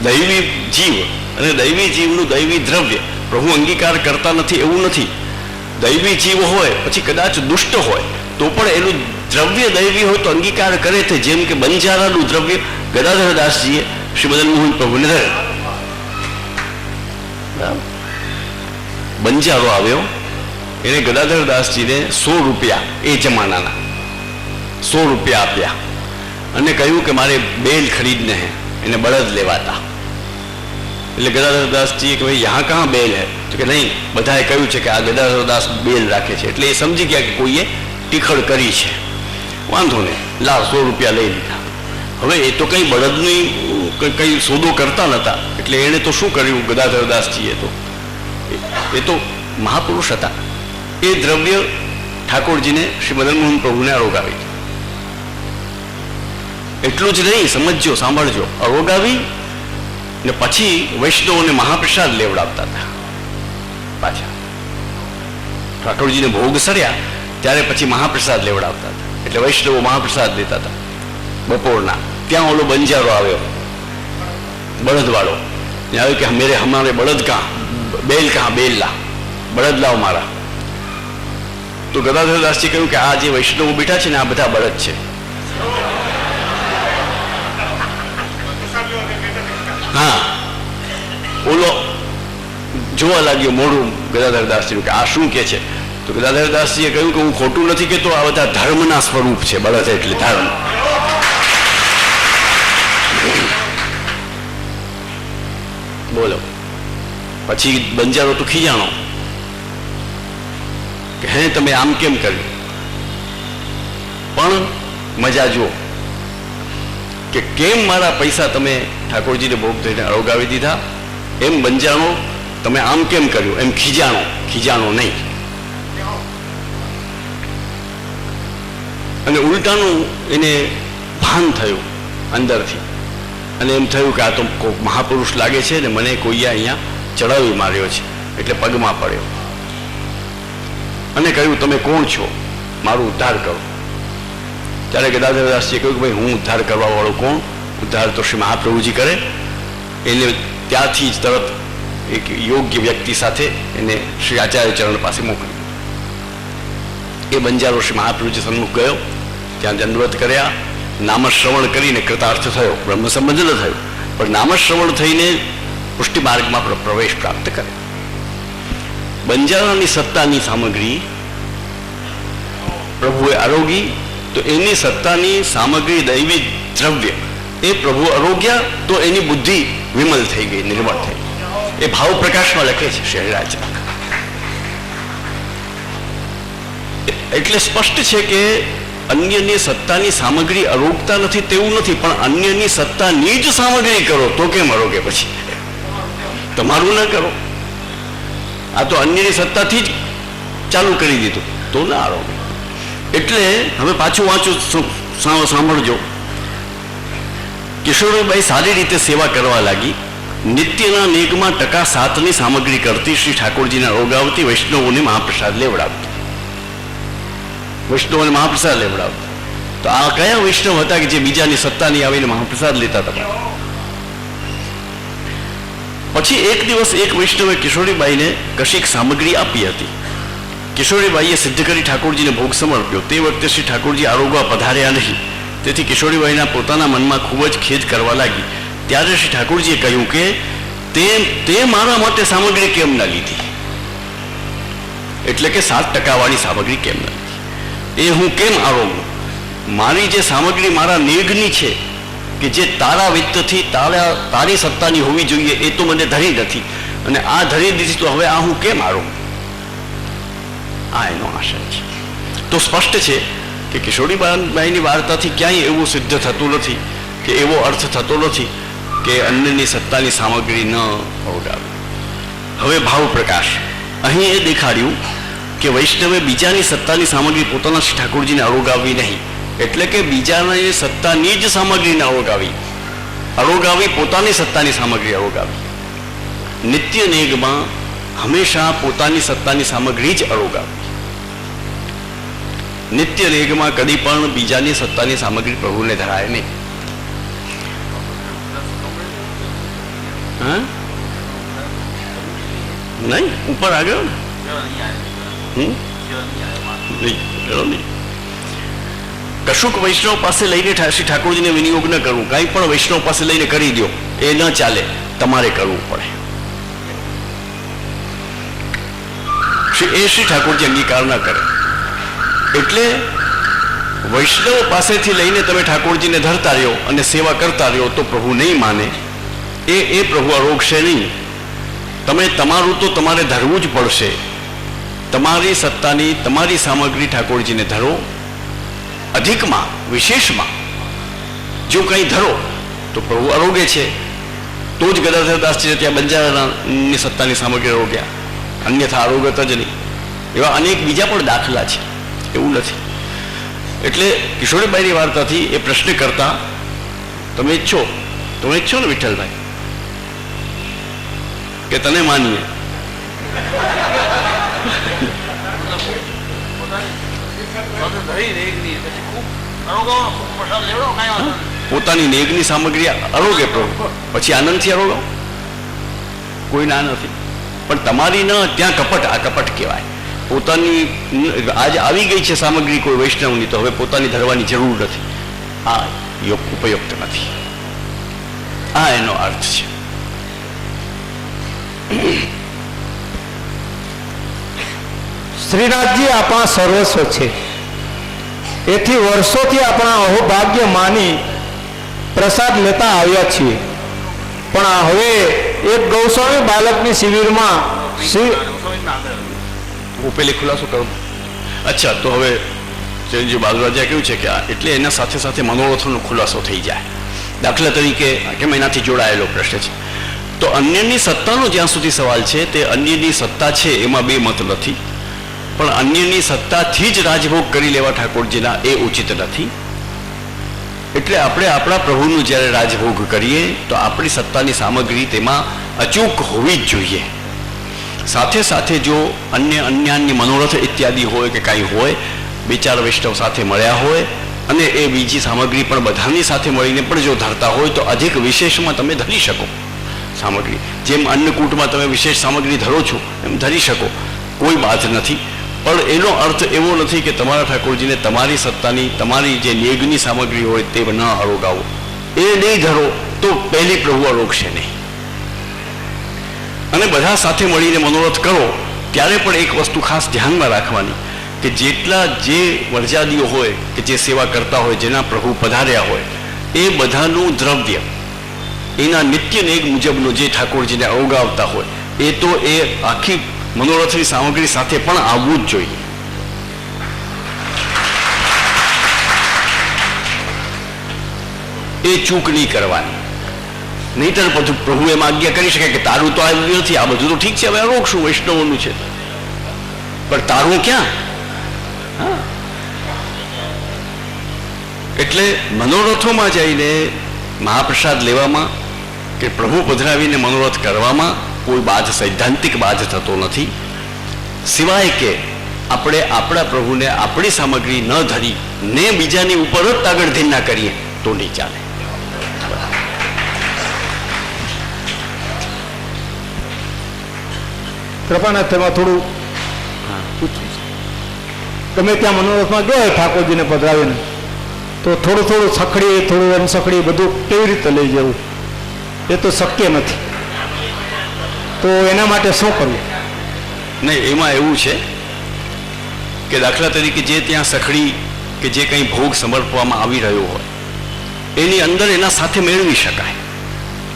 દૈવી જીવ અને દૈવી જીવનું દૈવી દ્રવ્ય પ્રભુ અંગીકાર કરતા નથી એવું નથી. દૈવી જીવ હોય પછી કદાચ દુષ્ટ હોય તો પણ એનું દ્રવ્ય દૈવી હોય તો અંગીકાર કરે છે. જેમ કે બંજારાનું દ્રવ્ય ગદાધરદાસજીએ શ્રી મદન મોહન પ્રભુને ધરે. બંજારો આવ્યો, એને ગદાધરદાસજીને 100 રૂપિયા એ જમાનાના 100 રૂપિયા આપ્યા અને કહ્યું કે મારે બેલ ખરીદને હે, એને બળદ લેવાતા. એટલે ગદાધરદાસજીએ કે ભાઈ યહાં કહાં બેલ હે? તો કે નહીં, બધાએ કહ્યું છે કે આ ગદાધરદાસ બેલ રાખે છે. એટલે એ સમજી ગયા કે કોઈએ ટીખળ કરી છે. વાંધો નહીં, લા 100 રૂપિયા લઈ લીધા. હવે એ તો કંઈ બળદની કંઈ સોદો કરતા નહોતા. એટલે એણે તો શું કર્યું ગદાધરદાસજીએ, તો એ તો મહાપુરુષ હતા. એ દ્રવ્ય ઠાકોરજીને શ્રી મદન મોહન પ્રભુને અરોગાવી. એટલું જ નહીં, સમજજો, સાંભળજો, અરોગાવી ને પછી વૈષ્ણવોને મહાપ્રસાદ લેવડાવતા હતા. પાછા ઠાકોરજીને ભોગ સર્યા ત્યારે પછી મહાપ્રસાદ લેવડાવતા હતા. એટલે વૈષ્ણવો મહાપ્રસાદ લેતા હતા બપોરના. ત્યાં ઓલો બંજારો આવ્યો, બળદવાળો આવ્યો કે મેરે હમારે બળદ કાં, બેલ કાં, બેલ લા, બળદ લાવ મારા. તો ગદાધરદાસજી કહ્યું કે આ જે વૈષ્ણવો બેઠા છે ને આ બધા બળદ છે. હા, ઓલો જોવા લાગ્યો મોઢું ગદાધરદાસજીનું કે આ શું કે છે. તો ગદાધરદાસજીએ કહ્યું કે હું ખોટું નથી કહેતો, આ બધા ધર્મના સ્વરૂપ છે. બળદ એટલે ધર્મ. બોલો. પછી બંજારો તો ખીજાણો કે હે તમે આમ કેમ કર્યું. પણ મજા જુઓ કે કેમ મારા પૈસા તમે ઠાકોરજીને ભોગ થઈને અરોગાવી દીધા. એમ બંજાણો તમે આમ કેમ કર્યું, એમ ખીજાણો નહીં. અને ઉલટાનું એને ભાન થયું અંદરથી અને એમ થયું કે આ તો કોઈક મહાપુરુષ લાગે છે ને મને કોઈએ અહીંયા ચડાવી માર્યો છે. એટલે પગમાં પડ્યો અને કહ્યું તમે કોણ છો, મારું ઉદ્ધાર કરો. ત્યારે ગદાધરદાસજીએ કહ્યું કે ભાઈ હું ઉદ્ધાર કરવા વાળો કોણ, ઉદ્ધાર તો શ્રી મહાપ્રભુજી કરે. એને ત્યાંથી જ તરત એક યોગ્ય વ્યક્તિ સાથે એને શ્રી આચાર્ય ચરણ પાસે મોકલી. એ બંજારો શ્રી મહાપ્રભુજી સન્મુખ ગયો, ત્યાં દંડવત કર્યા, નામશ્રવણ કરીને કૃતાર્થ થયો. બ્રહ્મ સંબંધ ન થયો, પણ નામશ્રવણ થઈને પુષ્ટિ માર્ગમાં પ્રવેશ પ્રાપ્ત કરે. બંજારાની સત્તાની સામગ્રી પ્રભુએ આરોગી, તો એની સત્તાની સામગ્રી દૈવી દ્રવ્ય એ પ્રભુ આરોગ્યા તો એની બુદ્ધિ વિમલ થઈ ગઈ, નિર્મળ થઈ. એ ભાવ પ્રકાશમાં લખે છે શહેરાજ. એટલે સ્પષ્ટ છે કે અન્યની સત્તાની સામગ્રી અરોગતા નથી તેવું નથી, પણ અન્યની સત્તાની જ સામગ્રી કરો તો કેમ અરોગે? પછી તમારું ના કરો. આ તો અન્યની સત્તાથી જ ચાલુ કરી દીધું તો ના આરોગે. એટલે હવે પાછું વાંચું, સાંભળજો. કિશોરબાઈ સારી રીતે સેવા કરવા લાગી. નિત્યના નેગમાં 7% સામગ્રી કરતી, શ્રી ઠાકોરજીને અરોગાવતી, વૈષ્ણવોને મહાપ્રસાદ લેવડાવતી. વૈષ્ણવોને મહાપ્રસાદ લેવડાવતા. તો આ કયા વૈષ્ણવ હતા કે જે બીજાની સત્તાની આવીને મહાપ્રસાદ લેતા હતા? પછી એક દિવસ એક વૈષ્ણવે કિશોરીબાઈને કશીક સામગ્રી આપી હતી. કિશોરીબાઈએ સિદ્ધ કરી ઠાકોરજીને ભોગ સમર્પ્યો. તે વખતે શ્રી ઠાકોરજી આરોગવા પધાર્યા નહીં. તેથી કિશોરીબાઈના પોતાના મનમાં ખૂબ જ ખેદ કરવા લાગી. ત્યારે શ્રી ઠાકોરજીએ કહ્યું કે તે મારા માટે સામગ્રી કેમ ના લીધી, એટલે કે 7% વાળી સામગ્રી કેમ ના લીધી, એ હું કેમ આરોગું? મારી જે સામગ્રી મારા નિર્ગની છે કે જે તારા વિત્તથી તારી સત્તાની હોવી જોઈએ એ તો મને ધરી નથી, અને આ ધરી દીધી તો હવે આ હું કેમ આરોગું? આ એનો આશય છે. તો સ્પષ્ટ છે કે કિશોરીબાઈની વાર્તાથી ક્યાંય એવું સિદ્ધ થતું નથી કે એવો અર્થ થતો નથી કે અન્યની સત્તાની સામગ્રી ન અવગાવી. હવે ભાવ પ્રકાશ અહીં એ દેખાડ્યું કે વૈષ્ણવે બીજાની સત્તાની સામગ્રી પોતાના શ્રી ઠાકોરજીને અરોગાવવી નહીં, એટલે કે બીજાની સત્તાની જ સામગ્રીને અરોગાવી પોતાની સત્તાની સામગ્રી અરોગાવી. નિત્ય નેગમાં હંમેશા પોતાની સત્તાની સામગ્રી જ અરોગાવી. નિત્ય નેગમાં કદી પણ બીજાની સત્તાની સામગ્રી પ્રભુને ધરાય નહીં. હા નહીં, ઉપર આગળ નહીં, કશુંક વૈષ્ણવ પાસે લઈને શ્રી ઠાકોરજીને વિનિયોગ ન કરવું. કાંઈ પણ વૈષ્ણવ પાસે લઈને કરી દો એ ન ચાલે, તમારે કરવું પડે. એ શ્રી ઠાકોરજી અંગીકાર ન કરે. એટલે વૈષ્ણવ પાસેથી લઈને તમે ઠાકોરજીને ધરતા રહ્યો અને સેવા કરતા રહ્યો તો પ્રભુ નહીં માને. એ પ્રભુ અરોગશે નહીં. તમે તમારું તો તમારે ધરવું જ પડશે. તમારી સત્તાની તમારી સામગ્રી ઠાકોરજીને ધરો. અધિકમાં વિશેષમાં જો કંઈ ધરો તો પ્રભુ અરોગે છે. તો જ ગદાધરદાસજી ત્યાં બંજારાની સત્તાની સામગ્રી અરોગ્યા, અન્યથા આરોગત જ નહીં. એવા અનેક બીજા પણ દાખલા છે, એવું નથી. એટલે કિશોરીબાઈની વાર્તાથી એ પ્રશ્ન કરતા તમે ઈચ્છો ને વિઠ્ઠલભાઈ કે તને માનીએ, પોતાની નેગની સામગ્રી અરોગે પ્રભુ, પછી આનંદથી અરોગો, કોઈ ના નથી. પણ તમારી ન ત્યાં કપટ, આ કપટ કહેવાય. પોતાની આજ આવી ગઈ છે સામગ્રી કોઈ વૈષ્ણવની, તો હવે પોતાની ધરવાની જરૂર નથી. આ ઉપયુક્ત નથી. આ એનો અર્થ છે. શ્રીનાથજી આપણા સર્વસ્વ છે. એથી વર્ષોથી આપણા અહોભાગ્ય માની પ્રસાદ લેતા આવ્યા છીએ. પણ હવે એક ગૌસ્વામી બાલકની શિબિરમાં પેલી ખુલાસો કરો. અચ્છા, તો હવે ચરણજી બાલરાજા કહ્યું છે કે એટલે એના સાથે સાથે મનોરથોનો ખુલાસો થઈ જાય. દાખલા તરીકે કેમ એનાથી જોડાયેલો પ્રશ્ન છે. તો અન્યની સત્તાનો જ્યાં સુધી સવાલ છે, તે અન્યની સત્તા છે એમાં બે મત નથી. પણ અન્યની સત્તાથી જ રાજભોગ કરી લેવા ઠાકોરજીના એ ઉચિત નથી. એટલે આપણે આપણા પ્રભુનું જ્યારે રાજભોગ કરીએ તો આપણી સત્તાની સામગ્રી તેમાં અચૂક હોવી જ જોઈએ. સાથે સાથે જો અન્યાન્ય મનોરથ ઇત્યાદિ હોય કે કાંઈ હોય, બે ચાર વૈષ્ણવ સાથે મળ્યા હોય અને એ બીજી સામગ્રી પણ બધાની સાથે મળીને પણ જો ધરતા હોય તો અધિક વિશેષમાં તમે ધરી શકો સામગ્રી. જેમ અન્નકૂટમાં તમે વિશેષ સામગ્રી ધરો છો એમ ધરી શકો, કોઈ બાધ નથી. પણ એનો અર્થ એવો નથી કે તમારા ઠાકોરજીને તમારી સત્તાની તમારી જે નેગની સામગ્રી હોય તે ન અરોગાવો. એ નહીં ધરો તો પહેલી પ્રભુ અરોગશે નહીં. અને બધા સાથે મળીને મનોરથ કરો ત્યારે પણ એક વસ્તુ ખાસ ધ્યાનમાં રાખવાની કે જેટલા જે વર્જાદીઓ હોય કે જે સેવા કરતા હોય, જેના પ્રભુ પધાર્યા હોય, એ બધાનું દ્રવ્ય એના નિત્ય નેગ મુજબનો જે ઠાકોરજીને અવગાવતા હોય એ તો એ આખી મનોરથની સામગ્રી સાથે પણ આવવું જ જોઈએ. એ ચૂક નહીં કરવાની. નહીતર બધું પ્રભુ એમ આજ્ઞા કરી શકે કે તારું તો આવ્યું નથી, આ બધું તો ઠીક છે, હવે રોકશું, વૈષ્ણવોનું છે, પણ તારું ક્યાં? હા, એટલે મનોરથોમાં જઈને મહાપ્રસાદ લેવામાં કે પ્રભુ પધરાવીને મનોરથ કરવામાં કોઈ બાધ, સૈદ્ધાંતિક બાધ થતો નથી. સિવાય કે આપણે આપણા પ્રભુને આપણી સામગ્રી ન ધરી ને બીજાની ઉપર જ તાગડધીન ના કરીએ તો નહીં ચાલે. કૃપાનાથ, તેમાં થોડું પૂછવું છે. ગમે ત્યાં મનોરથમાં ગયો ઠાકોરજીને પધરાવીને તો થોડું થોડું સખડી, થોડું અનસખડી બધું કેવી રીતે લઈ જવું એ તો શક્ય નથી. તો એના માટે શું કરવું? નહીં, એમાં એવું છે કે દાખલા તરીકે જે ત્યાં સખડી કે જે કંઈ ભોગ સમર્પવામાં આવી રહ્યો હોય એની અંદર એના સાથે મેળવી શકાય.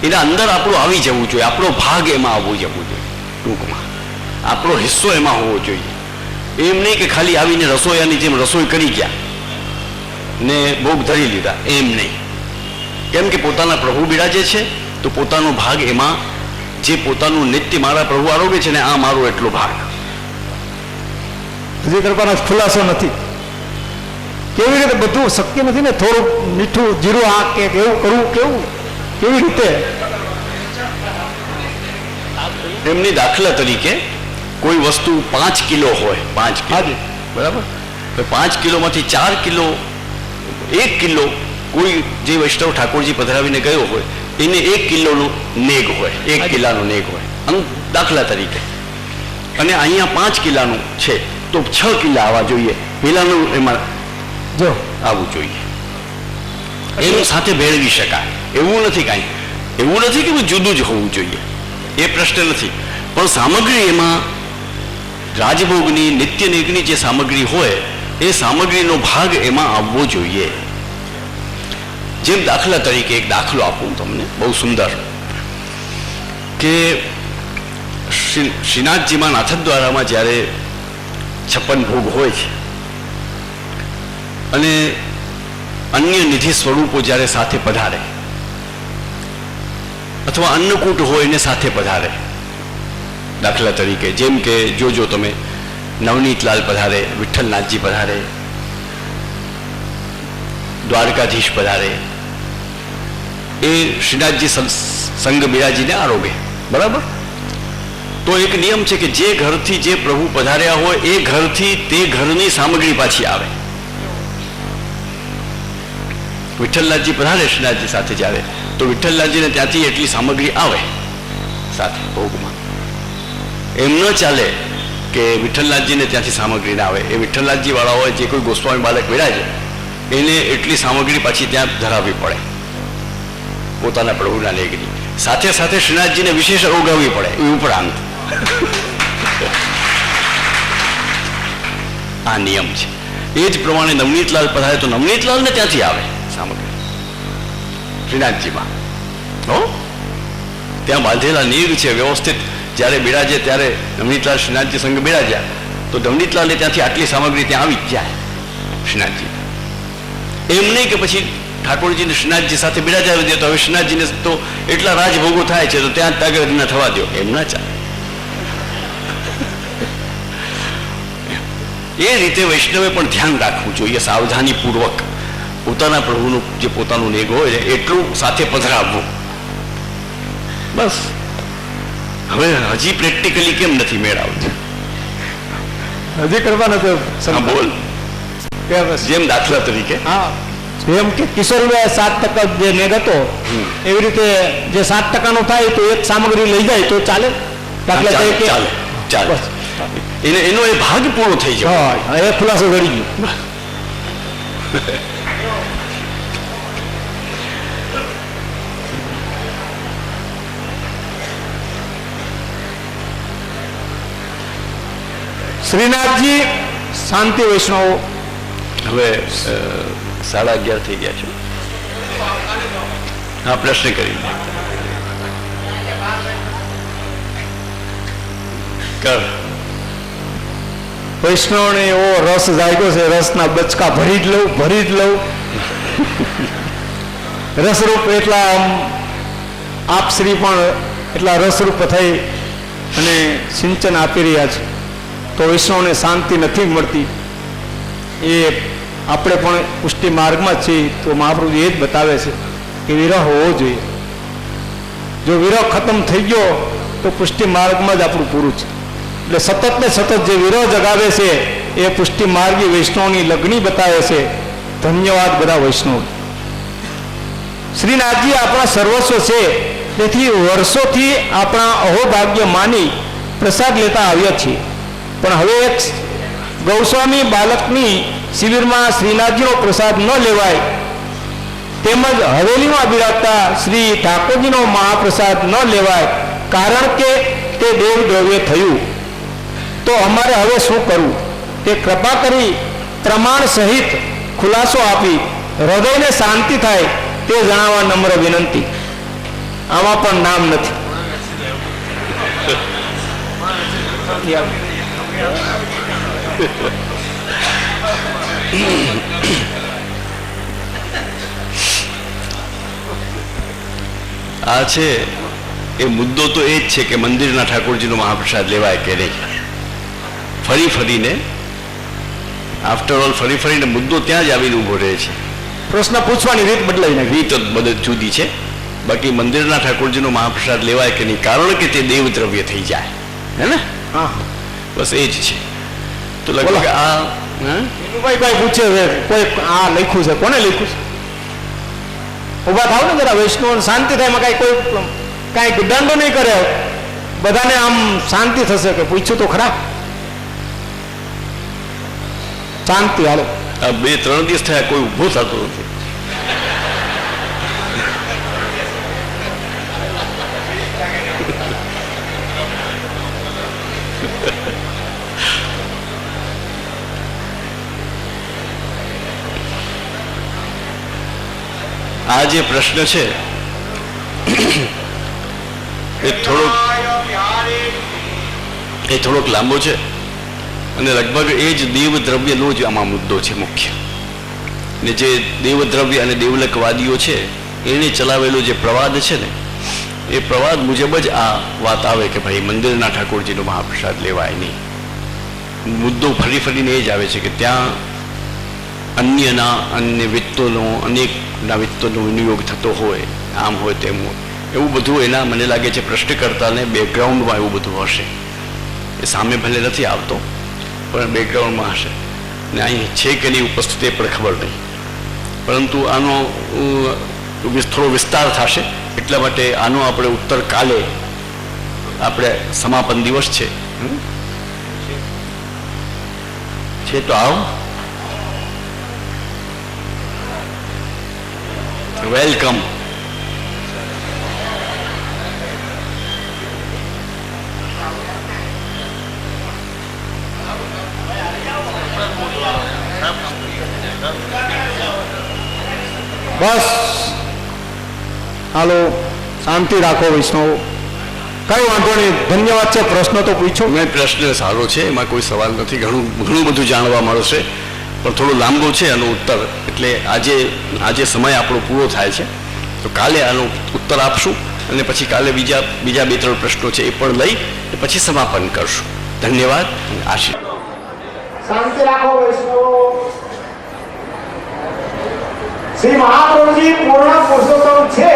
એના અંદર આપણું આવી જવું જોઈએ, આપણો ભાગ એમાં આવવું જવું જોઈએ. ટૂંકમાં આપણો હિસ્સો એમાં હોવો જોઈએ. એમ નહીં કે ખાલી આવીને રસોઈયાની જેમ રસોઈ કરી ગયા ને ભોગ ધરી લીધા, એમ નહીં. કેમ કે પોતાના પ્રભુ બિરાજે છે તો તો પોતાનો ભાગ એમાં, જે પોતાનું નિત્ય મારા પ્રભુ આરોગે છે ને, આ મારો એટલો ભાગ. હજી કરવાનો ખુલાસો નથી. કેવી રીતે બધું શક્ય નથી ને, થોડું મીઠું જીરું આ કે એવું કરવું, કેવી રીતે? એમની દાખલા તરીકે કોઈ વસ્તુ 5 કિલો હોય, 5 કિલો, બરાબર, 5 કિલોમાંથી 4 કિલો, 1 કિલો કોઈ જે વૈષ્ણવ ઠાકોરજી પધરાવીને ગયો હોય એને 1 કિલોનો નેગ હોય, 1 કિલાનો નેગ હોય, દાખલા તરીકે. અને અહીંયા 5 કિલાનું છે તો 6 કિલા આવવા જોઈએ, પેલાનું એમાં જો આવવું જોઈએ. એનું સાથે ભેળવી શકાય એવું નથી, કાંઈ એવું નથી કે જુદું જ હોવું જોઈએ, એ પ્રશ્ન નથી. પણ સામગ્રી એમાં રાજભોગની નિત્ય નિગની જે સામગ્રી હોય એ સામગ્રીનો ભાગ એમાં આવવો જોઈએ. જેમ દાખલા તરીકે એક દાખલો આપું તમને, બહુ સુંદર, કે શ્રીનાથજીમાં નાથદ્વારામાં જ્યારે 56 ભોગ હોય છે અને અન્ય નિધિ સ્વરૂપો જ્યારે સાથે પધારે, અથવા અન્નકૂટ હોય એને સાથે પધારે, દાખલા તરીકે જેમ કે જોજો તમે, નવનીતલાલ પધારે, વિઠ્ઠલનાથજી પધારે, દ્વારકાધીશ પધારે, એ શ્રીનાથજી સંગ બિરાજીને આરોગે, બરાબર. તો એક નિયમ છે કે જે ઘરથી જે પ્રભુ પધાર્યા હોય એ ઘરથી તે ઘરની સામગ્રી પાછી આવે. વિઠ્ઠલનાથજી પધારે શ્રીનાથજી સાથે જ્યારે, તો વિઠ્ઠલનાથજીને ત્યાંથી એટલી સામગ્રી આવે સાથે ભોગમાં. એમ ન ચાલે કે વિઠ્ઠલનાથજીને ત્યાંથી સામગ્રી ના આવે. એ વિઠ્ઠલનાથજી વાળા હોય, જે કોઈ ગોસ્વામી બાલક બિરાજે એને એટલી સામગ્રી પાછી ત્યાં ધરાવવી પડે પોતાના પ્રભુના લેગની સાથે સાથે. શ્રીનાથજીને વિશેષ ઓગાવવી પડે એ ઉપરાંત. આ નિયમ છે. એ જ પ્રમાણે નવનીતલાલ પધારે તો નવનીતલાલને ત્યાંથી આવે સામગ્રી શ્રીનાથજીમાં. હો, ત્યાં બાંધેલા નીર છે વ્યવસ્થિત. જ્યારે બિરાજે ત્યારે નવનીતલાલ શ્રીનાથજી સંગ બિરાજ્યા તો નવનીતલાલને ત્યાંથી આટલી સામગ્રી ત્યાં આવી જ જાય શ્રીનાથજી. એમ નહીં કે પછી ઠાકોરજીને શ્રીનાથજી સાથે બિરાજાવી દે તો હવે શ્રીનાથજીને તો એટલા રાજભોગો થાય છે તો ત્યાં આગળ ના થવા દો, એમ ના ચાલે. એ રીતે વૈષ્ણવે પણ ધ્યાન રાખવું જોઈએ, સાવધાનીપૂર્વક પોતાના પ્રભુનું જે પોતાનું નેગ હોય એટલું સાથે પધરાવવું. બસ. હવે હજી પ્રેક્ટિકલી કેમ નથી મેળવતું? હજી કરવા નથી. બોલ. જેમ દાખલા તરીકે, હા, જેમ કે કિશોરભાઈ 7% જે નેગ હતો એવી રીતે જે 7% થાય તો એક સામગ્રી લઈ જાય તો ચાલે. દાખલા તરીકે ચાલે, ચાલે. એનો એ ભાગ પૂરો થઈ જાય, એ ખુલાસો ઘડી ગયો. શ્રીનાથજી શાંતિ વૈષ્ણવો. હવે 11:30 થઈ ગયા છે. હા, પ્રશ્ન કરી કર. વૈષ્ણવને એવો રસ જાગ્યો છે, રસના બચકા ભરી જ લઉં. રસરૂપ એટલા આપશ્રી પણ એટલા રસરૂપ થઈ અને સિંચન આપી રહ્યા છે તો વૈષ્ણવને શાંતિ નથી મળતી. એ આપણે પણ પુષ્ટિ માર્ગમાં છીએ તો મહાપ્રભુ એ જ બતાવે છે કે વિરહ હોવો જોઈએ. જો વિરહ ખતમ થઈ ગયો તો પુષ્ટિ માર્ગમાં જ આપણું પૂરું છે. એટલે સતત ને સતત જે વિરહ જગાવે છે એ પુષ્ટિ માર્ગી વૈષ્ણવની લગ્ની બતાવે છે. ધન્યવાદ બધા વૈષ્ણવ. શ્રીનાથજી આપણા સર્વસ્વ છે, તેથી વર્ષોથી આપણા અહોભાગ્ય માની પ્રસાદ લેતા આવ્યા છીએ. પણ હવે એક ગૌસ્વામી બાલકની શિબિરમાં શ્રીનાથજીનો પ્રસાદ ન લેવાય, તેમજ હવેલીમાં બિરાજતા શ્રી ઠાકોરજીનો મહાપ્રસાદ ન લેવાય, કારણ કે તે દેવ દ્રવ્ય થયું. તો અમારે હવે શું કરવું તે કૃપા કરી પ્રમાણ સહિત ખુલાસો આપી હૃદયને શાંતિ થાય તે જણાવવા નમ્ર વિનંતી. આમાં પણ નામ નથી. આ છે એ મુદ્દો તો એ જ છે કે મંદિરના ઠાકોરજીનો મહાપ્રસાદ લેવાય કે નહીં. ફરી ફરીને આફ્ટર ઓલ ફરી ફરીને મુદ્દો ત્યાં જ આવીને ઊભો રહે છે. પ્રશ્ન પૂછવાની રીત બદલાઈ નાખી. રીત બધે જુદી છે. બાકી મંદિરના ઠાકોરજીનો મહાપ્રસાદ લેવાય કે નહીં, કારણ કે તે દેવ દ્રવ્ય થઈ જાય, હે ને? હા, બસ એ જ છે. તો લગભગ આ ભાઈ પૂછે છે કોઈ આ લખ્યું છે, કોને લખ્યું છે? ઉભા થાવ ને જરા, વૈષ્ણવ શાંતિ થાય. એમાં કાંઈ દંડ નહીં કરે, બધાને આમ શાંતિ થશે કે પૂછ્યું તો ખરા. શાંતિ હાલો. આ 2-3 દિવસ થયા કોઈ ઊભો થતો નથી. આ જે પ્રશ્ન છે એ થોડોક લાંબો છે અને લગભગ એ જ દેવ દ્રવ્યનો જ આમાં મુદ્દો છે મુખ્ય. ને જે દેવ દ્રવ્ય અને દેવલકવાદીઓ છે એને ચલાવેલો જે પ્રવાદ છે ને, એ પ્રવાદ મુજબ જ આ વાત આવે કે ભાઈ મંદિરના ઠાકોરજીનો મહાપ્રસાદ લેવાય નહીં. મુદ્દો ફરી ફરીને એ જ આવે છે કે ત્યાં અન્ય વિત્તોનો અનેકના વિત્તોનો વિનિયોગ થતો હોય, આમ હોય તેમ હોય, એવું બધું એના મને લાગે છે પ્રશ્નકર્તાને બેકગ્રાઉન્ડમાં એવું બધું હશે. એ સામે ભલે નથી આવતો પણ બેકગ્રાઉન્ડમાં હશે. ને અહીં છે કે નહીં ઉપસ્થિતિ પણ ખબર નહીં. પરંતુ આનો થોડો વિસ્તાર થશે, એટલા માટે આનો આપણે ઉત્તર કાલે, આપણે સમાપન દિવસ છે તો આવો. વેલકમ. બસ હાલો, શાંતિ રાખો વૈષ્ણવ. કઈ વાંધો નહીં, ધન્યવાદ છે. પ્રશ્ન તો પૂછો. મેં પ્રશ્ન સારો છે, એમાં કોઈ સવાલ નથી. ઘણું બધું જાણવા મળશે, પણ થોડો લાંબો છે આનો ઉત્તર. એટલે આજે સમય આપણો પૂરો થાય છે, તો કાલે આનો ઉત્તર આપશું અને પછી કાલે બીજા 2-3 પ્રશ્નો છે એ પણ લઈ પછી સમાપન કરશું. ધન્યવાદ. આશીર્વાદ. શાંતિ રાખો વૈષ્ણવ. શ્રી મહાપ્રભુજી પૂર્ણ પુરુષોત્તમ છે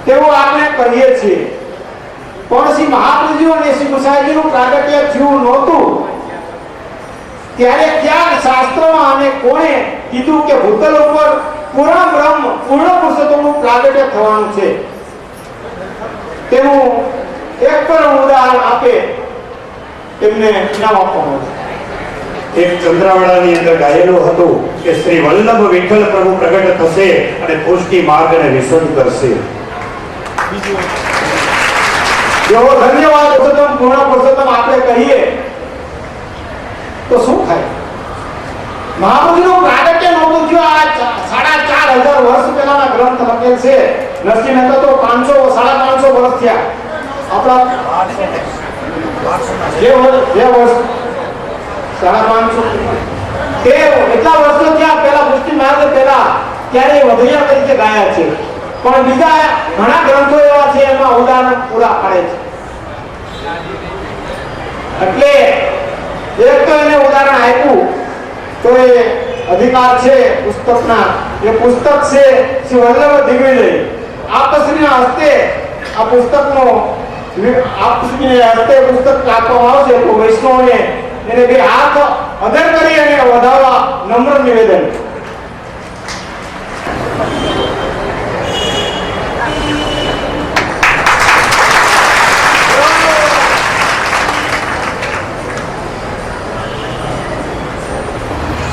તેવું આપણે કહીએ છીએ, પણ શ્રી મહાપ્રભુજી અને શ્રી ગુસાઈજીનું પ્રાગટ્ય થયું નહોતું ત્યારે ક્યાં શાસ્ત્રોમાં અને કોણે કીધું કે ભૂતલ ઉપર પૂર્ણ બ્રહ્મ પૂર્ણ પુરુષોત્તમનું પ્રાગટ્ય થવાનું છે? તેનું એક પણ ઉદાહરણ આપે તેમને ઇનામ આપવામાં આવે. એક ચંદ્રાવળાની અંદર ગાયેલું હતું કે શ્રી વલ્લભ વિઠ્ઠલ પ્રભુ પ્રગટ થશે અને પુષ્ટિ માર્ગને વિશુદ્ધ કરશે. એવો ધન્યવાદ પુરુષોત્તમ પૂર્ણ પુરુષોત્તમ આપણે કહીએ તો શું થાય? મહાપ્રભુનું પ્રાગટ્ય નહોતું થયું. આ 4500 વર્ષ પહેલાના ગ્રંથ લખેલ છે. નરસિંહ મહેતા તો 550 વર્ષ થયા. આપણા જે વર્ષ 550 તે એટલા વર્ષો થયા પહેલા પુષ્ટિ માર્ગ પહેલા, ત્યારે વધૈયા તરીકે ગાયા છે. પણ બીજા ઘણા ગ્રંથો એવા છે એમાં ઉદાહરણ પૂરા પાડે છે. એટલે એક તો એને ઉદાહરણ આપ્યું તો એ અધિકાર છે પુસ્તકના. એ પુસ્તક છે શ્રી વલ્લભ દિગ્વિજય. આપશ્રીના હસ્તે આ પુસ્તકનો આપશ્રીના હસ્તે પુસ્તક આપવામાં આવશે તો વૈષ્ણવને એને 2 હાથ અદર કરી અને વધારવા નમ્ર નિવેદન.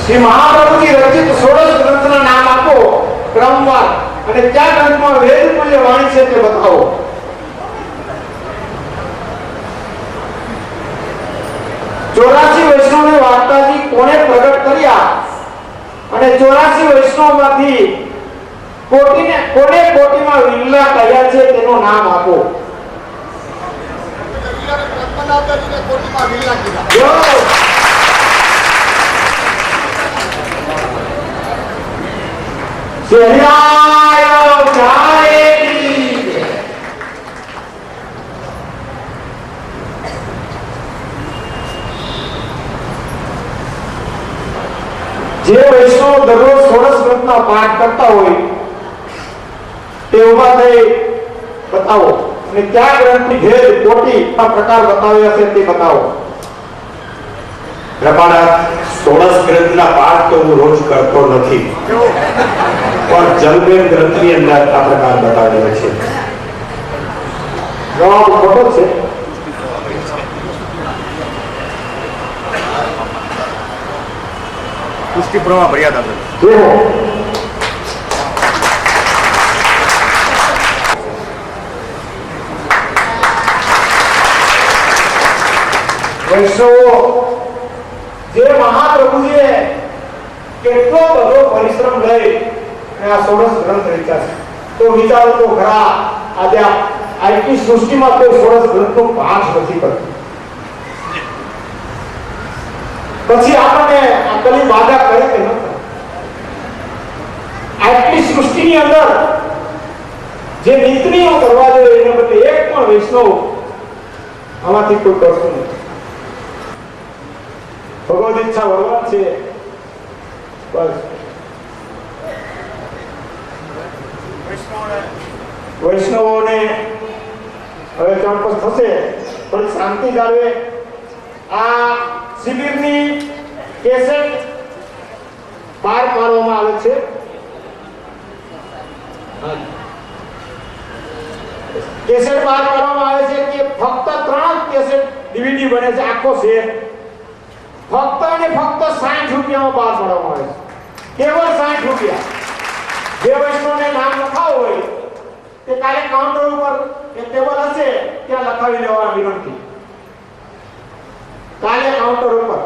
શ્રી મહાપ્રભુજી રચિત 16 ગ્રંથના નામ આપો ક્રમવાર, અને કયા ગ્રંથમાં વેદ તુલ્ય વાણી છે તે બતાવો. ચોરાસી વૈષ્ણવની વાર્તાજી કોણે પ્રગટ કર્યા અને 84 વૈષ્ણવમાંથી કોને કોટીમાં વિરલા કહ્યા છે તેનું નામ આપો. શ્રી હરિરાય જય. જે વૈષ્ણવ દરરોજ ષોડશ ગ્રંથના પાઠ કરતા હોય તે ઉભા થઈ બતાવો અને કયા ગ્રંથની ભેદ કોટીના પ્રકાર બતાવ્યા છે તે બતાવો. કૃપાનાથ, ષોડશ ગ્રંથના પાઠ તો હું રોજ કરતો નથી, પણ જલબેન ગ્રંથની અંદર આ પ્રકાર બતાવેલો છે. જવાબ ખોટો છે. પુષ્ટિ પ્રવાહ મર્યાદા છે. જુઓ, વૈષ્ણવો, જે મહાપ્રભુએ કેટલો બધો પરિશ્રમ લઈ અને આ ષોડશ ગ્રંથ રચ્યા છે, તો વિચારો તો ખરા આજે આટલી સૃષ્ટિમાં કોઈ ષોડશ ગ્રંથનો પાઠ નથી કરતું. પછી આપણને આ કલી બાધા કરે કે ન કરે? આટલી સૃષ્ટિની અંદર જે નીતિઓ કરવા જોઈએ એના બદલે એક પણ વૈષ્ણવ આમાંથી કોઈ કરતું નથી. ભગવદ ઈચ્છા ભગવાન છે. બસ વૈષ્ણવોને હવે ચોક્કસ થશે, થોડી શાંતિ જાળવે. આ શિબિરની કેસેટ બહાર પાડવામાં આવે છે. કેસેટ બહાર પાડવામાં આવે છે કે ફક્ત 3 કેસેટ ડીવીડી બને છે, આખો સેટ ફક્ત અને ફક્ત 60 રૂપિયામાં બહાર પાડવામાં આવે છે. કેવળ 60 રૂપિયા. જે વૈષ્ણવને નામ લખાવવું હોય તે કાલે કાઉન્ટર ઉપર એક ટેબલ હશે ત્યાં લખાવી લેવા વિનંતી. કાલે કાઉન્ટર ઉપર